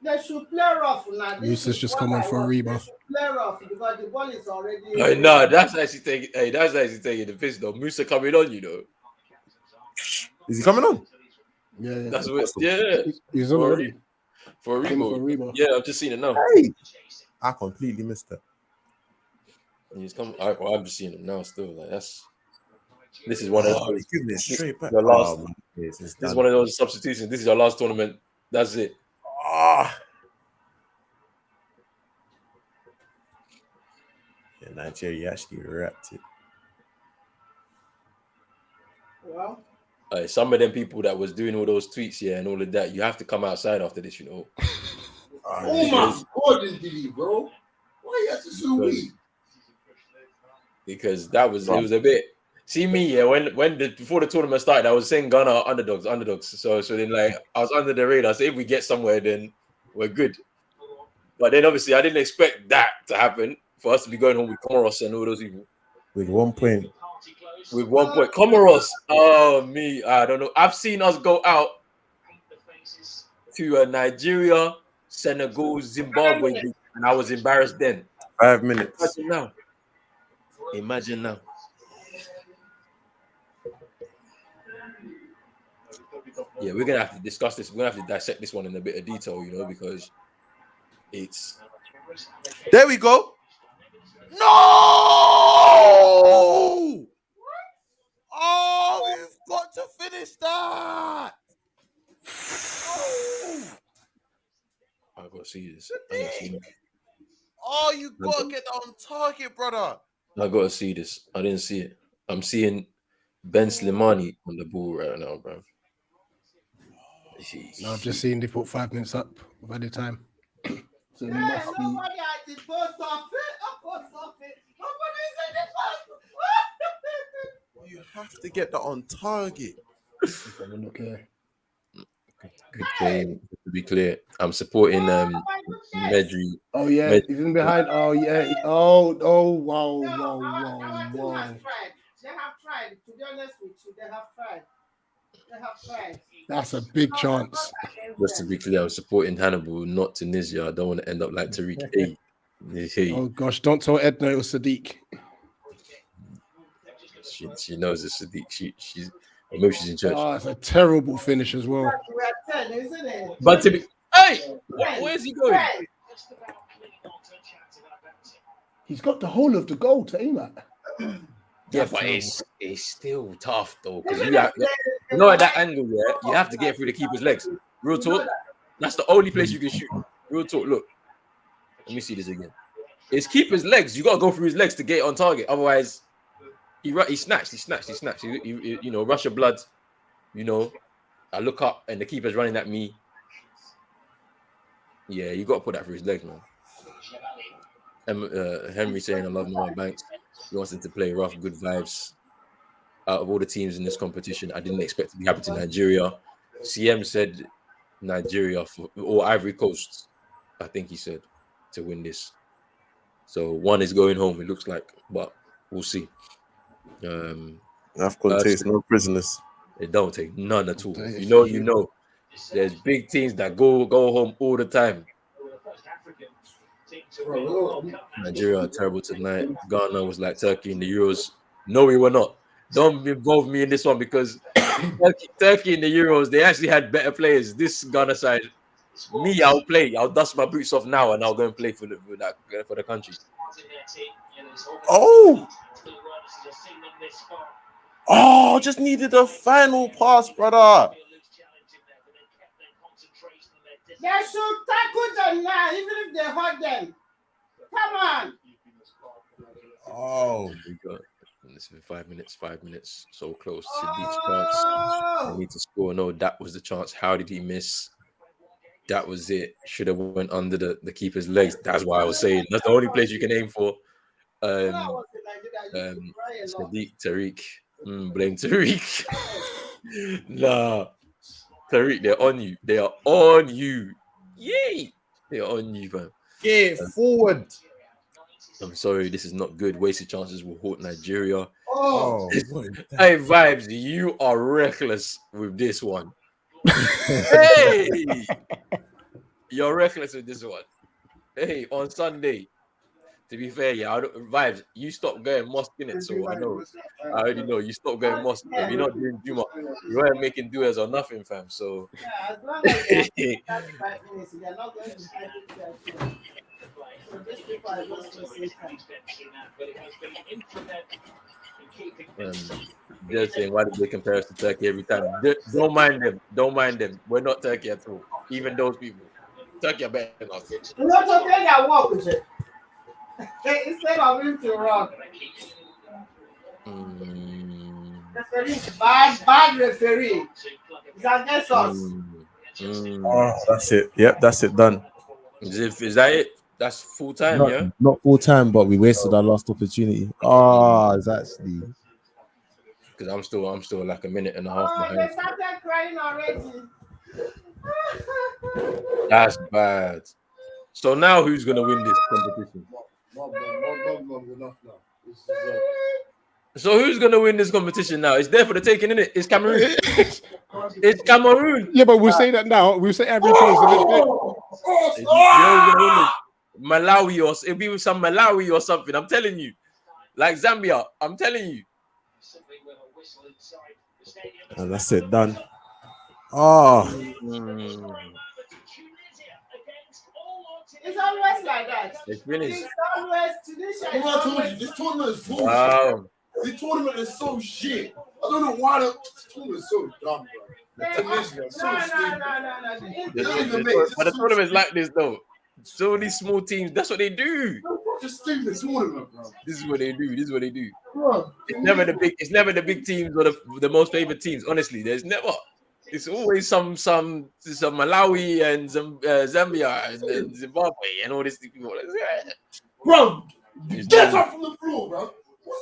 Speaker 4: They should play rough now.
Speaker 1: Musa's just come on for a rebound.
Speaker 4: Play rough because the ball is already.
Speaker 3: No, that's actually taking. Hey, that's actually taking the piss though. Musa coming on, you know.
Speaker 2: Is he coming on?
Speaker 1: Yeah.
Speaker 3: That's what. Yeah,
Speaker 1: He's on already.
Speaker 3: For a rebound. Yeah, I've just seen it now.
Speaker 2: Hey, I completely missed that.
Speaker 3: And he's come. I'm just seeing him now. Still, like this is one of those.
Speaker 2: He's giving it straight back.
Speaker 3: Your last.
Speaker 2: This
Speaker 3: This is one of those substitutions. This is our last tournament. That's it.
Speaker 2: Yeah, Nigeria actually wrapped it.
Speaker 4: Well,
Speaker 3: Some of them people that was doing all those tweets, yeah, and all of that, you have to come outside after this, you know.
Speaker 5: Oh my God, Ndidi, bro! Why you have to sue me?
Speaker 3: Because it was a bit. See me, yeah. Before the tournament started, I was saying Ghana are underdogs. So then like I was under the radar. So if we get somewhere, then we're good. But then obviously I didn't expect that to happen for us to be going home with Comoros and all those people.
Speaker 2: With 1 point.
Speaker 3: With 1 point, Comoros. Oh me, I don't know. I've seen us go out to Nigeria, Senegal, Zimbabwe, and I was embarrassed then.
Speaker 2: 5 minutes.
Speaker 3: Imagine now. Yeah, we're gonna have to discuss this. We're gonna have to dissect this one in a bit of detail, you know, because it's.
Speaker 2: There we go. No! Oh, we've got to finish that. Oh,
Speaker 3: I gotta see this.
Speaker 2: oh, you gotta get that on target, brother.
Speaker 3: I gotta see this. I didn't see it. I'm seeing Ben Slimani on the ball right now, bro.
Speaker 1: No, I've just seen they put 5 minutes up by the time. So it
Speaker 4: Yeah,
Speaker 1: must be.
Speaker 4: nobody at the post office. Post office. Nobody's in the post.
Speaker 2: You have to get that on target.
Speaker 1: Let's have a look here.
Speaker 3: Good game. To be clear, I'm supporting
Speaker 4: My goodness.
Speaker 3: Medri.
Speaker 1: Oh yeah,
Speaker 3: Med-
Speaker 1: he's in behind. Oh yeah. Oh wow,
Speaker 4: No,
Speaker 1: wow,
Speaker 4: our team
Speaker 1: wow.
Speaker 4: has tried. They have tried. To be honest with you, they have tried. They have tried.
Speaker 1: That's a big chance.
Speaker 3: Just to be clear, I'm supporting Hannibal, not Tunisia. I don't want to end up like Tariq. Hey,
Speaker 1: Oh gosh, don't tell Edna it was Sadiq.
Speaker 3: she knows it's Sadiq. She's or maybe she's in church.
Speaker 1: Oh, it's a terrible finish as well.
Speaker 4: We are 10, isn't it?
Speaker 3: But to be, hey, where's he going?
Speaker 4: 10.
Speaker 1: He's got the whole of the goal to aim at.
Speaker 3: Yeah,
Speaker 1: That's
Speaker 3: but
Speaker 1: terrible.
Speaker 3: it's still tough though because you know at that angle, yeah, you have to get through the keeper's legs. Real talk, that's the only place you can shoot. Real talk, look. Let me see this again. It's keeper's legs. You gotta go through his legs to get it on target. Otherwise, he snatched. You know, rush of blood. You know, I look up and the keeper's running at me. Yeah, you gotta put that through his legs, man. Henry saying I love Noah Banks. He wants him to play rough, good vibes. Out of all the teams in this competition, I didn't expect to be happy to Nigeria. CM said Nigeria or Ivory Coast, I think he said, to win this. So one is going home, it looks like, but we'll see.
Speaker 2: Afcon takes no prisoners.
Speaker 3: It don't take none at all. You know. There's big teams that go home all the time. Nigeria are terrible tonight. Ghana was like Turkey in the Euros. No, we were not. Don't involve me in this one because Turkey in the Euros, they actually had better players. This Ghana side, me, I'll play. I'll dust my boots off now and I'll go and play for the country.
Speaker 2: Oh, just needed a final pass, brother.
Speaker 4: They should tackle them now, even if they hurt them. Come on.
Speaker 2: Oh,
Speaker 3: We got this is 5 minutes, so close to each chance. They need to score. No, that was the chance. How did he miss? That was it. Should have went under the keeper's legs. That's why I was saying that's the only place you can aim for. Sadiq, Tariq. Blame Tariq. Nah. Tariq, they're on you. They are on you. Yay! They're on you, fam.
Speaker 2: get forward.
Speaker 3: I'm sorry, this is not good. Wasted chances will haunt Nigeria.
Speaker 2: Oh,
Speaker 3: Hey, Vibes, you are reckless with this one. Hey! You're reckless with this one. Hey, on Sunday. To be fair, yeah, Vibes, you stopped going mosque in it, so I know. I already know you stopped going mosque. You're not doing Juma. You weren't making duas or nothing, fam. So
Speaker 4: Yeah, as long as they are 5 minutes, they are not going to fight it. So these people are just wasting time.
Speaker 3: Just saying, why did they compare us to Turkey every time? Don't mind them. Don't mind them. We're not Turkey at all. Even those people. Turkey are better than us.
Speaker 4: You know, to play that walk with it. Instead of him to run. Referee, bad referee. It's against us.
Speaker 2: oh, that's it. Yep, that's it. Done.
Speaker 3: Is that it? That's full time, yeah?
Speaker 2: Not full time, but we wasted our last opportunity. Oh, it's actually.
Speaker 3: Because I'm still like a minute and a half
Speaker 4: Oh,
Speaker 3: behind.
Speaker 4: they started crying already.
Speaker 3: That's bad. So now who's gonna win this competition? So who's gonna win this competition now? It's there for the taking, innit? It's Cameroon. It's Cameroon.
Speaker 1: Yeah, but we'll say that now. We'll say every place.
Speaker 3: Malawi or it'll be with some Malawi or something. I'm telling you, like Zambia. I'm telling you.
Speaker 2: And that's it. Done. Oh.
Speaker 4: It's always like that.
Speaker 3: It's finished.
Speaker 4: It's always Tunisia.
Speaker 5: I told you, this tournament is bullshit.
Speaker 3: Wow.
Speaker 5: This tournament is so shit. I don't know why the tournament is so dumb, bro. Tunisia, so stupid.
Speaker 3: But the tournament is like this though. So these small teams, that's what they do.
Speaker 6: Just stay in the tournament, bro.
Speaker 3: This is what they do. This is what they do.
Speaker 6: Bro,
Speaker 3: It's never the big. It's never the big teams or the most favorite teams. Honestly, there's never. It's always some Malawi and some Zambia and then Zimbabwe and all these people.
Speaker 6: bro,
Speaker 3: It's
Speaker 6: get
Speaker 3: normal.
Speaker 6: up from the floor, bro.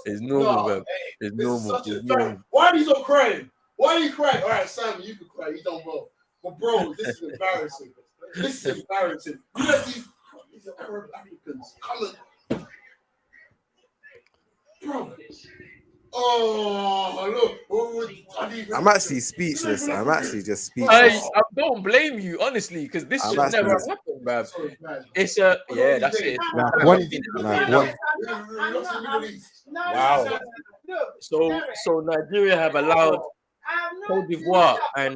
Speaker 3: It's normal, bro. It's
Speaker 6: This is
Speaker 3: normal.
Speaker 6: such a
Speaker 3: It's normal.
Speaker 6: fact. Why are you so crying? Why are you crying? All right, Sam, you can cry. You don't know. But bro, this is embarrassing. This is embarrassing. You let these Arab Africans come and bro. Oh look.
Speaker 2: I'm actually speechless. I'm actually just
Speaker 3: I
Speaker 2: speechless.
Speaker 3: don't blame you, honestly, because this
Speaker 2: I'm
Speaker 3: should
Speaker 2: actually-
Speaker 3: never happen, bruv.
Speaker 6: Sorry, man.
Speaker 3: It's a that's it.
Speaker 2: Nah,
Speaker 3: I've
Speaker 2: one-
Speaker 3: seen it.
Speaker 2: nah,
Speaker 3: I've
Speaker 2: one-
Speaker 3: seen it.
Speaker 4: No,
Speaker 3: Wow.
Speaker 4: no, no. Look,
Speaker 3: So Nigeria have allowed
Speaker 4: I'm not
Speaker 3: Cote d'Ivoire and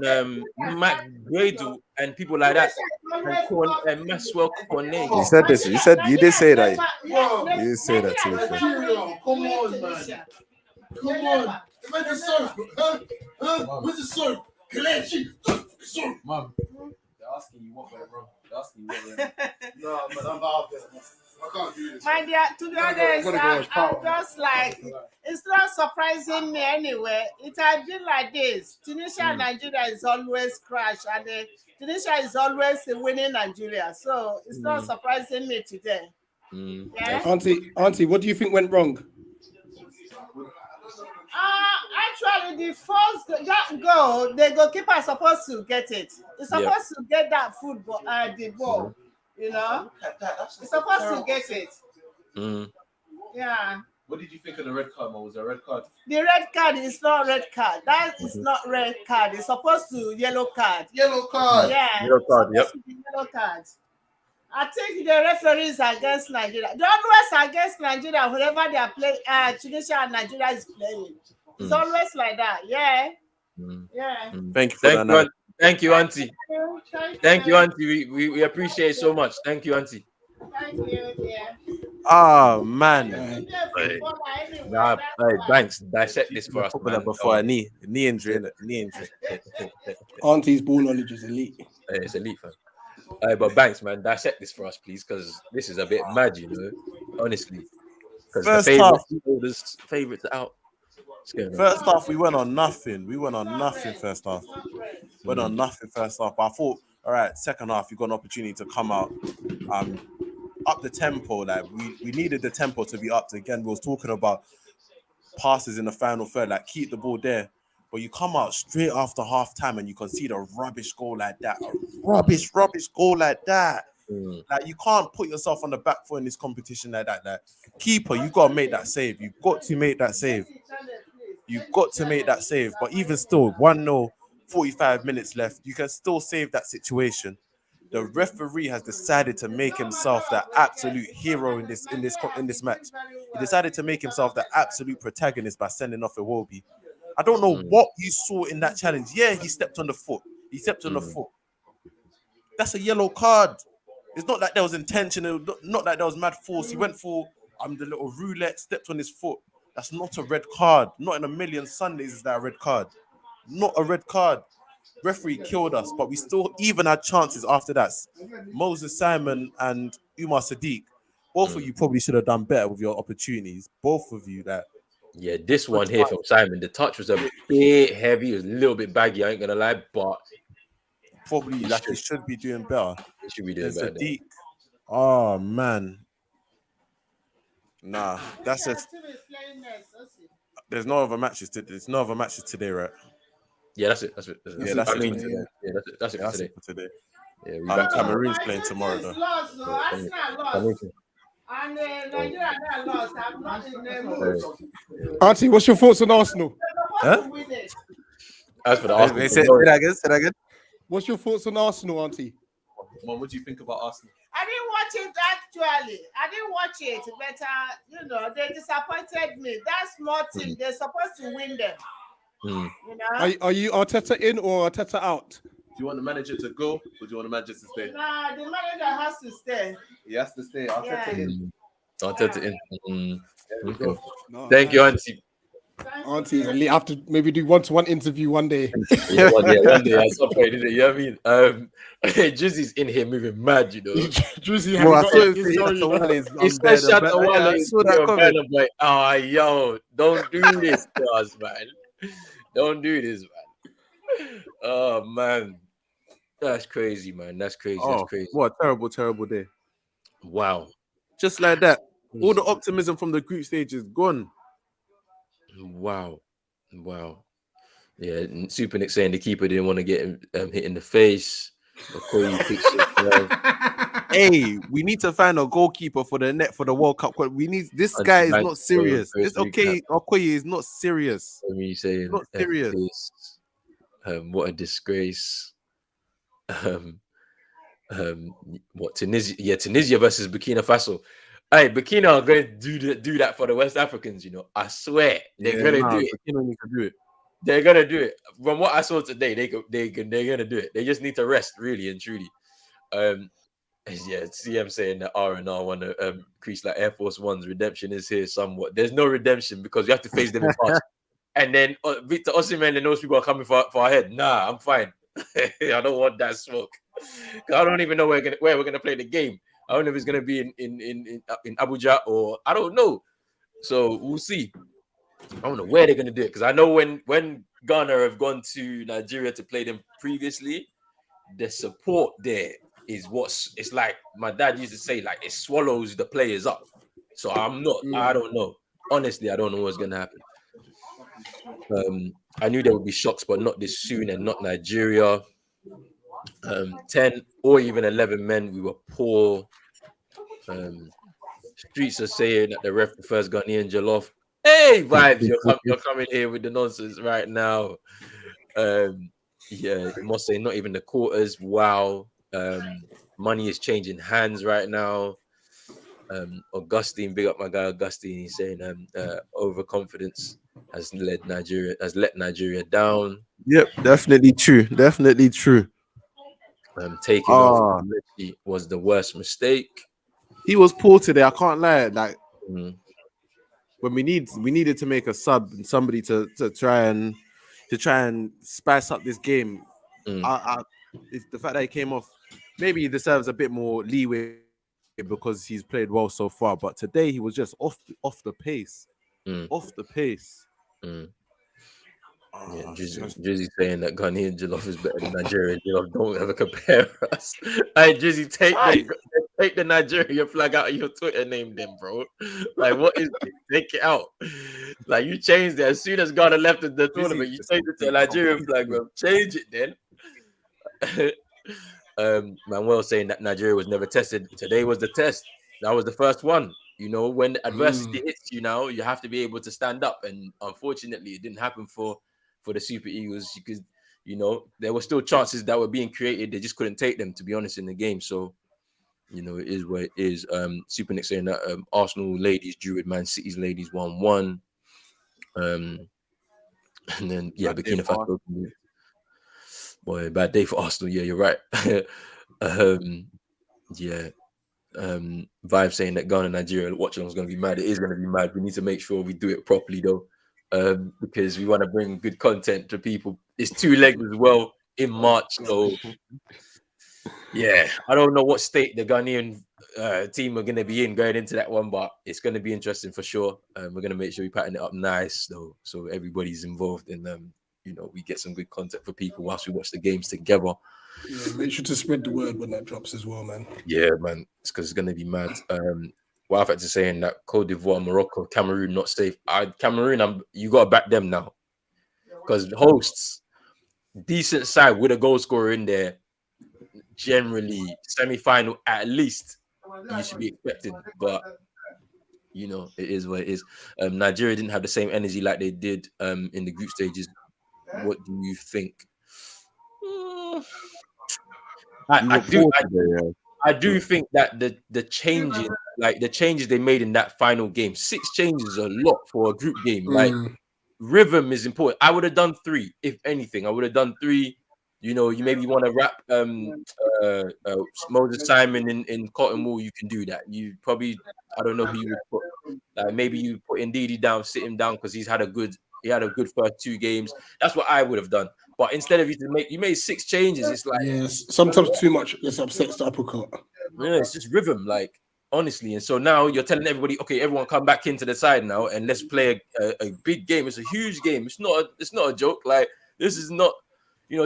Speaker 3: Mac Gradle and people like that and Maxwell Cornet.
Speaker 2: You said this. You did say that.
Speaker 6: Bro,
Speaker 2: You did say that to me.
Speaker 6: Nigeria, come on, man. Come on. Where's the soap? Huh? Where's the soap? Kelechi. Soap.
Speaker 7: Mom, they're asking you what way, bro. They're asking you what way.
Speaker 6: No, man, I'm out there. I can't do this.
Speaker 4: My dear, to be honest, I'm just like, it's not surprising me anyway. It has been like this. Tunisia and Nigeria is always crash, and Tunisia is always winning Nigeria. So it's not surprising me today. Yeah.
Speaker 1: Auntie, what do you think went wrong?
Speaker 4: Actually, the first goal, the goalkeeper is supposed to get it. He's supposed to get that football, the ball. You know, he's supposed to get it. Yeah.
Speaker 7: What did you think of the red card, man? Was it a red card?
Speaker 4: The red card is not red card. That is not red card. It's supposed to yellow card.
Speaker 6: Yellow card.
Speaker 4: Yeah.
Speaker 3: Yellow card, yep.
Speaker 4: It's supposed to be yellow card. I think the referees against Nigeria. The always against Nigeria whenever they are playing. Tunisia and Nigeria is playing. It's always like that. Yeah. Yeah.
Speaker 2: Thank you for that. Now.
Speaker 3: Thank you, Auntie. Thank you,
Speaker 4: Auntie.
Speaker 3: Auntie. We appreciate it so much. Thank you, Auntie.
Speaker 4: Thank you, dear.
Speaker 2: Oh man.
Speaker 3: Nah, hey, Banks, dissect this for us,
Speaker 2: Footballer
Speaker 3: man.
Speaker 2: before a knee injury, innit? Knee injury.
Speaker 1: Auntie's ball knowledge is elite.
Speaker 3: Hey, it's elite, fam. But Banks, man, dissect this for us, please, because this is a bit mad, you know, honestly. Because the favorites are out.
Speaker 2: First half, we went on nothing. First half. Went on nothing first half. But I thought, all right, second half, you got an opportunity to come out, up the tempo. Like we needed the tempo to be upped again. We was talking about passes in the final third, like keep the ball there. But you come out straight after half time and you concede a rubbish goal like that. A rubbish goal like that. Like you can't put yourself on the back foot in this competition like that. Like keeper, you gotta make that save. You got to make that save. But even still, 1-0, 45 minutes left. You can still save that situation. The referee has decided to make himself the absolute hero in this match. He decided to make himself the absolute protagonist by sending off Iwobi. I don't know what you saw in that challenge. Yeah, he stepped on the foot. That's a yellow card. It's not like there was intentional, not like there was mad force. He went for the little roulette, stepped on his foot. That's not a red card. Not in a million Sundays is that a red card. Not a red card. Referee killed us, but we still even had chances after that. Moses Simon and Umar Sadiq, both of you probably should have done better with your opportunities. Both of you, that.
Speaker 3: Yeah, this one here from Simon, the touch was a bit heavy. It was a little bit baggy, I ain't gonna lie, but
Speaker 2: probably like he should be doing better.
Speaker 3: He should be doing better.
Speaker 2: Sadiq. Oh man. Nah, that's just. There's no other matches today, right?
Speaker 3: Yeah, that's it. That's it for today. Yeah,
Speaker 2: Cameroon's playing tomorrow though.
Speaker 4: And Nigeria lost. I'm not in the mood.
Speaker 1: Auntie, what's your thoughts on Arsenal?
Speaker 2: Huh?
Speaker 3: As for the Arsenal,
Speaker 2: say that again.
Speaker 1: What's your thoughts on Arsenal, Auntie?
Speaker 7: Mom, what do you think about Arsenal?
Speaker 4: I didn't watch it actually. I didn't watch it, but they disappointed me. That small team, they're supposed to win them. You know?
Speaker 1: Are you Arteta in or Arteta out?
Speaker 7: Do you want the manager to go or do you want the manager to stay?
Speaker 4: Nah, the manager has to stay.
Speaker 7: He has to stay. Arteta in.
Speaker 3: Arteta in.
Speaker 7: There we
Speaker 3: Okay.
Speaker 7: go.
Speaker 1: No,
Speaker 3: Thank you, Auntie.
Speaker 1: Aunties, and have to maybe do one-to-one interview one day.
Speaker 3: Yeah, one day at some point, you know what I mean? Drizzy's in here moving mad, you know.
Speaker 1: Drizzy,
Speaker 2: Bro, I
Speaker 1: have
Speaker 2: saw
Speaker 1: you got
Speaker 2: him
Speaker 1: his
Speaker 2: say
Speaker 1: story?
Speaker 2: Shatta Wale is
Speaker 3: He said
Speaker 2: unbeaten.
Speaker 3: Shatta Wale
Speaker 2: I
Speaker 3: is
Speaker 2: saw that comment.
Speaker 3: I'm like, oh, yo, don't do this to us, man. Don't do this, man. Oh, man. That's crazy, man. That's crazy. That's
Speaker 2: Oh,
Speaker 3: crazy.
Speaker 2: what a terrible, terrible day.
Speaker 3: Wow.
Speaker 2: Just like that. All the optimism from the group stage is gone.
Speaker 3: Wow. Yeah, Super Nick saying the keeper didn't want to get him hit in the face.
Speaker 2: Hey, we need to find a goalkeeper for the net for the World Cup. We need this guy is not serious. This Okoye is not serious.
Speaker 3: Me saying
Speaker 2: Not serious.
Speaker 3: What a disgrace. What Tunisia? Yeah, Tunisia versus Burkina Faso. Hey, Burkina are going to do that for the West Africans. You know, I swear they're gonna do it.
Speaker 2: Burkina need to do it.
Speaker 3: They're gonna do it. From what I saw today, they're gonna do it. They just need to rest, really and truly. Yeah, CM saying that R&R want to crease like Air Force One's. Redemption is here somewhat. There's no redemption because we have to face them in March. And then Victor Osimhen and those people are coming for our head. Nah, I'm fine. I don't want that smoke. I don't even know where we're gonna play the game. I don't know if it's gonna be in Abuja or I don't know. So we'll see. I don't know where they're gonna do it because I know when Ghana have gone to Nigeria to play them previously, the support there is it's like my dad used to say, like it swallows the players up. So I don't know. Honestly, I don't know what's gonna happen. I knew there would be shocks, but not this soon and not Nigeria. 10 or even 11 men, we were poor. Streets are saying that the ref prefers Ghanaian jollof. Hey, vibes, you're coming here with the nonsense right now. Yeah, must say not even the quarters. Wow. Money is changing hands right now. Augustine, big up my guy Augustine. He's saying overconfidence has let Nigeria down.
Speaker 2: Yep, definitely true. Definitely true.
Speaker 3: Taking off was the worst mistake.
Speaker 2: He was poor today. I can't lie. Like when we needed to make a sub and somebody to try and spice up this game. It's the fact that he came off, maybe he deserves a bit more leeway because he's played well so far. But today he was just off the pace. Off the pace.
Speaker 3: Yeah, Drizzy saying that Ghanaian jollof is better than Nigerian jollof. Don't ever compare us. Hey, Drizzy, take the Nigerian flag out of your Twitter name, then, bro. Like, what is it? Take it out. Like, you changed it as soon as Ghana left the tournament. You changed it to a Nigerian flag, bro. Change it then. Manuel saying that Nigeria was never tested. Today was the test. That was the first one. You know, when adversity hits you now, you have to be able to stand up. And unfortunately, it didn't happen for the Super Eagles because, you know, there were still chances that were being created. They just couldn't take them, to be honest, in the game. So, you know, it is what it is. Super Nick saying that Arsenal ladies drew with Man City's ladies 1-1. And then, yeah, Burkina Faso. Boy, bad day for Arsenal. Yeah, you're right. Yeah. Vibe saying that Ghana, Nigeria, Watchalong is going to be mad. It is going to be mad. We need to make sure we do it properly, though. Because we want to bring good content to people. It's 2 legs as well in March, so yeah, I don't know what state the Ghanaian team are going to be in going into that one, but it's going to be interesting for sure. We're going to make sure we pattern it up nice, though, so everybody's involved and you know, we get some good content for people whilst we watch the games together.
Speaker 1: Yeah, make sure to spread the word when that drops as well, man.
Speaker 3: Yeah, man, it's because it's going to be mad. Well, I've had to saying that Cote d'Ivoire, Morocco, Cameroon not safe. Cameroon, you got to back them now because hosts, decent side with a goal scorer in there, generally semi-final at least you should be expected. But you know, it is what it is. Nigeria didn't have the same energy like they did in the group stages. What do you think? I do think that the changes, like the changes they made in that final game, 6 changes is a lot for a group game. Like rhythm is important. I would have done 3, if anything. I would have done 3. You know, you maybe want to wrap Moses Simon in cotton wool. You can do that. You probably, I don't know who you would put. Maybe you put Ndidi down, sit him down because he's had a good He had a good first 2 games. That's what I would have done. But instead of you made 6 changes. It's like
Speaker 1: Yes, sometimes too much just upsets the apple cart.
Speaker 3: yeah, it's just rhythm, like honestly. And so now you're telling everybody, okay, everyone come back into the side now and let's play a big game. It's a huge game. It's not a joke. Like this is not,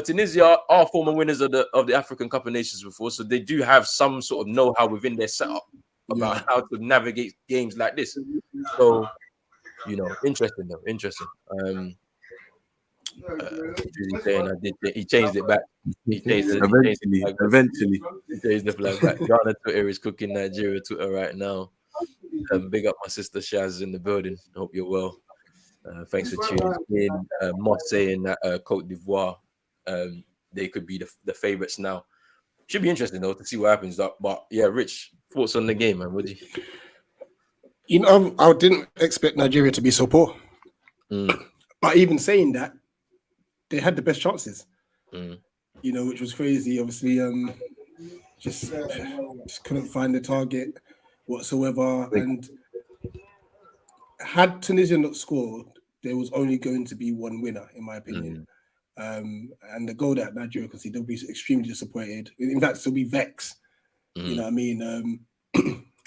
Speaker 3: Tunisia are former winners of the African Cup of Nations before, so they do have some sort of know-how within their setup about how to navigate games like this. So, interesting though, interesting. He changed it back. He changed it
Speaker 2: Eventually.
Speaker 3: He changed the flag back. Ghana Twitter is cooking Nigeria Twitter right now. Big up my sister Shaz in the building. Hope you're well. Thanks for tuning in. Moss saying that Cote d'Ivoire, they could be the favorites now. Should be interesting though to see what happens. But yeah, Rich, thoughts on the game, man? Would you?
Speaker 1: I didn't expect Nigeria to be so poor. But even saying that, they had the best chances. Which was crazy. Obviously, just couldn't find the target whatsoever. And had Tunisia not scored, there was only going to be one winner, in my opinion. And the goal that Nigeria conceded, they'll be extremely disappointed. In fact, they'll be vexed. You know what I mean?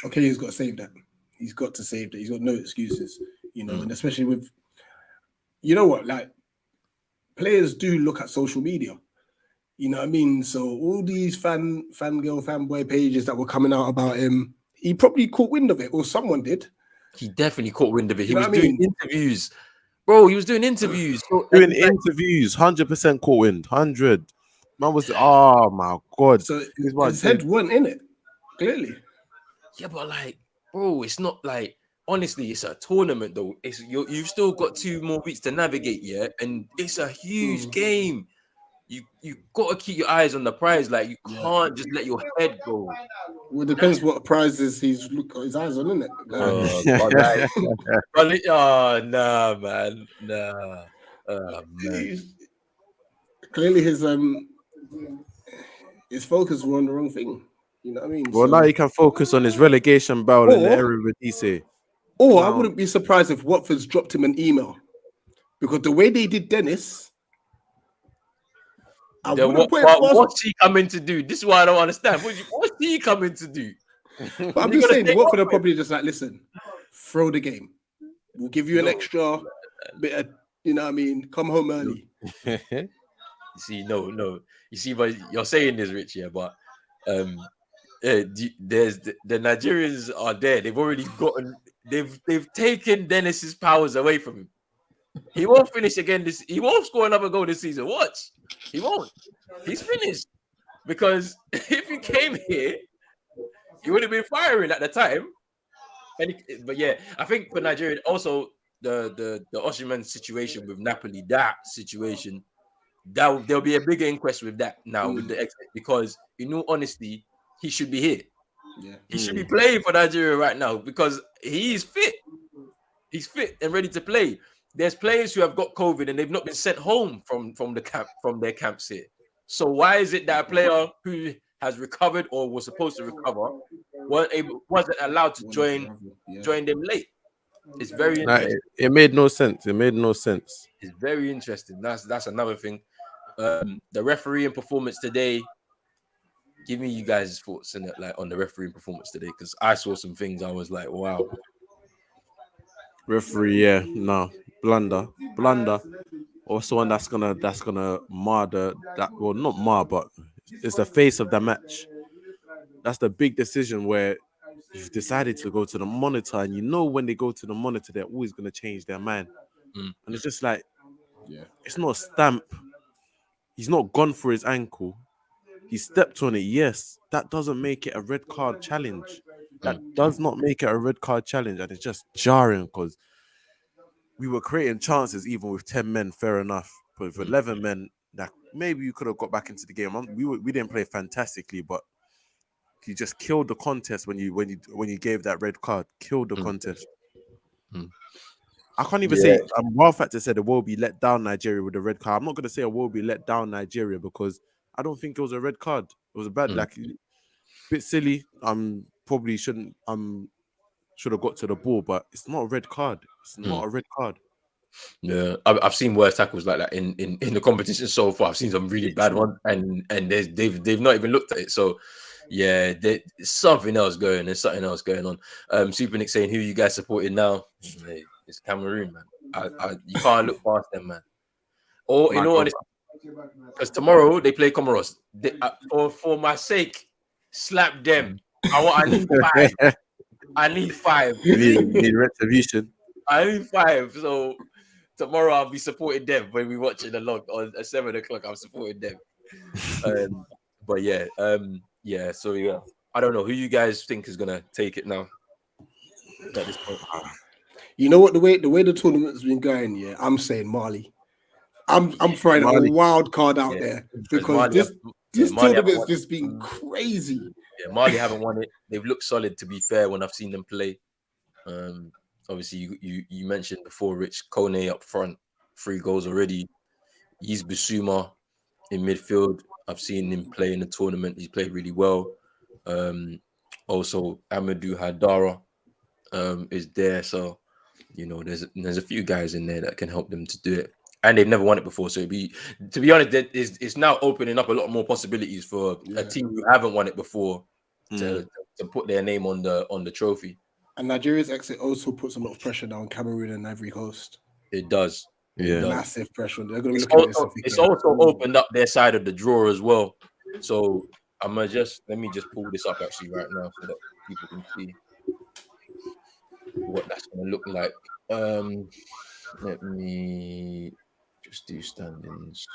Speaker 1: Okay, he's got to save that. He's got to save that. He's got no excuses. And especially with, like players do look at social media. You know what I mean? So all these fangirl, fanboy pages that were coming out about him, he probably caught wind of it, or someone did.
Speaker 3: He definitely caught wind of it. He was doing interviews. Bro, he was doing interviews.
Speaker 2: Doing interviews, 100% caught wind. 100. Man was, oh my God.
Speaker 1: So his head went in it, clearly.
Speaker 3: Yeah, but like, bro, it's not like, honestly, it's a tournament though. You've still got 2 more weeks to navigate, yeah? And it's a huge game. You got to keep your eyes on the prize. Like, you can't just let your head go.
Speaker 1: Well, it depends what prizes he's got his eyes on, isn't it?
Speaker 3: Nah, man. Nah. Man.
Speaker 1: Clearly his focus was on the wrong thing. You know what I mean?
Speaker 2: Well, now he can focus on his relegation battle in the Eredivisie.
Speaker 1: Or I wouldn't be surprised if Watford's dropped him an email. Because the way they did Dennis,
Speaker 3: what's he coming to do? This is what I don't understand. What's he coming to do?
Speaker 1: But I'm just saying, Watford are probably just like, listen, throw the game. We'll give you an extra bit of, you know what I mean? Come home early.
Speaker 3: You see, no. You see, but you're saying this, Rich, yeah, but there's the Nigerians are there. They've already gotten, they've taken Dennis's powers away from him. He won't finish again he won't score another goal this season. Watch. He won't. He's finished. Because if he came here, he would have been firing at the time. But yeah, I think for Nigeria, also the Osimhen situation with Napoli, that situation, there'll be a bigger inquest with that now with the exit, because in all honesty, he should be here.
Speaker 1: Yeah.
Speaker 3: He should be playing for Nigeria right now because he's fit. He's fit and ready to play. There's players who have got COVID and they've not been sent home from their camps here. So why is it that a player who has recovered or was supposed to recover wasn't allowed to join them late? It's very interesting.
Speaker 2: It made no sense.
Speaker 3: It's very interesting. That's another thing. The refereeing performance today. Give me you guys' thoughts on the refereeing performance today, because I saw some things I was like, wow.
Speaker 2: Referee, blunder. Also one that's gonna mar not mar, but it's the face of the match. That's the big decision where you've decided to go to the monitor, and you know when they go to the monitor, they're always gonna change their mind. And it's just like, it's not a stamp. He's not gone for his ankle. He stepped on it. Yes, that doesn't make it a red card challenge. That does not make it a red card challenge, and it's just jarring because we were creating chances even with 10 men, fair enough. But with 11 men, that maybe you could have got back into the game. We didn't play fantastically, but you just killed the contest when you gave that red card. Killed the contest. I can't even say Wild Factor said it will be let down Nigeria with a red card. I'm not gonna say it will be let down Nigeria because I don't think it was a red card. It was a bad, bit silly. Probably shouldn't should have got to the ball, but it's not a red card. It's not a red card.
Speaker 3: Yeah, I've seen worse tackles like that in the competition so far. I've seen some really bad ones, and they've not even looked at it. So yeah, there's something else going. There's something else going on. Super Nick saying, "Who you guys supporting now?" Hey, it's Cameroon, man. You can't look past them, man. Or in all honesty, because tomorrow they play Comoros. For my sake, slap them. I need 5. I need 5.
Speaker 2: need retribution.
Speaker 3: I need 5. So tomorrow I'll be supporting them when we watch it along on at 7:00. I'm supporting them. But yeah. So yeah, I don't know who you guys think is gonna take it now at this point.
Speaker 1: You know what? The way the tournament's been going, yeah, I'm saying Mali. I'm throwing
Speaker 2: Mali.
Speaker 1: a wild card out
Speaker 3: Yeah,
Speaker 1: there
Speaker 3: because
Speaker 1: because
Speaker 3: Mali
Speaker 1: this
Speaker 3: Mali haven't
Speaker 1: tournament's
Speaker 3: won-
Speaker 1: just been crazy.
Speaker 3: Yeah, Mali haven't won it. They've looked solid, to be fair, when I've seen them play. Obviously, you mentioned before, Rich Kone up front, 3 goals already. He's Bissouma in midfield. I've seen him play in the tournament. He's played really well. Also, Amadou Haidara is there. So, there's a few guys in there that can help them to do it. And they've never won it before. So, to be honest, it's now opening up a lot more possibilities for a team who haven't won it before to put their name on the trophy.
Speaker 1: And Nigeria's exit also puts a lot of pressure now on Cameroon and Ivory Coast.
Speaker 3: It does.
Speaker 2: Yeah.
Speaker 1: Massive pressure. They're going to be looking at this.
Speaker 3: It's also opened up their side of the draw as well. So let me just pull this up actually right now so that people can see what that's going to look like. Let me just do standings.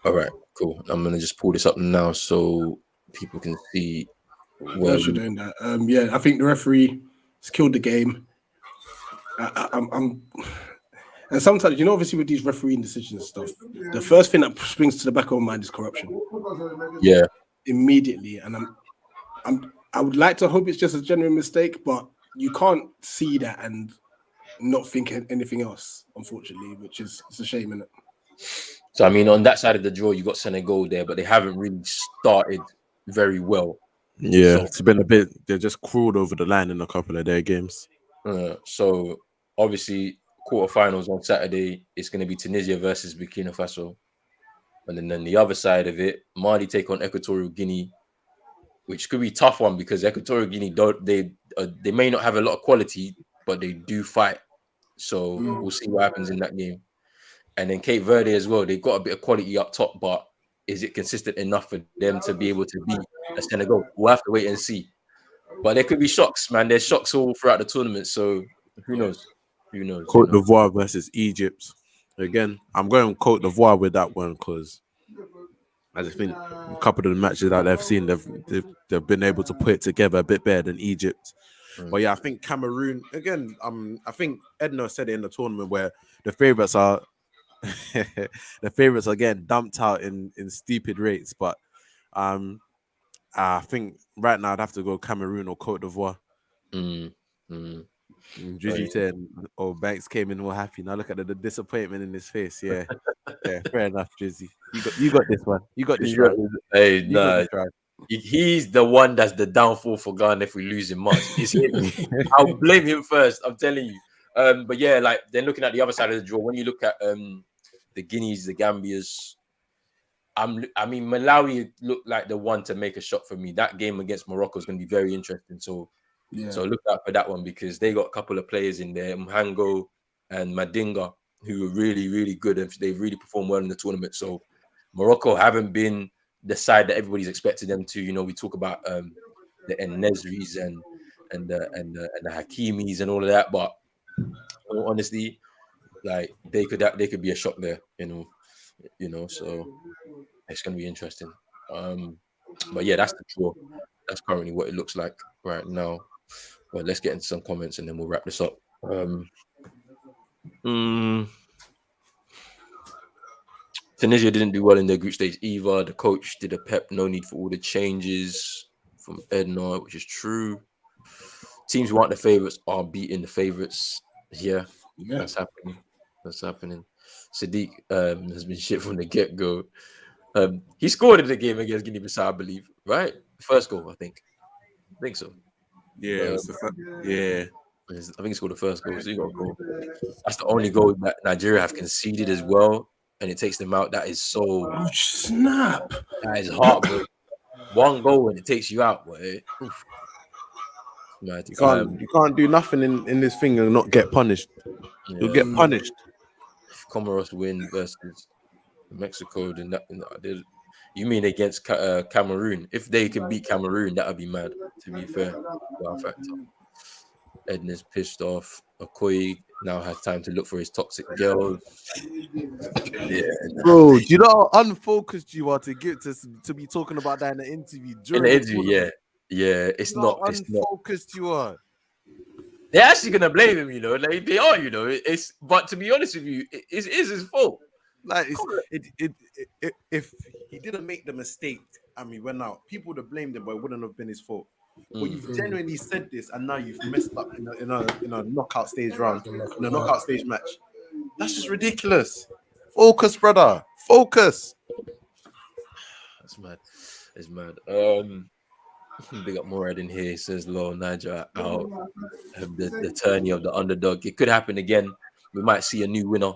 Speaker 3: All right, cool. I'm gonna just pull this up now so people can see.
Speaker 1: Whilst you're doing that, yeah, I think the referee has killed the game. And sometimes, obviously with these refereeing decisions and stuff, the first thing that springs to the back of my mind is corruption.
Speaker 3: Yeah,
Speaker 1: immediately, and I would like to hope it's just a genuine mistake, but you can't see that and not think anything else, unfortunately, which is it's a shame, isn't it?
Speaker 3: So I mean, on that side of the draw, you got Senegal there, but they haven't really started very well.
Speaker 2: Yeah,
Speaker 3: So,
Speaker 2: it's been a bit. They just crawled over the line in a couple of their games.
Speaker 3: So obviously, quarterfinals on Saturday, it's going to be Tunisia versus Burkina Faso, and then the other side of it, Mali take on Equatorial Guinea, which could be a tough one because Equatorial Guinea they may not have a lot of quality, but they do fight. So we'll see what happens in that game. And then Cape Verde as well, they've got a bit of quality up top, but is it consistent enough for them to be able to beat a Senegal? We'll have to wait and see. But there could be shocks, man. There's shocks all throughout the tournament, so who knows? Who knows?
Speaker 2: Côte d'Ivoire versus Egypt. Again, I'm going Côte d'Ivoire with that one because I just think a couple of the matches that I've seen, they've been able to put it together a bit better than Egypt. But yeah, I think Cameroon again. I think Edna said it in the tournament where the favorites are getting dumped out in stupid rates. But I think right now I'd have to go Cameroon or Côte d'Ivoire. Drizzy said, "Oh, Banks came in all happy. Now look at the disappointment in his face." Yeah, yeah, fair enough, Drizzy. You got this one. You got this one.
Speaker 3: Hey, nah. He's the one that's the downfall for Ghana if we lose in March. It's him. I'll blame him first. I'm telling you. But yeah, like then looking at the other side of the draw, when you look at the Guineas, the Gambias, I mean Malawi looked like the one to make a shot for me. That game against Morocco is going to be very interesting. So look out for that one because they got a couple of players in there, Mhango and Madinga, who are really, really good and they've really performed well in the tournament. So Morocco haven't been the side that everybody's expected them to. We talk about the En-Nesyris and the Hakimis and all of that, but honestly, like they could be a shock there, so it's gonna be interesting. But yeah, that's the draw. That's currently what it looks like right now. But let's get into some comments and then we'll wrap this up. Tunisia didn't do well in their group stage either. The coach did a pep, no need for all the changes from Edna, which is true. Teams who aren't the favorites are beating the favorites. Yeah. That's happening. Sadiq has been shit from the get-go. He scored in the game against Guinea-Bissau, I believe, right? First goal, I think so.
Speaker 2: Yeah, it was yeah.
Speaker 3: I think it's called the first goal. So you got a goal. That's the only goal that Nigeria have conceded as well, and it takes them out. That is so.
Speaker 1: Oh, snap!
Speaker 3: That is heartbreaking. One goal and it takes you out, boy. Oof. Mad.
Speaker 2: You can't do nothing in this thing and not get punished. You'll get punished.
Speaker 3: If Comoros win versus Mexico, then you mean against Cameroon? If they can beat Cameroon, that would be mad. To be fair, factor. Edna's pissed off. Okoye now has time to look for his toxic girls. Yeah,
Speaker 2: bro. Do you know how unfocused you are to be talking about that in the interview?
Speaker 3: In the interview, yeah. It's not
Speaker 2: unfocused. You are.
Speaker 3: They're actually gonna blame him, like they are, But to be honest with you, it is his fault.
Speaker 2: Like if he didn't make the mistake and we went out, people would have blamed him, but it wouldn't have been his fault. But you've genuinely said this, and now you've messed up in a knockout stage round, in a knockout stage match. That's just ridiculous. Focus, brother. Focus.
Speaker 3: That's mad. It's mad. Big up Morad in here. He says, "Low Niger out. The tourney of the underdog. It could happen again. We might see a new winner.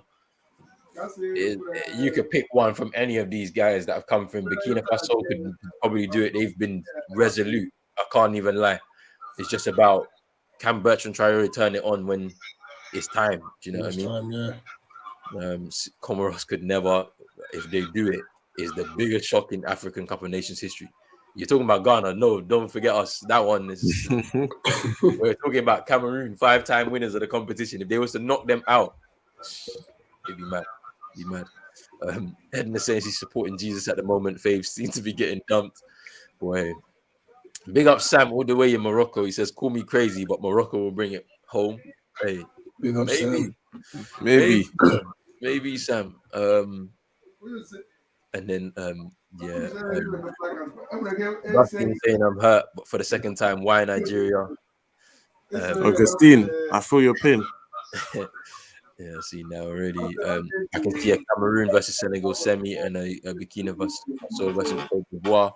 Speaker 3: You could pick one from any of these guys that have come from Burkina Faso. Could probably do it. They've been resolute. I can't even lie. It's just about can Bertrand Traore turn it on when it's time. Do you know what I mean? Yeah. Comoros could never. If they do it, is the biggest shock in African Cup of Nations history. You're talking about Ghana. No, don't forget us. That one is. We're talking about Cameroon, 5-time winners of the competition. If they was to knock them out, it'd be mad. Edna says he's supporting Jesus at the moment. Faves seem to be getting dumped. Boy. Big up Sam all the way in Morocco. He says, call me crazy, but Morocco will bring it home. Hey,
Speaker 1: Big up Sam.
Speaker 3: Maybe Sam. And then Dustin saying I'm hurt, but for the second time, why Nigeria?
Speaker 2: Augustine, I feel your pain.
Speaker 3: Yeah, see now already. I can see a Cameroon versus Senegal semi and a Burkina Faso versus Cote d'Ivoire.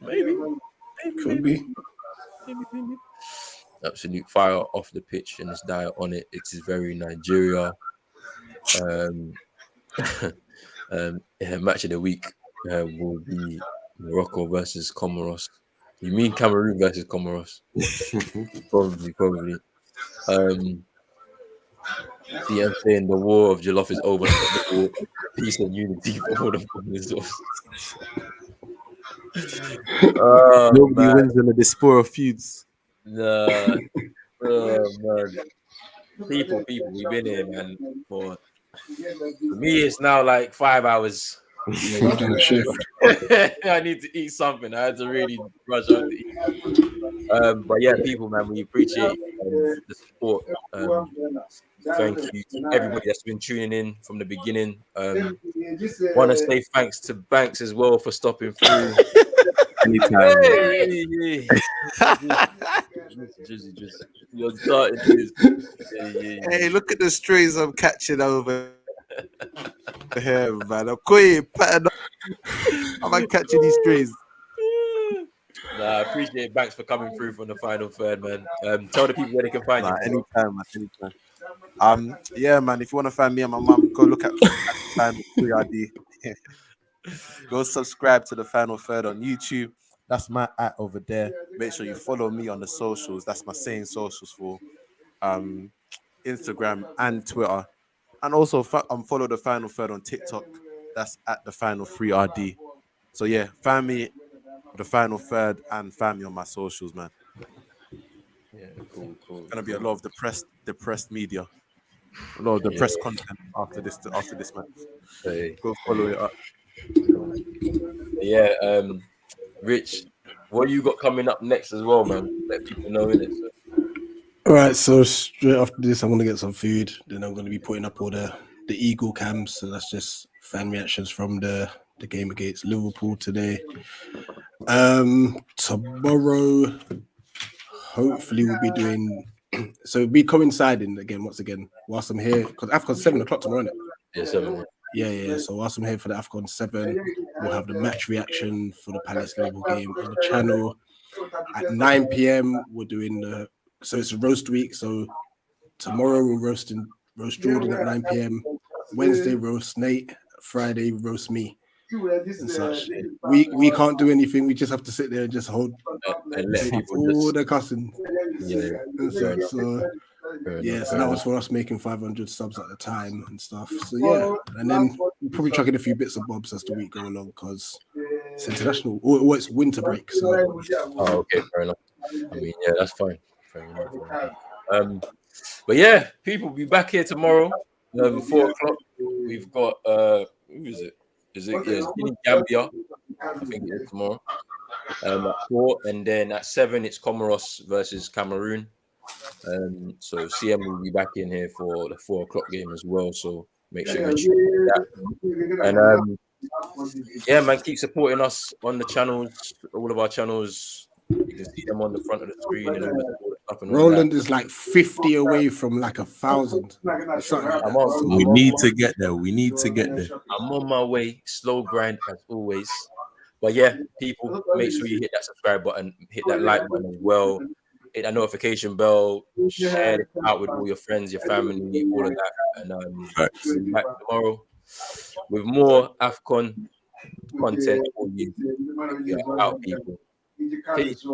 Speaker 3: Maybe.
Speaker 1: Could be.
Speaker 3: Maybe. Absolute fire off the pitch and this diet on it. It is very Nigeria. Match of the week will be Morocco versus Comoros. You mean Cameroon versus Comoros? Probably. See, I'm saying the war of Jollof is over. Peace and unity for all the Comoros.
Speaker 2: Nobody wins in the diaspora feuds.
Speaker 3: Nah. Man. People, we've been here, man. For me, it's now like 5 hours.
Speaker 1: You've done a shift.
Speaker 3: I need to eat something. I had to really rush out to eat. But yeah, people, man, we appreciate the support. Thank you to everybody that's been tuning in from the beginning. Want to say thanks to Banks as well for stopping through.
Speaker 2: Anytime.
Speaker 3: You're starting this.
Speaker 2: Hey, look at the strays I'm catching over here, man. I'm quick, I'm catching these strays.
Speaker 3: I appreciate Banks for coming through from the final third, man. Tell the people where they can find you.
Speaker 2: Anytime, man. Yeah, man. If you want to find me and my mum, go look at Final 3RD. Go subscribe to the Final Third on YouTube. That's my @ over there. Make sure you follow me on the socials. That's my same socials for Instagram and Twitter. And also follow the Final Third on TikTok. That's @ the Final 3RD. So yeah, find me the Final Third and find me on my socials, man.
Speaker 3: Yeah, cool.
Speaker 2: It's gonna be a lot of depressed media. A lot of depressed content after this match.
Speaker 3: Hey.
Speaker 2: Go follow it up.
Speaker 3: Yeah, Rich, what you got coming up next as well, man? Let people know in it.
Speaker 1: All right, so straight after this, I'm gonna get some food. Then I'm gonna be putting up all the Eagle cams. So that's just fan reactions from the game against Liverpool today. Tomorrow, hopefully, we'll be doing. So we'll be coinciding again, once again, whilst I'm here, because Afcon's 7 o'clock tomorrow, isn't it?
Speaker 3: Yeah, 7.
Speaker 1: Yeah. So whilst I'm here for the Afcon 7, we'll have the match reaction for the Palace Liverpool game on the channel. At 9 p.m, we're doing so it's a roast week. So tomorrow we're roast Jordan at 9 p.m. Wednesday roast Nate. Friday roast me. And such. We can't do anything. We just have to sit there and just hold
Speaker 3: and let people
Speaker 1: all the cussing.
Speaker 3: Yeah.
Speaker 1: And
Speaker 3: Fair
Speaker 1: such. So yeah, so that was for us making 500 subs at the time and stuff. So yeah, and then we'll probably chuck in a few bits of bobs as the week go along because it's international or it's winter break. So
Speaker 3: Oh, okay, fair enough. I mean, yeah, that's fine. Fair enough. But yeah, people will be back here tomorrow. 4 o'clock. We've got who is it? Is it it's in Gambia? I think it is tomorrow. At 4, and then at 7 it's Comoros versus Cameroon. So CM will be back in here for the 4 o'clock game as well. So make sure you check that. And yeah, man, keep supporting us on the channels, all of our channels. You can see them on the front of the screen and all the stuff. And all
Speaker 1: Roland
Speaker 3: that.
Speaker 1: is like 50 away from like 1,000.
Speaker 8: We need to get there. We need to get there.
Speaker 3: I'm on my way, slow grind as always. But yeah, people, make sure you hit that subscribe button, hit that like button as well, hit that notification bell, share it out with all your friends, your family, all of that. And see you back tomorrow with more Afcon content for you. Yeah, out people. Peace.